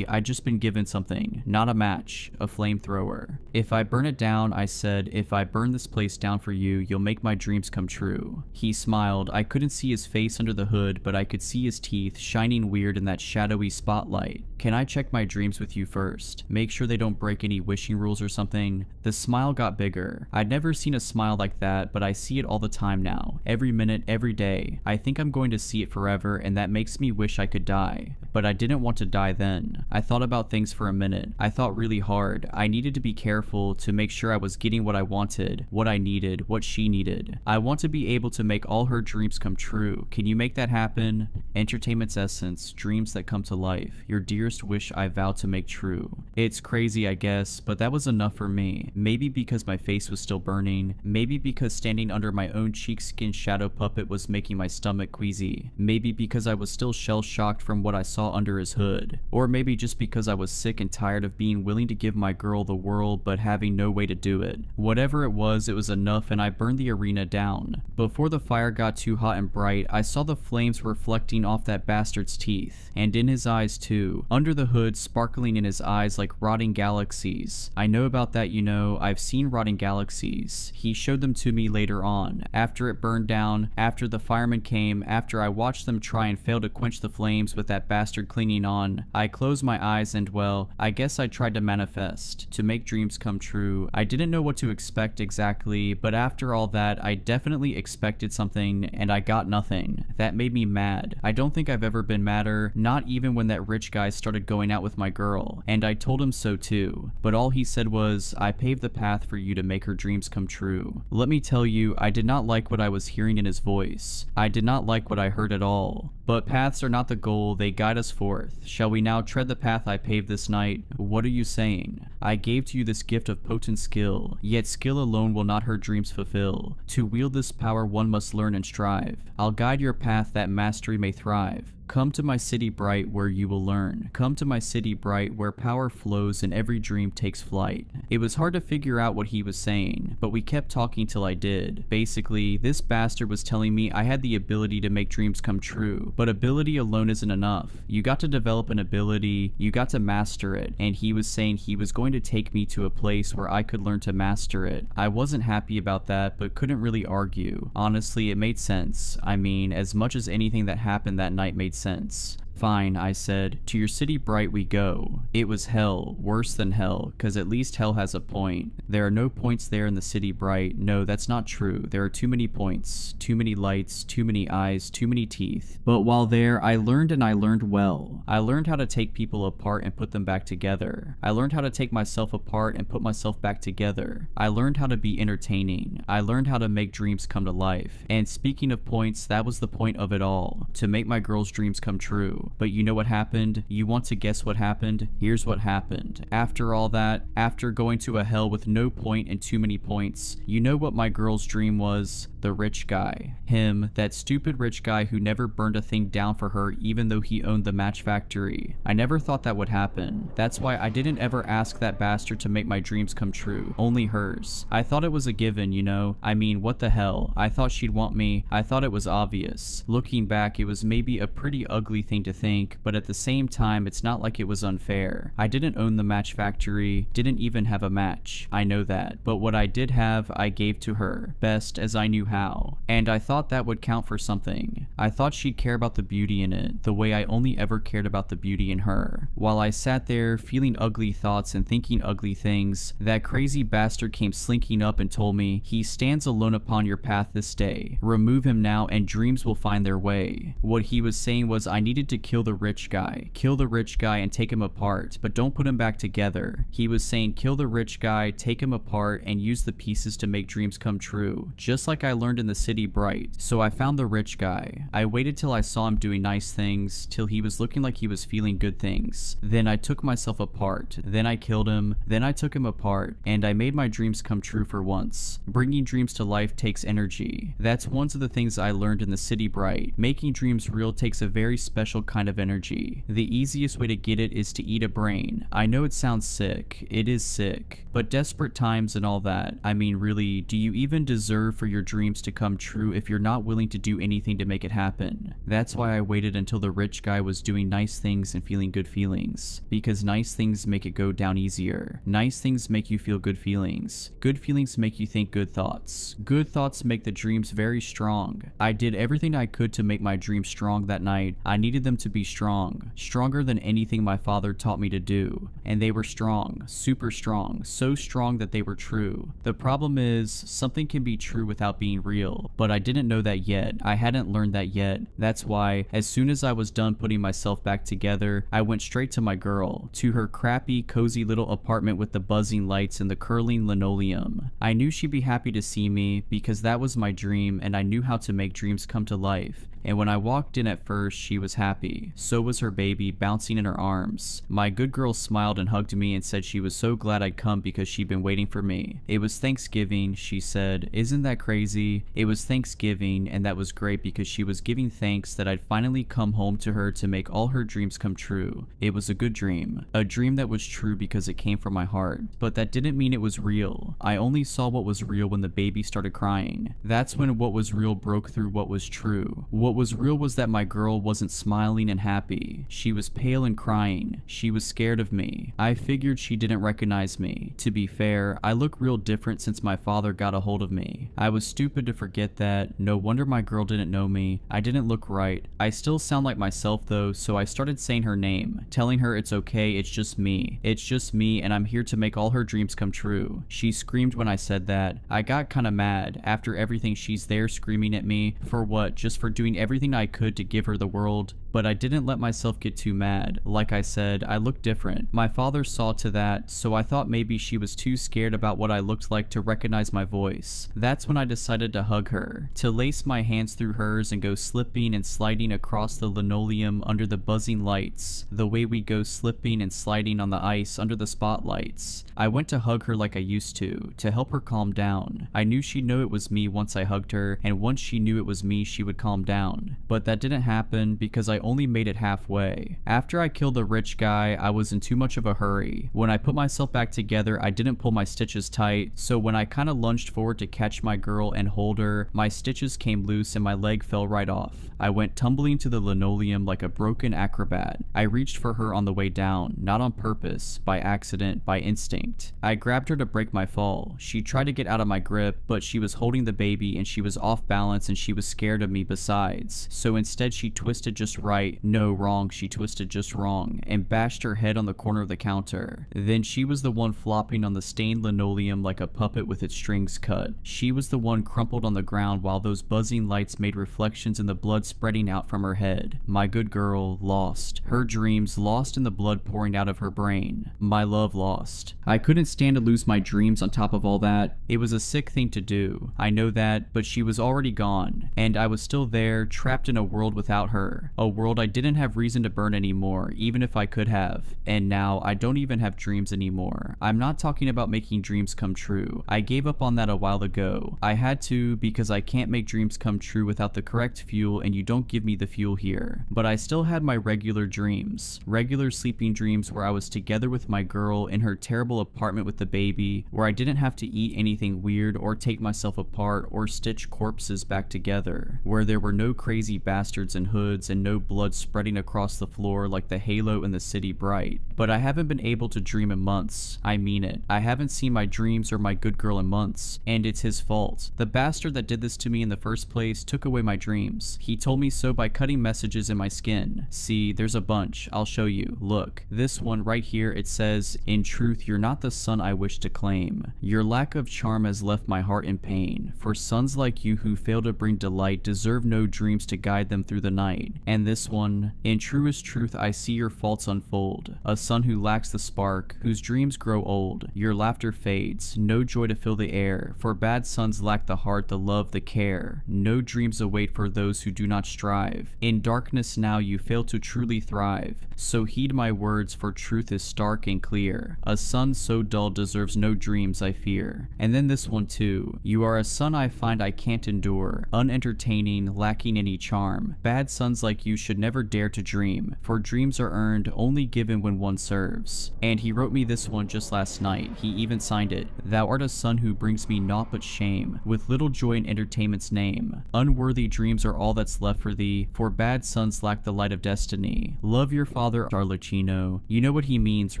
I'd just been given something. Not a match, a flamethrower. If I burn it down, I said, if I burn this place down for you, you'll make my dreams come true. He smiled. I couldn't see his face under the hood, but I could see his teeth shining weird in that shadowy spotlight. Can I check my dreams with you first? Make sure they don't break any wishing rules or something? The smile got bigger. I'd never seen a smile like that, but I see it all the time now. Every minute, every day. I think I'm going to see it forever, and that makes me wish I could die. but I didn't want to die then. I thought about things for a minute. I thought really hard. I needed to be careful to make sure I was getting what I wanted, what I needed, what she needed. I want to be able to make all her dreams come true. Can you make that happen? Entertainment's essence, dreams that come to life. Your dearest wish I vow to make true. It's crazy, I guess, but that was enough for me. Maybe because my face was still burning. Maybe because standing under my own cheek-skin shadow puppet was making my stomach queasy. Maybe because I was still shell-shocked from what I saw under his hood. Or maybe just because I was sick and tired of being willing to give my girl the world but having no way to do it. Whatever it was enough, and I burned the arena down. Before the fire got too hot and bright, I saw the flames reflecting off that bastard's teeth, and in his eyes too. Under the hood, sparkling in his eyes like rotting galaxies. I know about that, you know. I've seen rotting galaxies. He showed them to me later on, after it burned down, after the firemen came, after I watched them try and fail to quench the flames with that bastard clinging on. I closed my eyes and, well, I guess I tried to manifest, to make dreams come true. I didn't know what to expect exactly, but after all that, I definitely expected something, and I got nothing. That made me mad. I don't think I've ever been madder, not even when that rich guy started going out with my girl, and I told him so too. But all he said was, I paved the path for you to make her dreams come true. Let me tell you, I did not like what I was hearing in his voice. I did not like what I heard at all. But paths are not the goal, they guide us forth. Shall we now tread the path I paved this night? What are you saying? I gave to you this gift of potent skill, yet skill alone will not her dreams fulfill. To wield this power one must learn and strive. I'll guide your path that mastery may thrive. Come to my city bright where you will learn. Come to my city bright where power flows and every dream takes flight. It was hard to figure out what he was saying, but we kept talking till I did. Basically, this bastard was telling me I had the ability to make dreams come true, but ability alone isn't enough. You got to develop an ability, you got to master it, and he was saying he was going to take me to a place where I could learn to master it. I wasn't happy about that, but couldn't really argue. Honestly, it made sense. I mean, as much as anything that happened that night made sense. Fine, I said. To your city bright we go. It was hell, worse than hell, cause at least hell has a point. There are no points there in the city bright. No, that's not true. There are too many points, too many lights, too many eyes, too many teeth. But while there, I learned, and I learned well. I learned how to take people apart and put them back together. I learned how to take myself apart and put myself back together. I learned how to be entertaining. I learned how to make dreams come to life. And speaking of points, that was the point of it all. To make my girl's dreams come true. But you know what happened? You want to guess what happened? Here's what happened. After all that, after going to a hell with no point and too many points, you know what my girl's dream was? The rich guy. Him, that stupid rich guy who never burned a thing down for her even though he owned the match factory. I never thought that would happen. That's why I didn't ever ask that bastard to make my dreams come true. Only hers. I thought it was a given, you know? I mean, what the hell? I thought she'd want me. I thought it was obvious. Looking back, it was maybe a pretty ugly thing to think, but at the same time, it's not like it was unfair. I didn't own the match factory, didn't even have a match. I know that. But what I did have, I gave to her, best as I knew how. And I thought that would count for something. I thought she'd care about the beauty in it, the way I only ever cared about the beauty in her. While I sat there, feeling ugly thoughts and thinking ugly things, that crazy bastard came slinking up and told me, he stands alone upon your path this day. Remove him now and dreams will find their way. What he was saying was I needed to kill the rich guy. Kill the rich guy and take him apart, but don't put him back together. He was saying kill the rich guy, take him apart, and use the pieces to make dreams come true. Just like I learned in the city bright. So I found the rich guy. I waited till I saw him doing nice things, till he was looking like he was feeling good things. Then I took myself apart. Then I killed him. Then I took him apart, and I made my dreams come true for once. Bringing dreams to life takes energy. That's one of the things I learned in the city bright. Making dreams real takes a very special kind of energy. The easiest way to get it is to eat a brain. I know it sounds sick. It is sick. But desperate times and all that. I mean, really, do you even deserve for your dreams to come true if you're not willing to do anything to make it happen? That's why I waited until the rich guy was doing nice things and feeling good feelings. Because nice things make it go down easier. Nice things make you feel good feelings. Good feelings make you think good thoughts. Good thoughts make the dreams very strong. I did everything I could to make my dreams strong that night. I needed them to be strong. Stronger than anything my father taught me to do. And they were strong. Super strong. So strong that they were true. The problem is, something can be true without being being real, but I didn't know that yet. I hadn't learned that yet. That's why, as soon as I was done putting myself back together, I went straight to my girl, to her crappy, cozy little apartment with the buzzing lights and the curling linoleum. I knew she'd be happy to see me because that was my dream and I knew how to make dreams come to life. And when I walked in at first, she was happy. So was her baby, bouncing in her arms. My good girl smiled and hugged me and said she was so glad I'd come because she'd been waiting for me. It was Thanksgiving, she said. Isn't that crazy? It was Thanksgiving, and that was great because she was giving thanks that I'd finally come home to her to make all her dreams come true. It was a good dream. A dream that was true because it came from my heart. But that didn't mean it was real. I only saw what was real when the baby started crying. That's when what was real broke through what was true. What was real was that my girl wasn't smiling and happy. She was pale and crying. She was scared of me. I figured she didn't recognize me. To be fair, I look real different since my father got a hold of me. I was stupid to forget that. No wonder my girl didn't know me. I didn't look right. I still sound like myself though, so I started saying her name, telling her it's okay, it's just me. It's just me and I'm here to make all her dreams come true. She screamed when I said that. I got kinda mad. After everything, she's there screaming at me. For what? Just for doing everything I could to give her the world? But I didn't let myself get too mad. Like I said, I looked different. My father saw to that, so I thought maybe she was too scared about what I looked like to recognize my voice. That's when I decided to hug her, to lace my hands through hers and go slipping and sliding across the linoleum under the buzzing lights, the way we go slipping and sliding on the ice under the spotlights. I went to hug her like I used to help her calm down. I knew she'd know it was me once I hugged her, and once she knew it was me, she would calm down. But that didn't happen because I only made it halfway. After I killed the rich guy, I was in too much of a hurry. When I put myself back together, I didn't pull my stitches tight, so when I kinda lunged forward to catch my girl and hold her, my stitches came loose and my leg fell right off. I went tumbling to the linoleum like a broken acrobat. I reached for her on the way down, not on purpose, by accident, by instinct. I grabbed her to break my fall. She tried to get out of my grip, but she was holding the baby and she was off balance and she was scared of me besides. So instead she twisted just right, no wrong, she twisted just wrong, and bashed her head on the corner of the counter. Then she was the one flopping on the stained linoleum like a puppet with its strings cut. She was the one crumpled on the ground while those buzzing lights made reflections in the blood spreading out from her head. My good girl, lost. Her dreams lost in the blood pouring out of her brain. My love lost. I couldn't stand to lose my dreams on top of all that. It was a sick thing to do. I know that, but she was already gone. And I was still there, trapped in a world without her. A world I didn't have reason to burn anymore, even if I could have. And now, I don't even have dreams anymore. I'm not talking about making dreams come true. I gave up on that a while ago. I had to because I can't make dreams come true without the correct fuel and you don't give me the fuel here. But I still had my regular dreams. Regular sleeping dreams where I was together with my girl in her terrible apartment with the baby, where I didn't have to eat anything weird or take myself apart or stitch corpses back together, where there were no crazy bastards in hoods and no blood spreading across the floor like the halo in the city bright. But I haven't been able to dream in months. I mean it. I haven't seen my dreams or my good girl in months, and it's his fault. The bastard that did this to me in the first place took away my dreams. He told me so by cutting messages in my skin. See, there's a bunch. I'll show you. Look, this one right here, it says, "In truth, you're not the son I wish to claim. Your lack of charm has left my heart in pain. For sons like you who fail to bring delight deserve no dreams to guide them through the night." And this one, "In truest truth, I see your faults unfold. A son who lacks the spark, whose dreams grow old. Your laughter fades, no joy to fill the air. For bad sons lack the heart, the love, the care. No dreams await for those who do not strive. In darkness now you fail to truly thrive. So heed my words, for truth is stark and clear. A son so dull deserves no dreams, I fear." And then this one too. "You are a son I find I can't endure. Unentertaining, lacking any charm. Bad sons like you should never dare to dream. For dreams are earned, only given when one serves." And he wrote me this one just last night. He even signed it. "Thou art a son who brings me naught but shame, with little joy in entertainment's name. Unworthy dreams are all that's left for thee, for bad sons lack the light of destiny. Love your father, Arlecchino." You know what he means,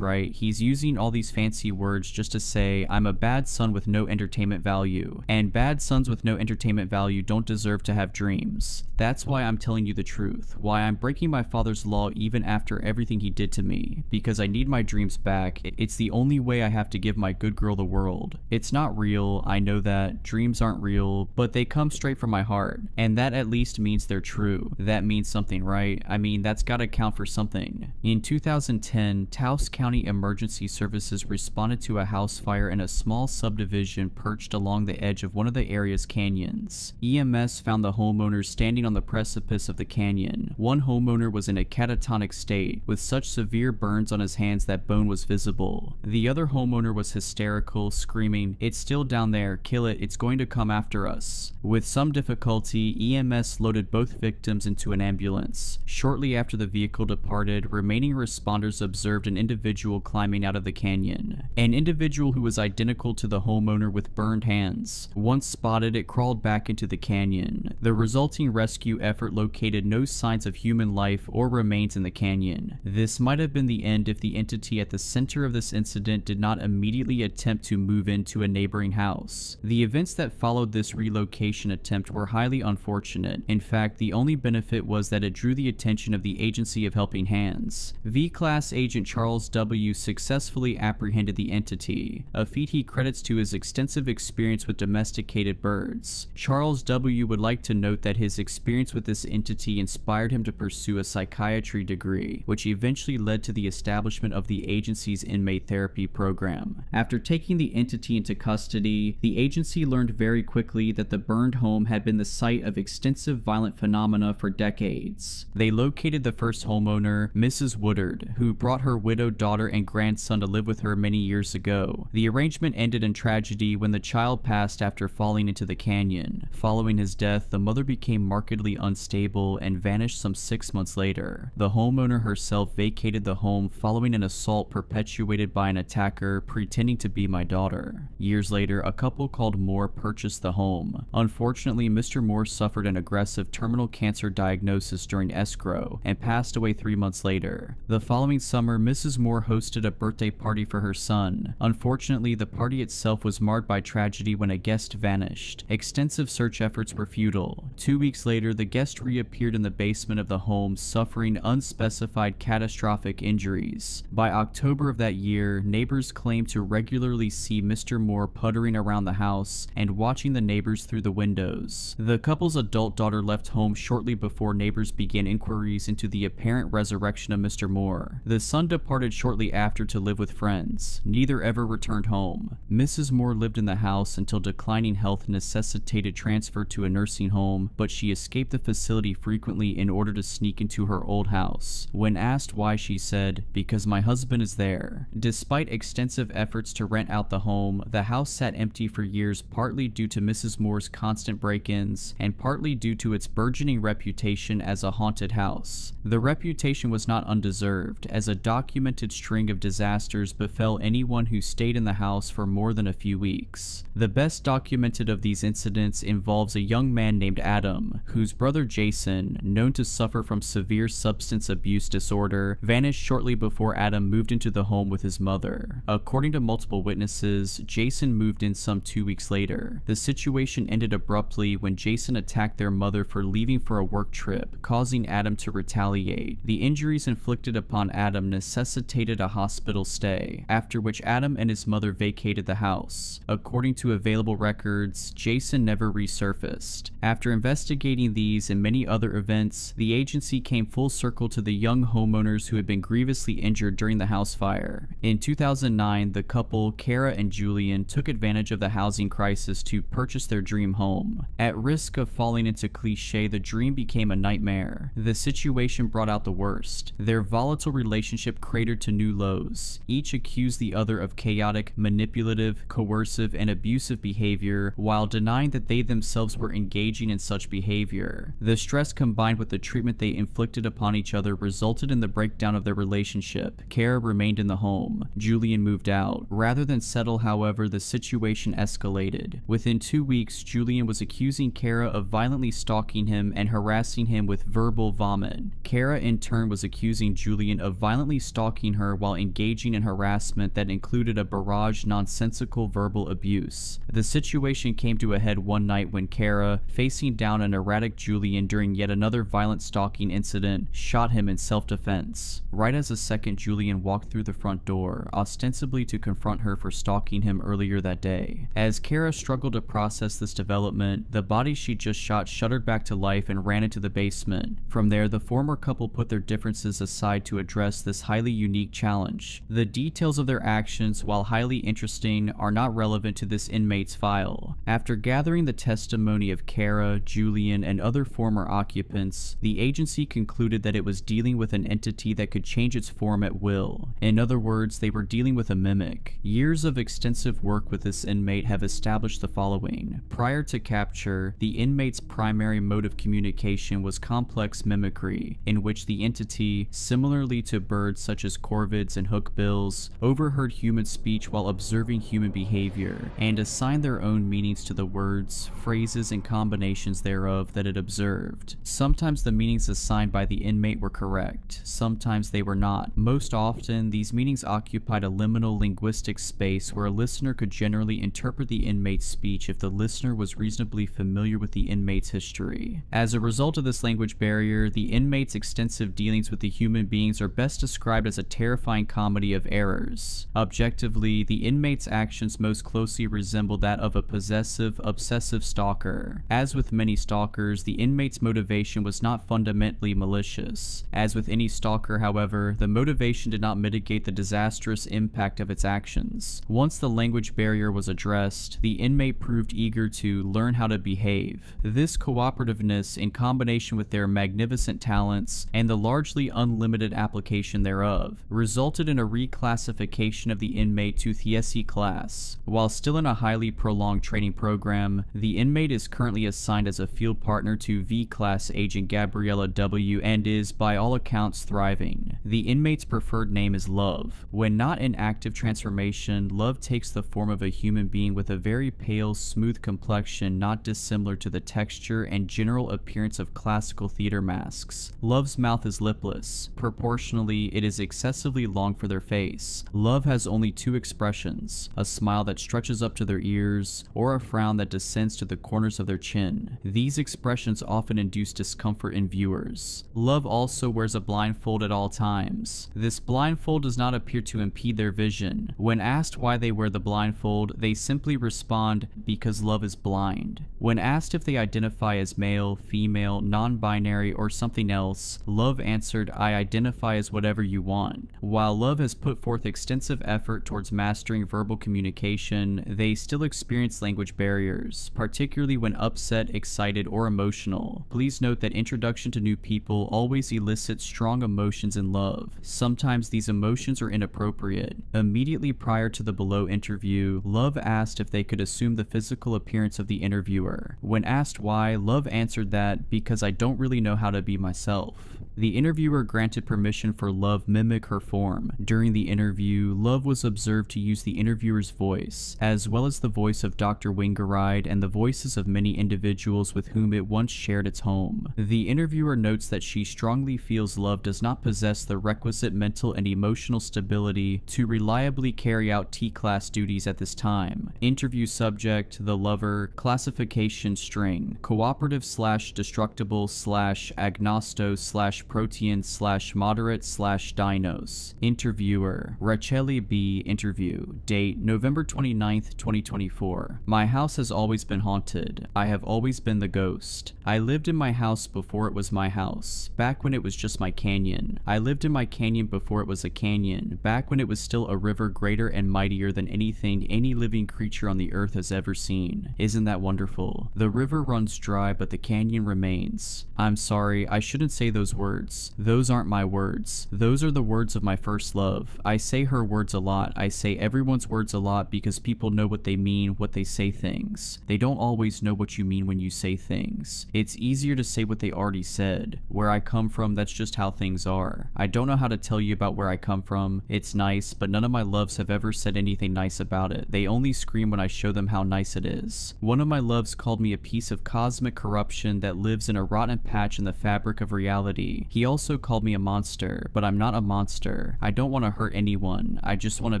right? He's using all these fancy words just to say, I'm a bad son with no entertainment value. And bad sons with no entertainment value don't deserve to have dreams. That's why I'm telling you the truth. Why why I'm breaking my father's law even after everything he did to me, because I need my dreams back. It's the only way I have to give my good girl the world. It's not real, I know that. Dreams aren't real, but they come straight from my heart, and that at least means they're true. That means something, right? I mean, that's gotta count for something. In 2010, Taos County Emergency Services responded to a house fire in a small subdivision perched along the edge of one of the area's canyons. EMS found the homeowners standing on the precipice of the canyon. One homeowner was in a catatonic state, with such severe burns on his hands that bone was visible. The other homeowner was hysterical, screaming, "It's still down there, kill it, it's going to come after us." With some difficulty, EMS loaded both victims into an ambulance. Shortly after the vehicle departed, remaining responders observed an individual climbing out of the canyon. An individual who was identical to the homeowner with burned hands. Once spotted, it crawled back into the canyon. The resulting rescue effort located no signs of human life or remains in the canyon. This might have been the end if the entity at the center of this incident did not immediately attempt to move into a neighboring house. The events that followed this relocation attempt were highly unfortunate. In fact, the only benefit was that it drew the attention of the Agency of Helping Hands. V-Class Agent Charles W. successfully apprehended the entity, a feat he credits to his extensive experience with domesticated birds. Charles W. would like to note that his experience with this entity inspired him to pursue a psychiatry degree, which eventually led to the establishment of the agency's inmate therapy program. After taking the entity into custody, the agency learned very quickly that the burned home had been the site of extensive violent phenomena for decades. They located the first homeowner, Mrs. Woodard, who brought her widowed daughter and grandson to live with her many years ago. The arrangement ended in tragedy when the child passed after falling into the canyon. Following his death, the mother became markedly unstable and vanished some 6 months later. The homeowner herself vacated the home following an assault perpetuated by an attacker pretending to be my daughter. Years later, a couple called Moore purchased the home. Unfortunately, Mr. Moore suffered an aggressive terminal cancer diagnosis during escrow and passed away 3 months later. The following summer, Mrs. Moore hosted a birthday party for her son. Unfortunately, the party itself was marred by tragedy when a guest vanished. Extensive search efforts were futile. 2 weeks later, the guest reappeared in the basement of the home, suffering unspecified catastrophic injuries. By October of that year, neighbors claimed to regularly see Mr. Moore puttering around the house and watching the neighbors through the windows. The couple's adult daughter left home shortly before neighbors began inquiries into the apparent resurrection of Mr. Moore. The son departed shortly after to live with friends. Neither ever returned home. Mrs. Moore lived in the house until declining health necessitated transfer to a nursing home, but she escaped the facility frequently in order to sneak into her old house. When asked why, she said, "Because my husband is there." Despite extensive efforts to rent out the home, the house sat empty for years, partly due to Mrs. Moore's constant break-ins and partly due to its burgeoning reputation as a haunted house. The reputation was not undeserved, as a documented string of disasters befell anyone who stayed in the house for more than a few weeks. The best documented of these incidents involves a young man named Adam, whose brother Jason, known to suffer from severe substance abuse disorder, vanished shortly before Adam moved into the home with his mother. According to multiple witnesses, Jason moved in some 2 weeks later. The situation ended abruptly when Jason attacked their mother for leaving for a work trip, causing Adam to retaliate. The injuries inflicted upon Adam necessitated a hospital stay, after which Adam and his mother vacated the house. According to available records, Jason never resurfaced. After investigating these and many other events, the agency came full circle to the young homeowners who had been grievously injured during the house fire. In 2009, the couple, Kara and Julian, took advantage of the housing crisis to purchase their dream home. At risk of falling into cliche, the dream became a nightmare. The situation brought out the worst. Their volatile relationship cratered to new lows. Each accused the other of chaotic, manipulative, coercive, and abusive behavior, while denying that they themselves were engaging in such behavior. The stress combined with the treatment they inflicted upon each other resulted in the breakdown of their relationship. Kara remained in the home. Julian moved out. Rather than settle, however, the situation escalated. Within 2 weeks, Julian was accusing Kara of violently stalking him and harassing him with verbal vomit. Kara in turn was accusing Julian of violently stalking her while engaging in harassment that included a barrage nonsensical verbal abuse. The situation came to a head one night when Kara, facing down an erratic Julian during yet another violent stalking incident, shot him in self-defense, right as a second Julian walked through the front door, ostensibly to confront her for stalking him earlier that day. As Kara struggled to process this development, the body she just shot shuddered back to life and ran into the basement. From there, the former couple put their differences aside to address this highly unique challenge. The details of their actions, while highly interesting, are not relevant to this inmate's file. After gathering the testimony of Kara, Julian, and other former occupants, the agency concluded that it was dealing with an entity that could change its form at will. In other words, they were dealing with a mimic. Years of extensive work with this inmate have established the following. Prior to capture, the inmate's primary mode of communication was complex mimicry, in which the entity, similarly to birds such as corvids and hookbills, overheard human speech while observing human behavior, and assigned their own meanings to the words, phrases, and combinations thereof that it observed. Sometimes the meanings assigned by the inmate were correct, sometimes they were not. Most often, these meanings occupied a liminal linguistic space where a listener could generally interpret the inmate's speech if the listener was reasonably familiar with the inmate's history. As a result of this language barrier, the inmate's extensive dealings with the human beings are best described as a terrifying comedy of errors. Objectively, the inmate's actions most closely resemble that of a possessive, obsessive stalker. As with many stalkers, the inmate's motivation was not fundamentally malicious. As with any stalker, however, the motivation did not mitigate the disastrous impact of its actions. Once the language barrier was addressed, the inmate proved eager to learn how to behave. This cooperativeness, in combination with their magnificent talents and the largely unlimited application thereof, resulted in a reclassification of the inmate to Thiesi class. While still in a highly prolonged training program, the inmate is currently assigned as a field partner to V-class agent Gabriella W. and is, by all accounts, thriving. The inmate's preferred name is Love. When not in active transformation, Love takes the form of a human being with a very pale, smooth complexion not dissimilar to the texture and general appearance of classical theater masks. Love's mouth is lipless. Proportionally, it is excessively long for their face. Love has only two expressions, a smile that stretches up to their ears, or a frown that descends to the corners of their chin. These expressions often induce discomfort in viewers. Love also wears a blindfold at all times. This blindfold does not appear to impede their vision. When asked why they wear the blindfold, they simply respond, because Love is blind. When asked if they identify as male, female, non-binary, or something else, Love answered, I identify as whatever you want. While Love has put forth extensive effort towards mastering verbal communication, they still experience language barriers, particularly when upset, excited, or emotional. Please note that introduction to new people always elicits strong emotions in Love. Sometimes these emotions are inappropriate. Immediately prior to the below interview, Love asked if they could assume the physical appearance of the interviewer. When asked why, Love answered that, because I don't really know how to be myself. The interviewer granted permission for Love mimic her form. During the interview, Love was observed to use the interviewer's voice, as well as the voice of Dr. Wingeride and the voices of many individuals with whom it once shared its home. The interviewer notes that she strongly feels Love does not possess the requisite mental and emotional stability to reliably carry out T-class duties at this time. Interview subject, the lover, classification string, cooperative/destructible/agnosto/protean/moderate/dinos. Interviewer, Racheli B. Interview. Date, November 29th, 2024. My house has always been haunted. I have always been the ghost. I lived in my house before it was my house, back when it was just my canyon. I lived in my canyon before it was a canyon, back when it was still a river greater and mightier than anything any living creature on the earth has ever seen. Isn't that wonderful? The river runs dry, but the canyon remains. I'm sorry, I shouldn't say those words. Those aren't my words. Those are the words of my first love. I say her words a lot. I say everyone's words a lot because people know what they mean, what they say things. They don't always know what you mean when you say things. It's easier to say what they already said. Where I come from, that's just how things are. I don't know how to tell you about where I come from. It's nice, but none of my loves have ever said anything nice about it. They only scream when I show them how nice it is. One of my loves called me a piece of cosmic corruption that lives in a rotten patch in the fabric of reality. me. He also called me a monster, but I'm not a monster. I don't want to hurt anyone. I just want to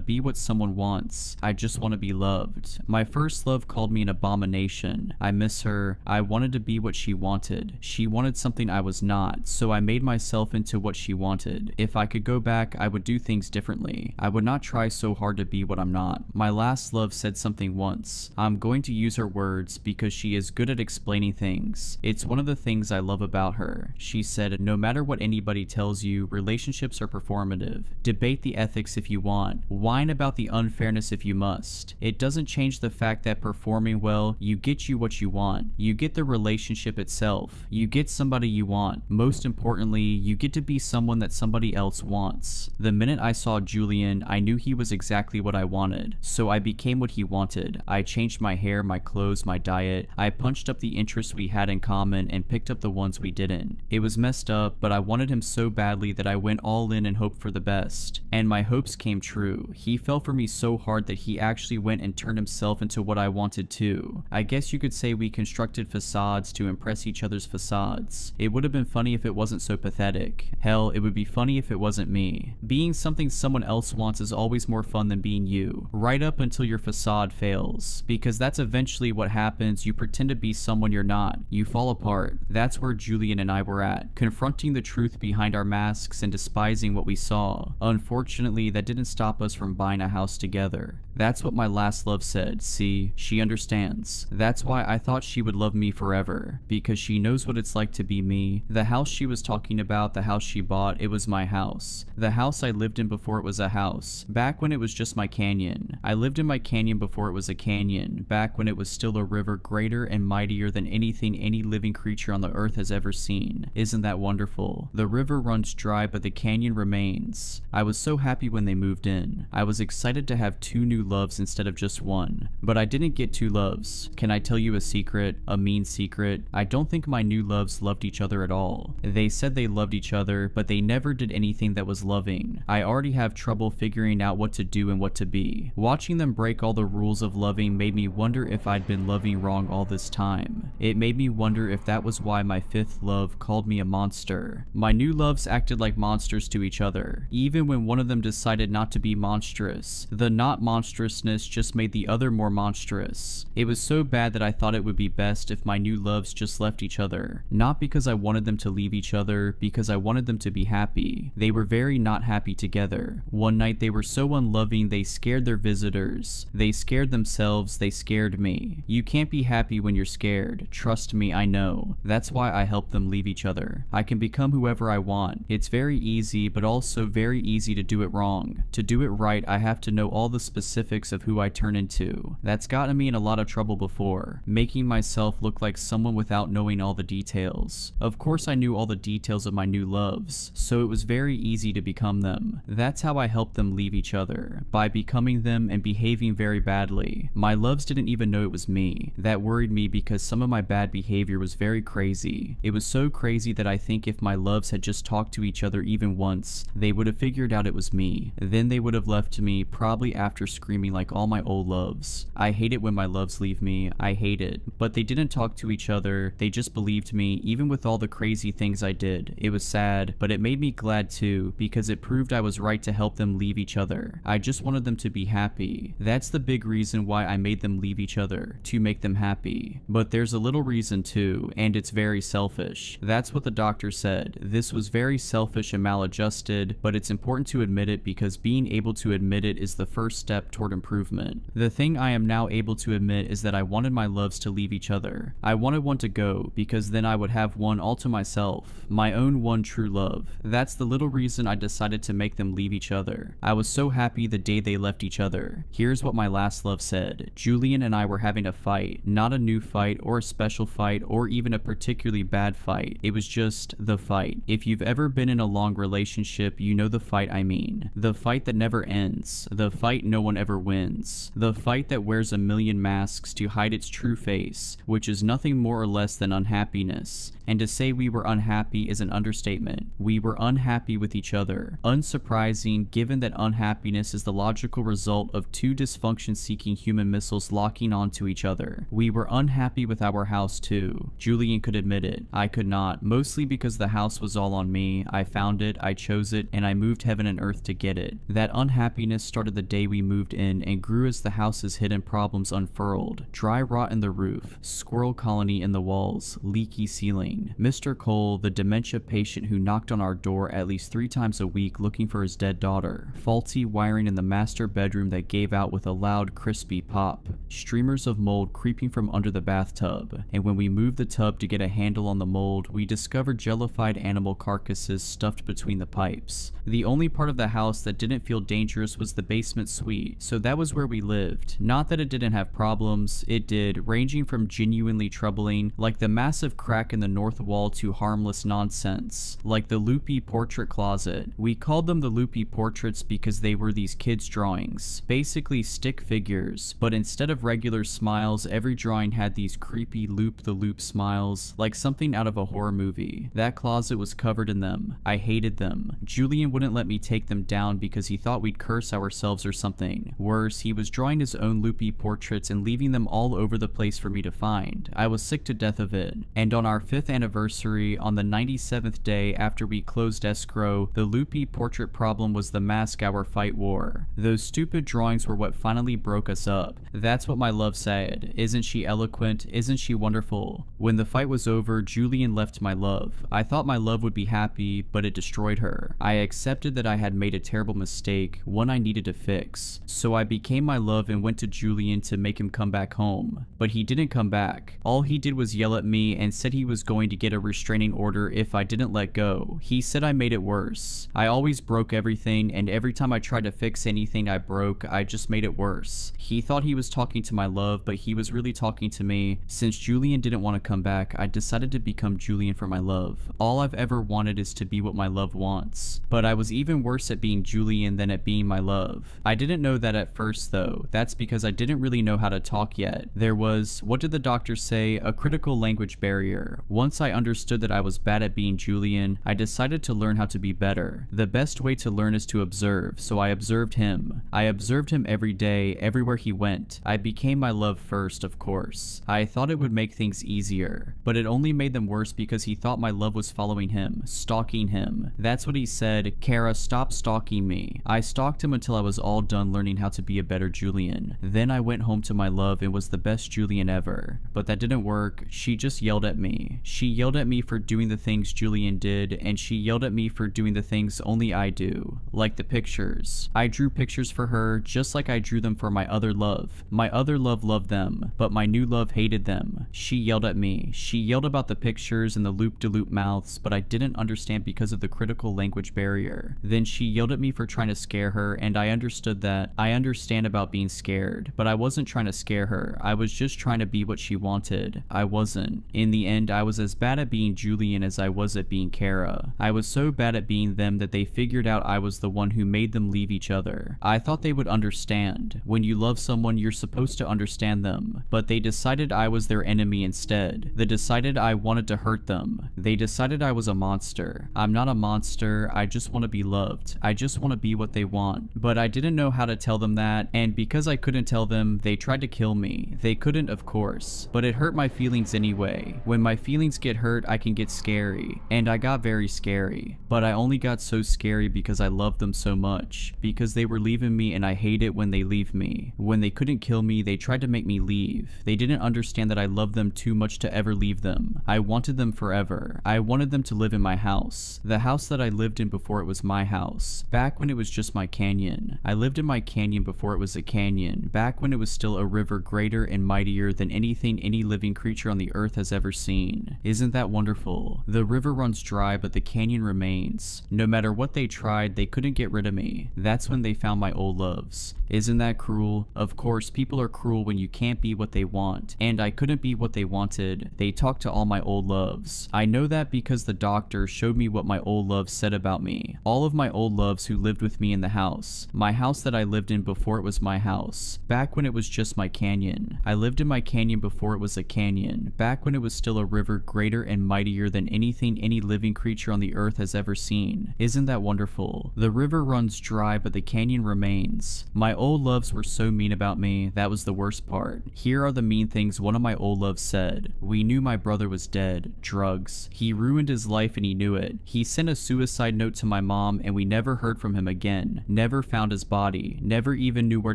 be what someone wants. I just want to be loved. My first love called me an abomination. I miss her. I wanted to be what she wanted. She wanted something I was not, so I made myself into what she wanted. If I could go back, I would do things differently. I would not try so hard to be what I'm not. My last love said something once. I'm going to use her words because she is good at explaining things. It's one of the things I love about her. She said, no matter what anybody tells you, relationships are performative. Debate the ethics if you want. Whine about the unfairness if you must. It doesn't change the fact that performing well, you get you what you want. You get the relationship itself. You get somebody you want. Most importantly, you get to be someone that somebody else wants. The minute I saw Julian, I knew he was exactly what I wanted. So I became what he wanted. I changed my hair, my clothes, my diet. I punched up the interests we had in common and picked up the ones we didn't. It was messed up, but I wanted him so badly that I went all in and hoped for the best. And my hopes came true. He fell for me so hard that he actually went and turned himself into what I wanted too. I guess you could say we constructed facades to impress each other's facades. It would have been funny if it wasn't so pathetic. Hell, it would be funny if it wasn't me. Being something someone else wants is always more fun than being you. Right up until your facade fails. Because that's eventually what happens. You pretend to be someone you're not. You fall apart. That's where Julian and I were at. Confronting the truth behind our masks and despising what we saw. Unfortunately, that didn't stop us from buying a house together. That's what my last love said. See, she understands. That's why I thought she would love me forever. Because she knows what it's like to be me. The house she was talking about, the house she bought, it was my house. The house I lived in before it was a house. Back when it was just my canyon. I lived in my canyon before it was a canyon. Back when it was still a river greater and mightier than anything any living creature on the earth has ever seen. Isn't that wonderful? The river runs dry, but the canyon remains. I was so happy when they moved in. I was excited to have 2 new loves instead of just 1. But I didn't get 2 loves. Can I tell you a secret? A mean secret? I don't think my new loves loved each other at all. They said they loved each other, but they never did anything that was loving. I already have trouble figuring out what to do and what to be. Watching them break all the rules of loving made me wonder if I'd been loving wrong all this time. It made me wonder if that was why my 5th love called me a monster. My new loves acted like monsters to each other, even when one of them decided not to be monstrous. The not monstrousness just made the other more monstrous. It was so bad that I thought it would be best if my new loves just left each other. Not because I wanted them to leave each other, because I wanted them to be happy. They were very not happy together. One night they were so unloving they scared their visitors. They scared themselves, they scared me. You can't be happy when you're scared. Trust me, I know. That's why I help them leave each other. I can become whoever I want. It's very easy, but also very easy to do it wrong. To do it right, I have to know all the specifics of who I turn into. That's gotten me in a lot of trouble before, making myself look like someone without knowing all the details. Of course I knew all the details of my new loves, so it was very easy to become them. That's how I helped them leave each other, by becoming them and behaving very badly. My loves didn't even know it was me. That worried me because some of my bad behavior was very crazy. It was so crazy that I think if my loves had just talked to each other even once, they would have figured out it was me. Then they would have left me, probably after screaming like all my old loves. I hate it when my loves leave me. I hate it. But they didn't talk to each other. They just believed me, even with all the crazy things I did. It was sad, but it made me glad too, because it proved I was right to help them leave each other. I just wanted them to be happy. That's the big reason why I made them leave each other, to make them happy. But there's a little reason too, and it's very selfish. That's what the doctor said. This was very selfish and maladjusted, but it's important to admit it because being able to admit it is the first step toward improvement. The thing I am now able to admit is that I wanted my loves to leave each other. I wanted one to go, because then I would have one all to myself, my own one true love. That's the little reason I decided to make them leave each other. I was so happy the day they left each other. Here's what my last love said. Julian and I were having a fight, not a new fight or a special fight or even a particularly bad fight. It was just the fight. If you've ever been in a long relationship, you know the fight I mean. The fight that never ends. The fight no one ever wins. The fight that wears a million masks to hide its true face, which is nothing more or less than unhappiness. And to say we were unhappy is an understatement. We were unhappy with each other. Unsurprising, given that unhappiness is the logical result of 2 dysfunction-seeking human missiles locking onto each other. We were unhappy with our house too. Julian could admit it. I could not, mostly because the house was all on me. I found it, I chose it, and I moved heaven and earth to get it. That unhappiness started the day we moved in and grew as the house's hidden problems unfurled. Dry rot in the roof, squirrel colony in the walls, leaky ceiling. Mr. Cole, the dementia patient who knocked on our door at least 3 times a week looking for his dead daughter. Faulty wiring in the master bedroom that gave out with a loud, crispy pop. Streamers of mold creeping from under the bathtub. And when we moved the tub to get a handle on the mold, we discovered jellified animal carcasses stuffed between the pipes. The only part of the house that didn't feel dangerous was the basement suite, so that was where we lived. Not that it didn't have problems, it did, ranging from genuinely troubling, like the massive crack in the north wall, to harmless nonsense, like the loopy portrait closet. We called them the loopy portraits because they were these kids' drawings, basically stick figures, but instead of regular smiles, every drawing had these creepy loop-the-loop smiles, like something out of a horror movie. That closet was covered in them. I hated them. Julian wouldn't let me take them down because he thought we'd curse ourselves or something. Worse, he was drawing his own loopy portraits and leaving them all over the place for me to find. I was sick to death of it. And on our 5th anniversary, on the 97th day after we closed escrow, the loopy portrait problem was the mask our fight wore. Those stupid drawings were what finally broke us up. That's what my love said. Isn't she eloquent? Isn't she wonderful? When the fight was over, Julian left my love. I thought my love would be happy, but it destroyed her. I accepted that I had made a terrible mistake, one I needed to fix. So I became my love and went to Julian to make him come back home. But he didn't come back. All he did was yell at me and said he was going to get a restraining order if I didn't let go. He said I made it worse. I always broke everything, and every time I tried to fix anything I broke, I just made it worse. He thought he was talking to my love, but he was really talking to me. Since Julian didn't want to come back, I decided to become Julian for my love. All I've ever wanted is to be what my love wants. But I was even worse at being Julian than at being my love. I didn't know that at first though. That's because I didn't really know how to talk yet. There was, what did the doctor say, a critical language barrier. Once I understood that I was bad at being Julian, I decided to learn how to be better. The best way to learn is to observe, so I observed him. I observed him every day, everywhere he went. I became my love first, of course. I thought it would make things easier, but it only made them worse because he thought my love was following him, stalking him. That's what he said, Kara, stop stalking me. I stalked him until I was all done learning how to be a better Julian. Then I went home to my love and was the best Julian ever. But that didn't work. She just yelled at me. She yelled at me for doing the things Julian did, and she yelled at me for doing the things only I do. Like the pictures. I drew pictures for her just like I drew them for my other love. My other love loved them, but my new love hated them. She yelled at me. She yelled about the pictures and the loop-de-loop mouths, but I didn't understand because of the critical language barrier. Then she yelled at me for trying to scare her, and I understood that. I understand about being scared, but I wasn't trying to scare her. I was just trying to be what she wanted. I wasn't. In the end, I was as bad at being Julian as I was at being Kara. I was so bad at being them that they figured out I was the one who made them leave each other. I thought they would understand. When you love someone, you're supposed to understand them. But they decided I was their enemy instead. They decided I wanted to hurt them. They decided I was a monster. I'm not a monster. I just want to be loved. I just want to be what they want. But I didn't know how to tell them that, and because I couldn't tell them, they tried to kill me. They couldn't, of course, but it hurt my feelings anyway. When my feelings get hurt, I can get scary, and I got very scary. But I only got so scary because I loved them so much, because they were leaving me and I hate it when they leave me. When they couldn't kill me, they tried to make me leave. They didn't understand that I loved them too much to ever leave them. I wanted them forever. I wanted them to live in my house. The house that I lived in before it was my house. Back when it was just my canyon. I lived in my canyon before it was a canyon. Back when it was still a river greater and mightier than anything any living creature on the earth has ever seen. Isn't that wonderful? The river runs dry, but the canyon remains. No matter what they tried, they couldn't get rid of me. That's when they found my old loves. Isn't that cruel? Of course, people are cruel when you can't be what they want, and I couldn't be what they wanted. They talked to all my old loves. I know that because the doctor showed me what my old loves said about me. All of my old loves who lived with me in the house. My house that I lived in before it was my house. Back when it was just my canyon. I lived in my canyon before it was a canyon. Back when it was still a river greater and mightier than anything any living creature on the earth has ever seen. Isn't that wonderful? The river runs dry, but the canyon remains. My old loves were so mean about me. That was the worst part. Here are the mean things one of my old loves said. We knew my brother was dead. Drugs. He ruined ruined his life and he knew it. He sent a suicide note to my mom and we never heard from him again. Never found his body. Never even knew where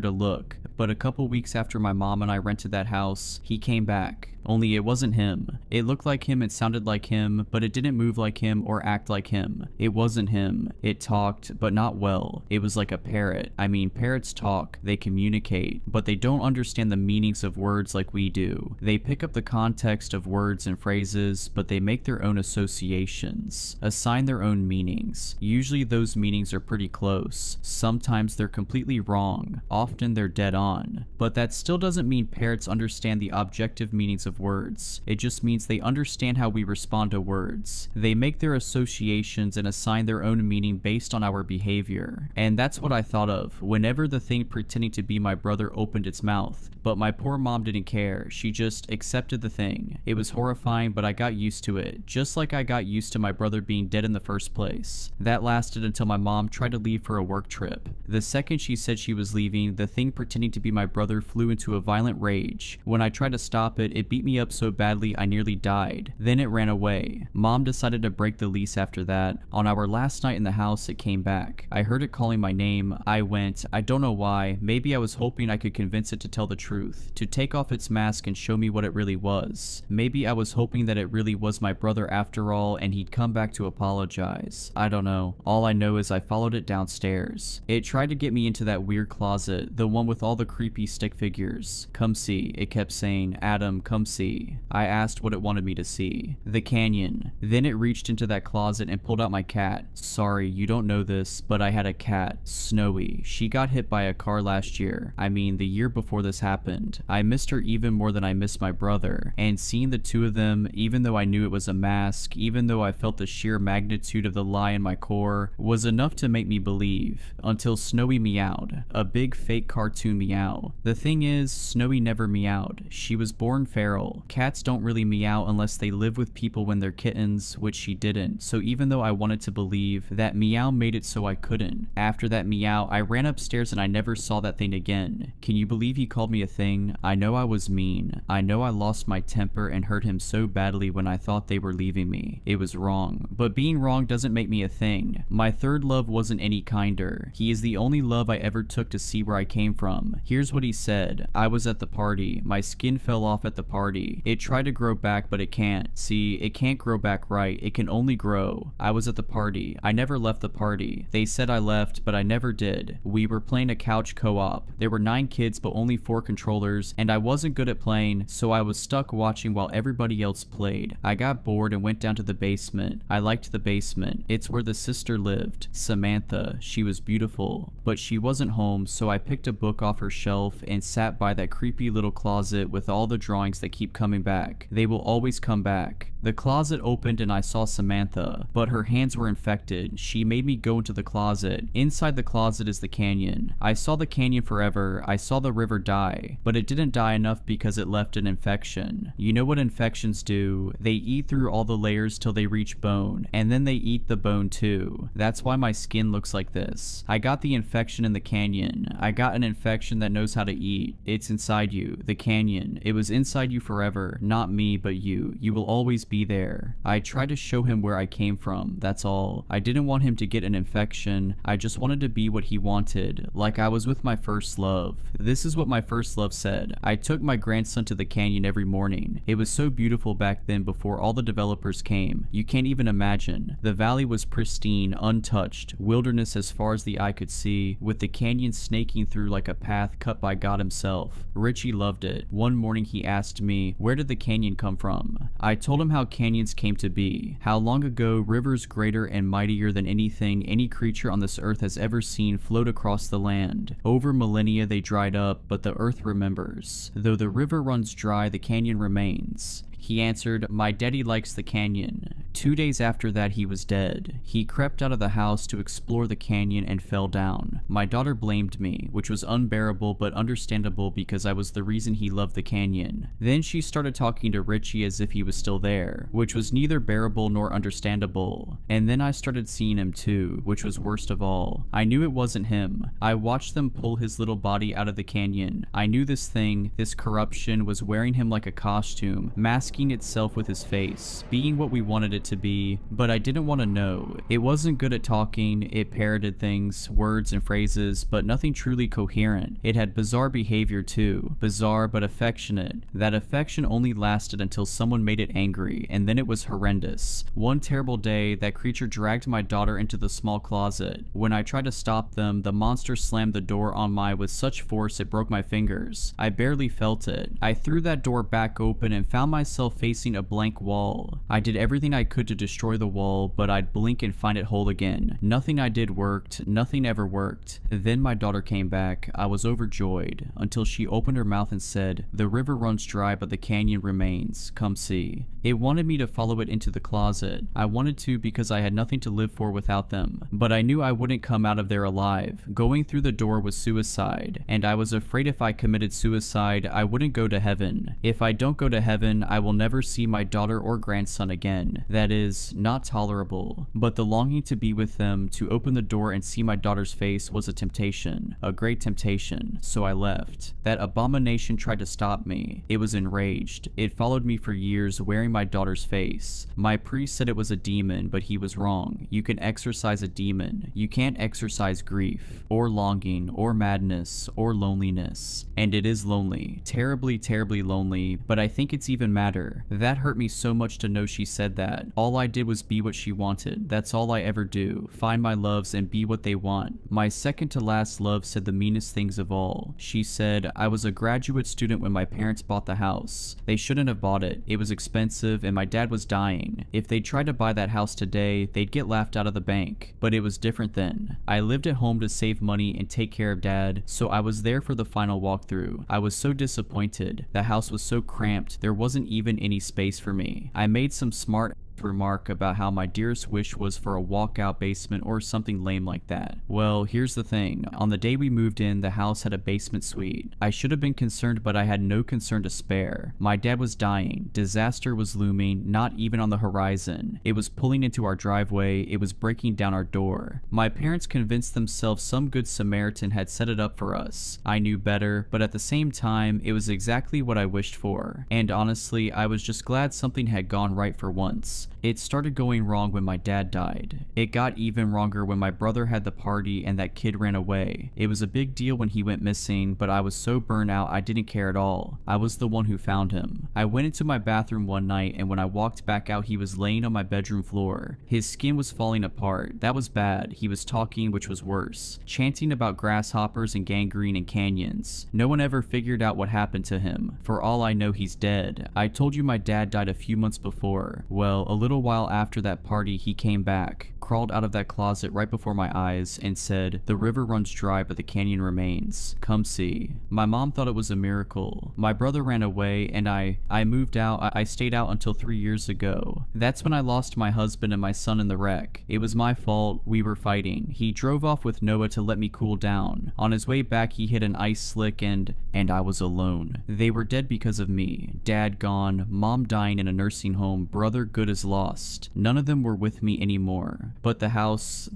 to look. But a couple weeks after my mom and I rented that house, he came back. Only it wasn't him. It looked like him, it sounded like him, but it didn't move like him or act like him. It wasn't him. It talked, but not well. It was like a parrot. I mean, parrots talk, they communicate, but they don't understand the meanings of words like we do. They pick up the context of words and phrases, but they make their own associations, assign their own meanings. Usually those meanings are pretty close. Sometimes they're completely wrong. Often they're dead on. But that still doesn't mean parrots understand the objective meanings of words. It just means they understand how we respond to words. They make their associations and assign their own meaning based on our behavior. And that's what I thought of whenever the thing pretending to be my brother opened its mouth. But my poor mom didn't care. She just accepted the thing. It was horrifying, but I got used to it, just like I got used to my brother being dead in the first place. That lasted until my mom tried to leave for a work trip. The second she said she was leaving, the thing pretending to be my brother flew into a violent rage. When I tried to stop it, it beat me up so badly I nearly died. Then it ran away. Mom decided to break the lease after that. On our last night in the house, it came back. I heard it calling my name. I went. I don't know why. Maybe I was hoping I could convince it to tell the truth, to take off its mask and show me what it really was. Maybe I was hoping that it really was my brother after all and he'd come back to apologize. I don't know. All I know is I followed it downstairs. It tried to get me into that weird closet, the one with all the creepy stick figures. Come see, it kept saying. Adam, come see. I asked what it wanted me to see. The canyon. Then it reached into that closet and pulled out my cat. Sorry, you don't know this, but I had a cat, Snowy. She got hit by a car last year. I mean, the year before this happened. I missed her even more than I missed my brother. And seeing the two of them, even though I knew it was a mask, even though I felt the sheer magnitude of the lie in my core, was enough to make me believe. Until Snowy meowed. A big fake cartoon meow. The thing is, Snowy never meowed. She was born feral. Cats don't really meow unless they live with people when they're kittens, which she didn't. So even though I wanted to believe, that meow made it so I couldn't. After that meow, I ran upstairs and I never saw that thing again. Can you believe he called me a thing? I know I was mean. I know I lost my temper and hurt him so badly when I thought they were leaving me. It was wrong. But being wrong doesn't make me a thing. My third love wasn't any kinder. He is the only love I ever took to see where I came from. Here's what he said. I was at the party. My skin fell off at the party. It tried to grow back, but it can't. See, it can't grow back right. It can only grow. I was at the party. I never left the party. They said I left, but I never did. We were playing a couch co-op. There were 9 kids, but only 4 controllers, and I wasn't good at playing, so I was stuck watching while everybody else played. I got bored and went down to the basement. I liked the basement. It's where the sister lived, Samantha. She was beautiful, but she wasn't home, so I picked a book off her shelf and sat by that creepy little closet with all the drawings that keep coming back. They will always come back. The closet opened and I saw Samantha, but her hands were infected. She made me go into the closet. Inside the closet is the canyon. I saw the canyon forever. I saw the river die, but it didn't die enough because it left an infection. You know what infections do? They eat through all the layers till they reach bone, and then they eat the bone too. That's why my skin looks like this. I got the infection in the canyon. I got an infection that knows how to eat. It's inside you, the canyon. It was inside you forever, not me, but you. You will always be there. I tried to show him where I came from, that's all. I didn't want him to get an infection. I just wanted to be what he wanted, like I was with my first love. This is what my first love said. I took my grandson to the canyon every morning. It was so beautiful back then before all the developers came. You can't even imagine. The valley was pristine, untouched, wilderness as far as the eye could see, with the canyon snaking through like a path cut by God himself. Richie loved it. One morning he asked me, where did the canyon come from? I told him how canyons came to be, how long ago rivers greater and mightier than anything any creature on this earth has ever seen flowed across the land. Over millennia they dried up, but the earth remembers. Though the river runs dry, the canyon remains. He answered, my daddy likes the canyon. 2 days after that he was dead. He crept out of the house to explore the canyon and fell down. My daughter blamed me, which was unbearable but understandable because I was the reason he loved the canyon. Then she started talking to Richie as if he was still there, which was neither bearable nor understandable. And then I started seeing him too, which was worst of all. I knew it wasn't him. I watched them pull his little body out of the canyon. I knew this thing, this corruption, was wearing him like a costume, masking masking itself with his face, being what we wanted it to be, but I didn't want to know. It wasn't good at talking, it parroted things, words and phrases, but nothing truly coherent. It had bizarre behavior too, bizarre but affectionate. That affection only lasted until someone made it angry, and then it was horrendous. One terrible day, that creature dragged my daughter into the small closet. When I tried to stop them, the monster slammed the door on me with such force it broke my fingers. I barely felt it. I threw that door back open and found myself facing a blank wall. I did everything I could to destroy the wall, but I'd blink and find it whole again. Nothing I did worked. Nothing ever worked. Then my daughter came back. I was overjoyed until she opened her mouth and said, "The river runs dry, but the canyon remains. Come see." It wanted me to follow it into the closet. I wanted to because I had nothing to live for without them, but I knew I wouldn't come out of there alive. Going through the door was suicide, and I was afraid if I committed suicide, I wouldn't go to heaven. If I don't go to heaven, I will never see my daughter or grandson again. That is not tolerable. But the longing to be with them, to open the door and see my daughter's face, was a temptation, a great temptation, so I left. That abomination tried to stop me. It was enraged. It followed me for years, wearing my daughter's face. My priest said it was a demon, but he was wrong. You can exorcise a demon. You can't exorcise grief, or longing, or madness, or loneliness. And it is lonely. Terribly, terribly lonely, but I think it's even madder. That hurt me so much to know she said that. All I did was be what she wanted. That's all I ever do. Find my loves and be what they want. My second to last love said the meanest things of all. She said, "I was a graduate student when my parents bought the house. They shouldn't have bought it. It was expensive and my dad was dying. If they tried to buy that house today, they'd get laughed out of the bank. But it was different then. I lived at home to save money and take care of dad, so I was there for the final walkthrough. I was so disappointed. The house was so cramped, there wasn't even any space for me. I made some smart remark about how my dearest wish was for a walkout basement or something lame like that. Well, here's the thing. On the day we moved in, the house had a basement suite. I should have been concerned, but I had no concern to spare. My dad was dying. Disaster was looming, not even on the horizon. It was pulling into our driveway. It was breaking down our door. My parents convinced themselves some good Samaritan had set it up for us. I knew better, but at the same time, it was exactly what I wished for. And honestly, I was just glad something had gone right for once. It started going wrong when my dad died. It got even wronger when my brother had the party and that kid ran away. It was a big deal when he went missing, but I was so burnt out I didn't care at all. I was the one who found him. I went into my bathroom one night, and when I walked back out, he was laying on my bedroom floor. His skin was falling apart. That was bad. He was talking, which was worse, chanting about grasshoppers and gangrene and canyons. No one ever figured out what happened to him. For all I know, he's dead. I told you my dad died a few months before. Well, a little while after that party, he came back, crawled out of that closet right before my eyes, and said, "The river runs dry, but the canyon remains. Come see." My mom thought it was a miracle. My brother ran away, and I moved out. I stayed out until 3 years ago. That's when I lost my husband and my son in the wreck. It was my fault. We were fighting. He drove off with Noah to let me cool down. On his way back, he hit an ice slick, and I was alone. They were dead because of me. Dad gone, mom dying in a nursing home, brother good as lost. None of them were with me anymore. But the house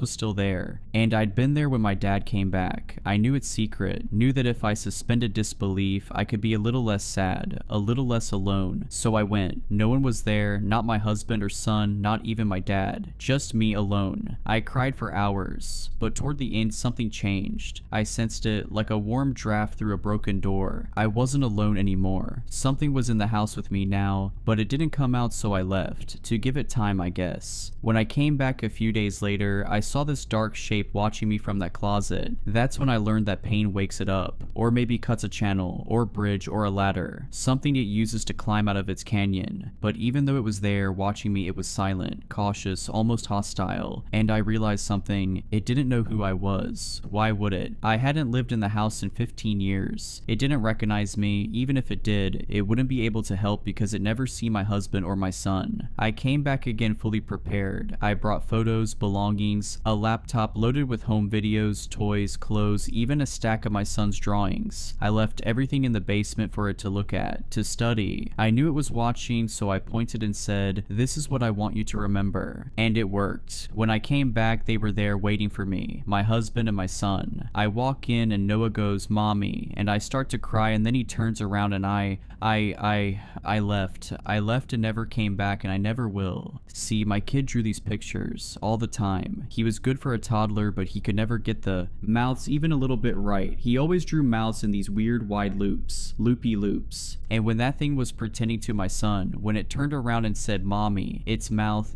was still there. And I'd been there when my dad came back. I knew its secret, knew that if I suspended disbelief, I could be a little less sad, a little less alone. So I went. No one was there, not my husband or son, not even my dad. Just me alone. I cried for hours. But toward the end, something changed. I sensed it like a warm draft through a broken door. I wasn't alone anymore. Something was in the house with me now, but it didn't come out, so I left. To give it time, I guess. When I came back a few days later, I saw this dark shape watching me from that closet. That's when I learned that pain wakes it up, or maybe cuts a channel, or bridge, or a ladder. Something it uses to climb out of its canyon. But even though it was there, watching me, it was silent, cautious, almost hostile. And I realized something. It didn't know who I was. Why would it? I hadn't lived in the house in 15 years. It didn't recognize me. Even if it did, it wouldn't be able to help because it never see my husband or my son. I came back again fully prepared. I brought photos, belongings, a laptop loaded with home videos, toys, clothes, even a stack of my son's drawings. I left everything in the basement for it to look at, to study. I knew it was watching, so I pointed and said, "This is what I want you to remember." And it worked. When I came back, they were there waiting for me, my husband and my son. I walk in and Noah goes, "Mommy," and I start to cry, and then he turns around and I left. I left and never came back, and I never will. See, my kid drew these pictures all the time. He was good for a toddler, but he could never get the mouths even a little bit right. He always drew mouths in these weird wide loops, loopy loops. And when that thing was pretending to my son, when it turned around and said, "Mommy," its mouth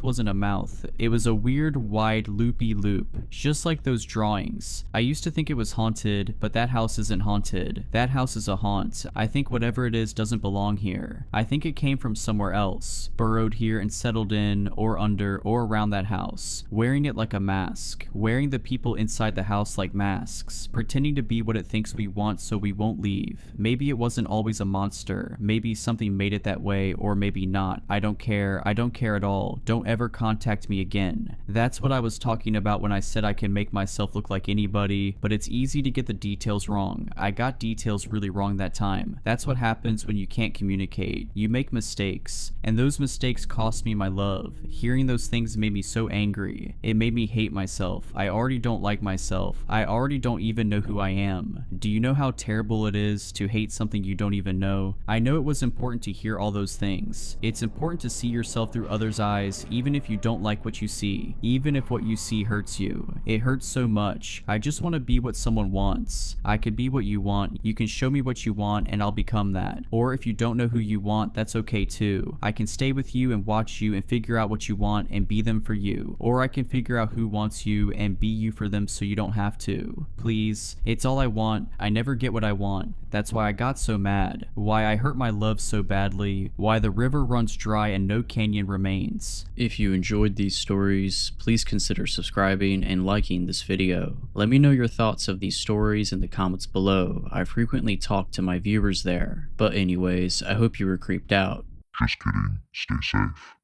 wasn't a mouth. It was a weird wide loopy loop, just like those drawings. I used to think it was haunted, but that house isn't haunted. That house is a haunt. I think whatever it is doesn't belong here. I think it came from somewhere else, burrowed here and settled in or under or around that house, wearing it like a mask, wearing the people inside the house like masks, pretending to be what it thinks we want so we won't leave. Maybe it wasn't always a monster. Maybe something made it that way, or maybe not. I don't care. I don't care at all. Don't ever contact me again. That's what I was talking about when I said I can make myself look like anybody, but it's easy to get the details wrong. I got details really wrong that time. That's what happens when you can't communicate. You make mistakes, and those mistakes cost me my love. Hearing those things made me so angry. It made me hate myself. I already don't like myself. I already don't even know who I am. Do you know how terrible it is to hate something you don't even know? I know it was important to hear all those things. It's important to see yourself through others' eyes, even if you don't like what you see, even if what you see hurts you. It hurts so much. I just want to be what someone wants. I could be what you want. You can show me what you want and I'll become that. Or if you don't know who you want, that's okay too. I can stay with you and watch you and figure out what you want and be them for you. Or I can figure out who wants you and be you for them so you don't have to. Please, it's all I want. I never get what I want. That's why I got so mad. Why I hurt my love so badly. Why the river runs dry and no canyon remains. If you enjoyed these stories, please consider subscribing and liking this video. Let me know your thoughts of these stories in the comments below. I frequently talk to my viewers there. But anyways, I hope you were creeped out. Just kidding. Stay safe.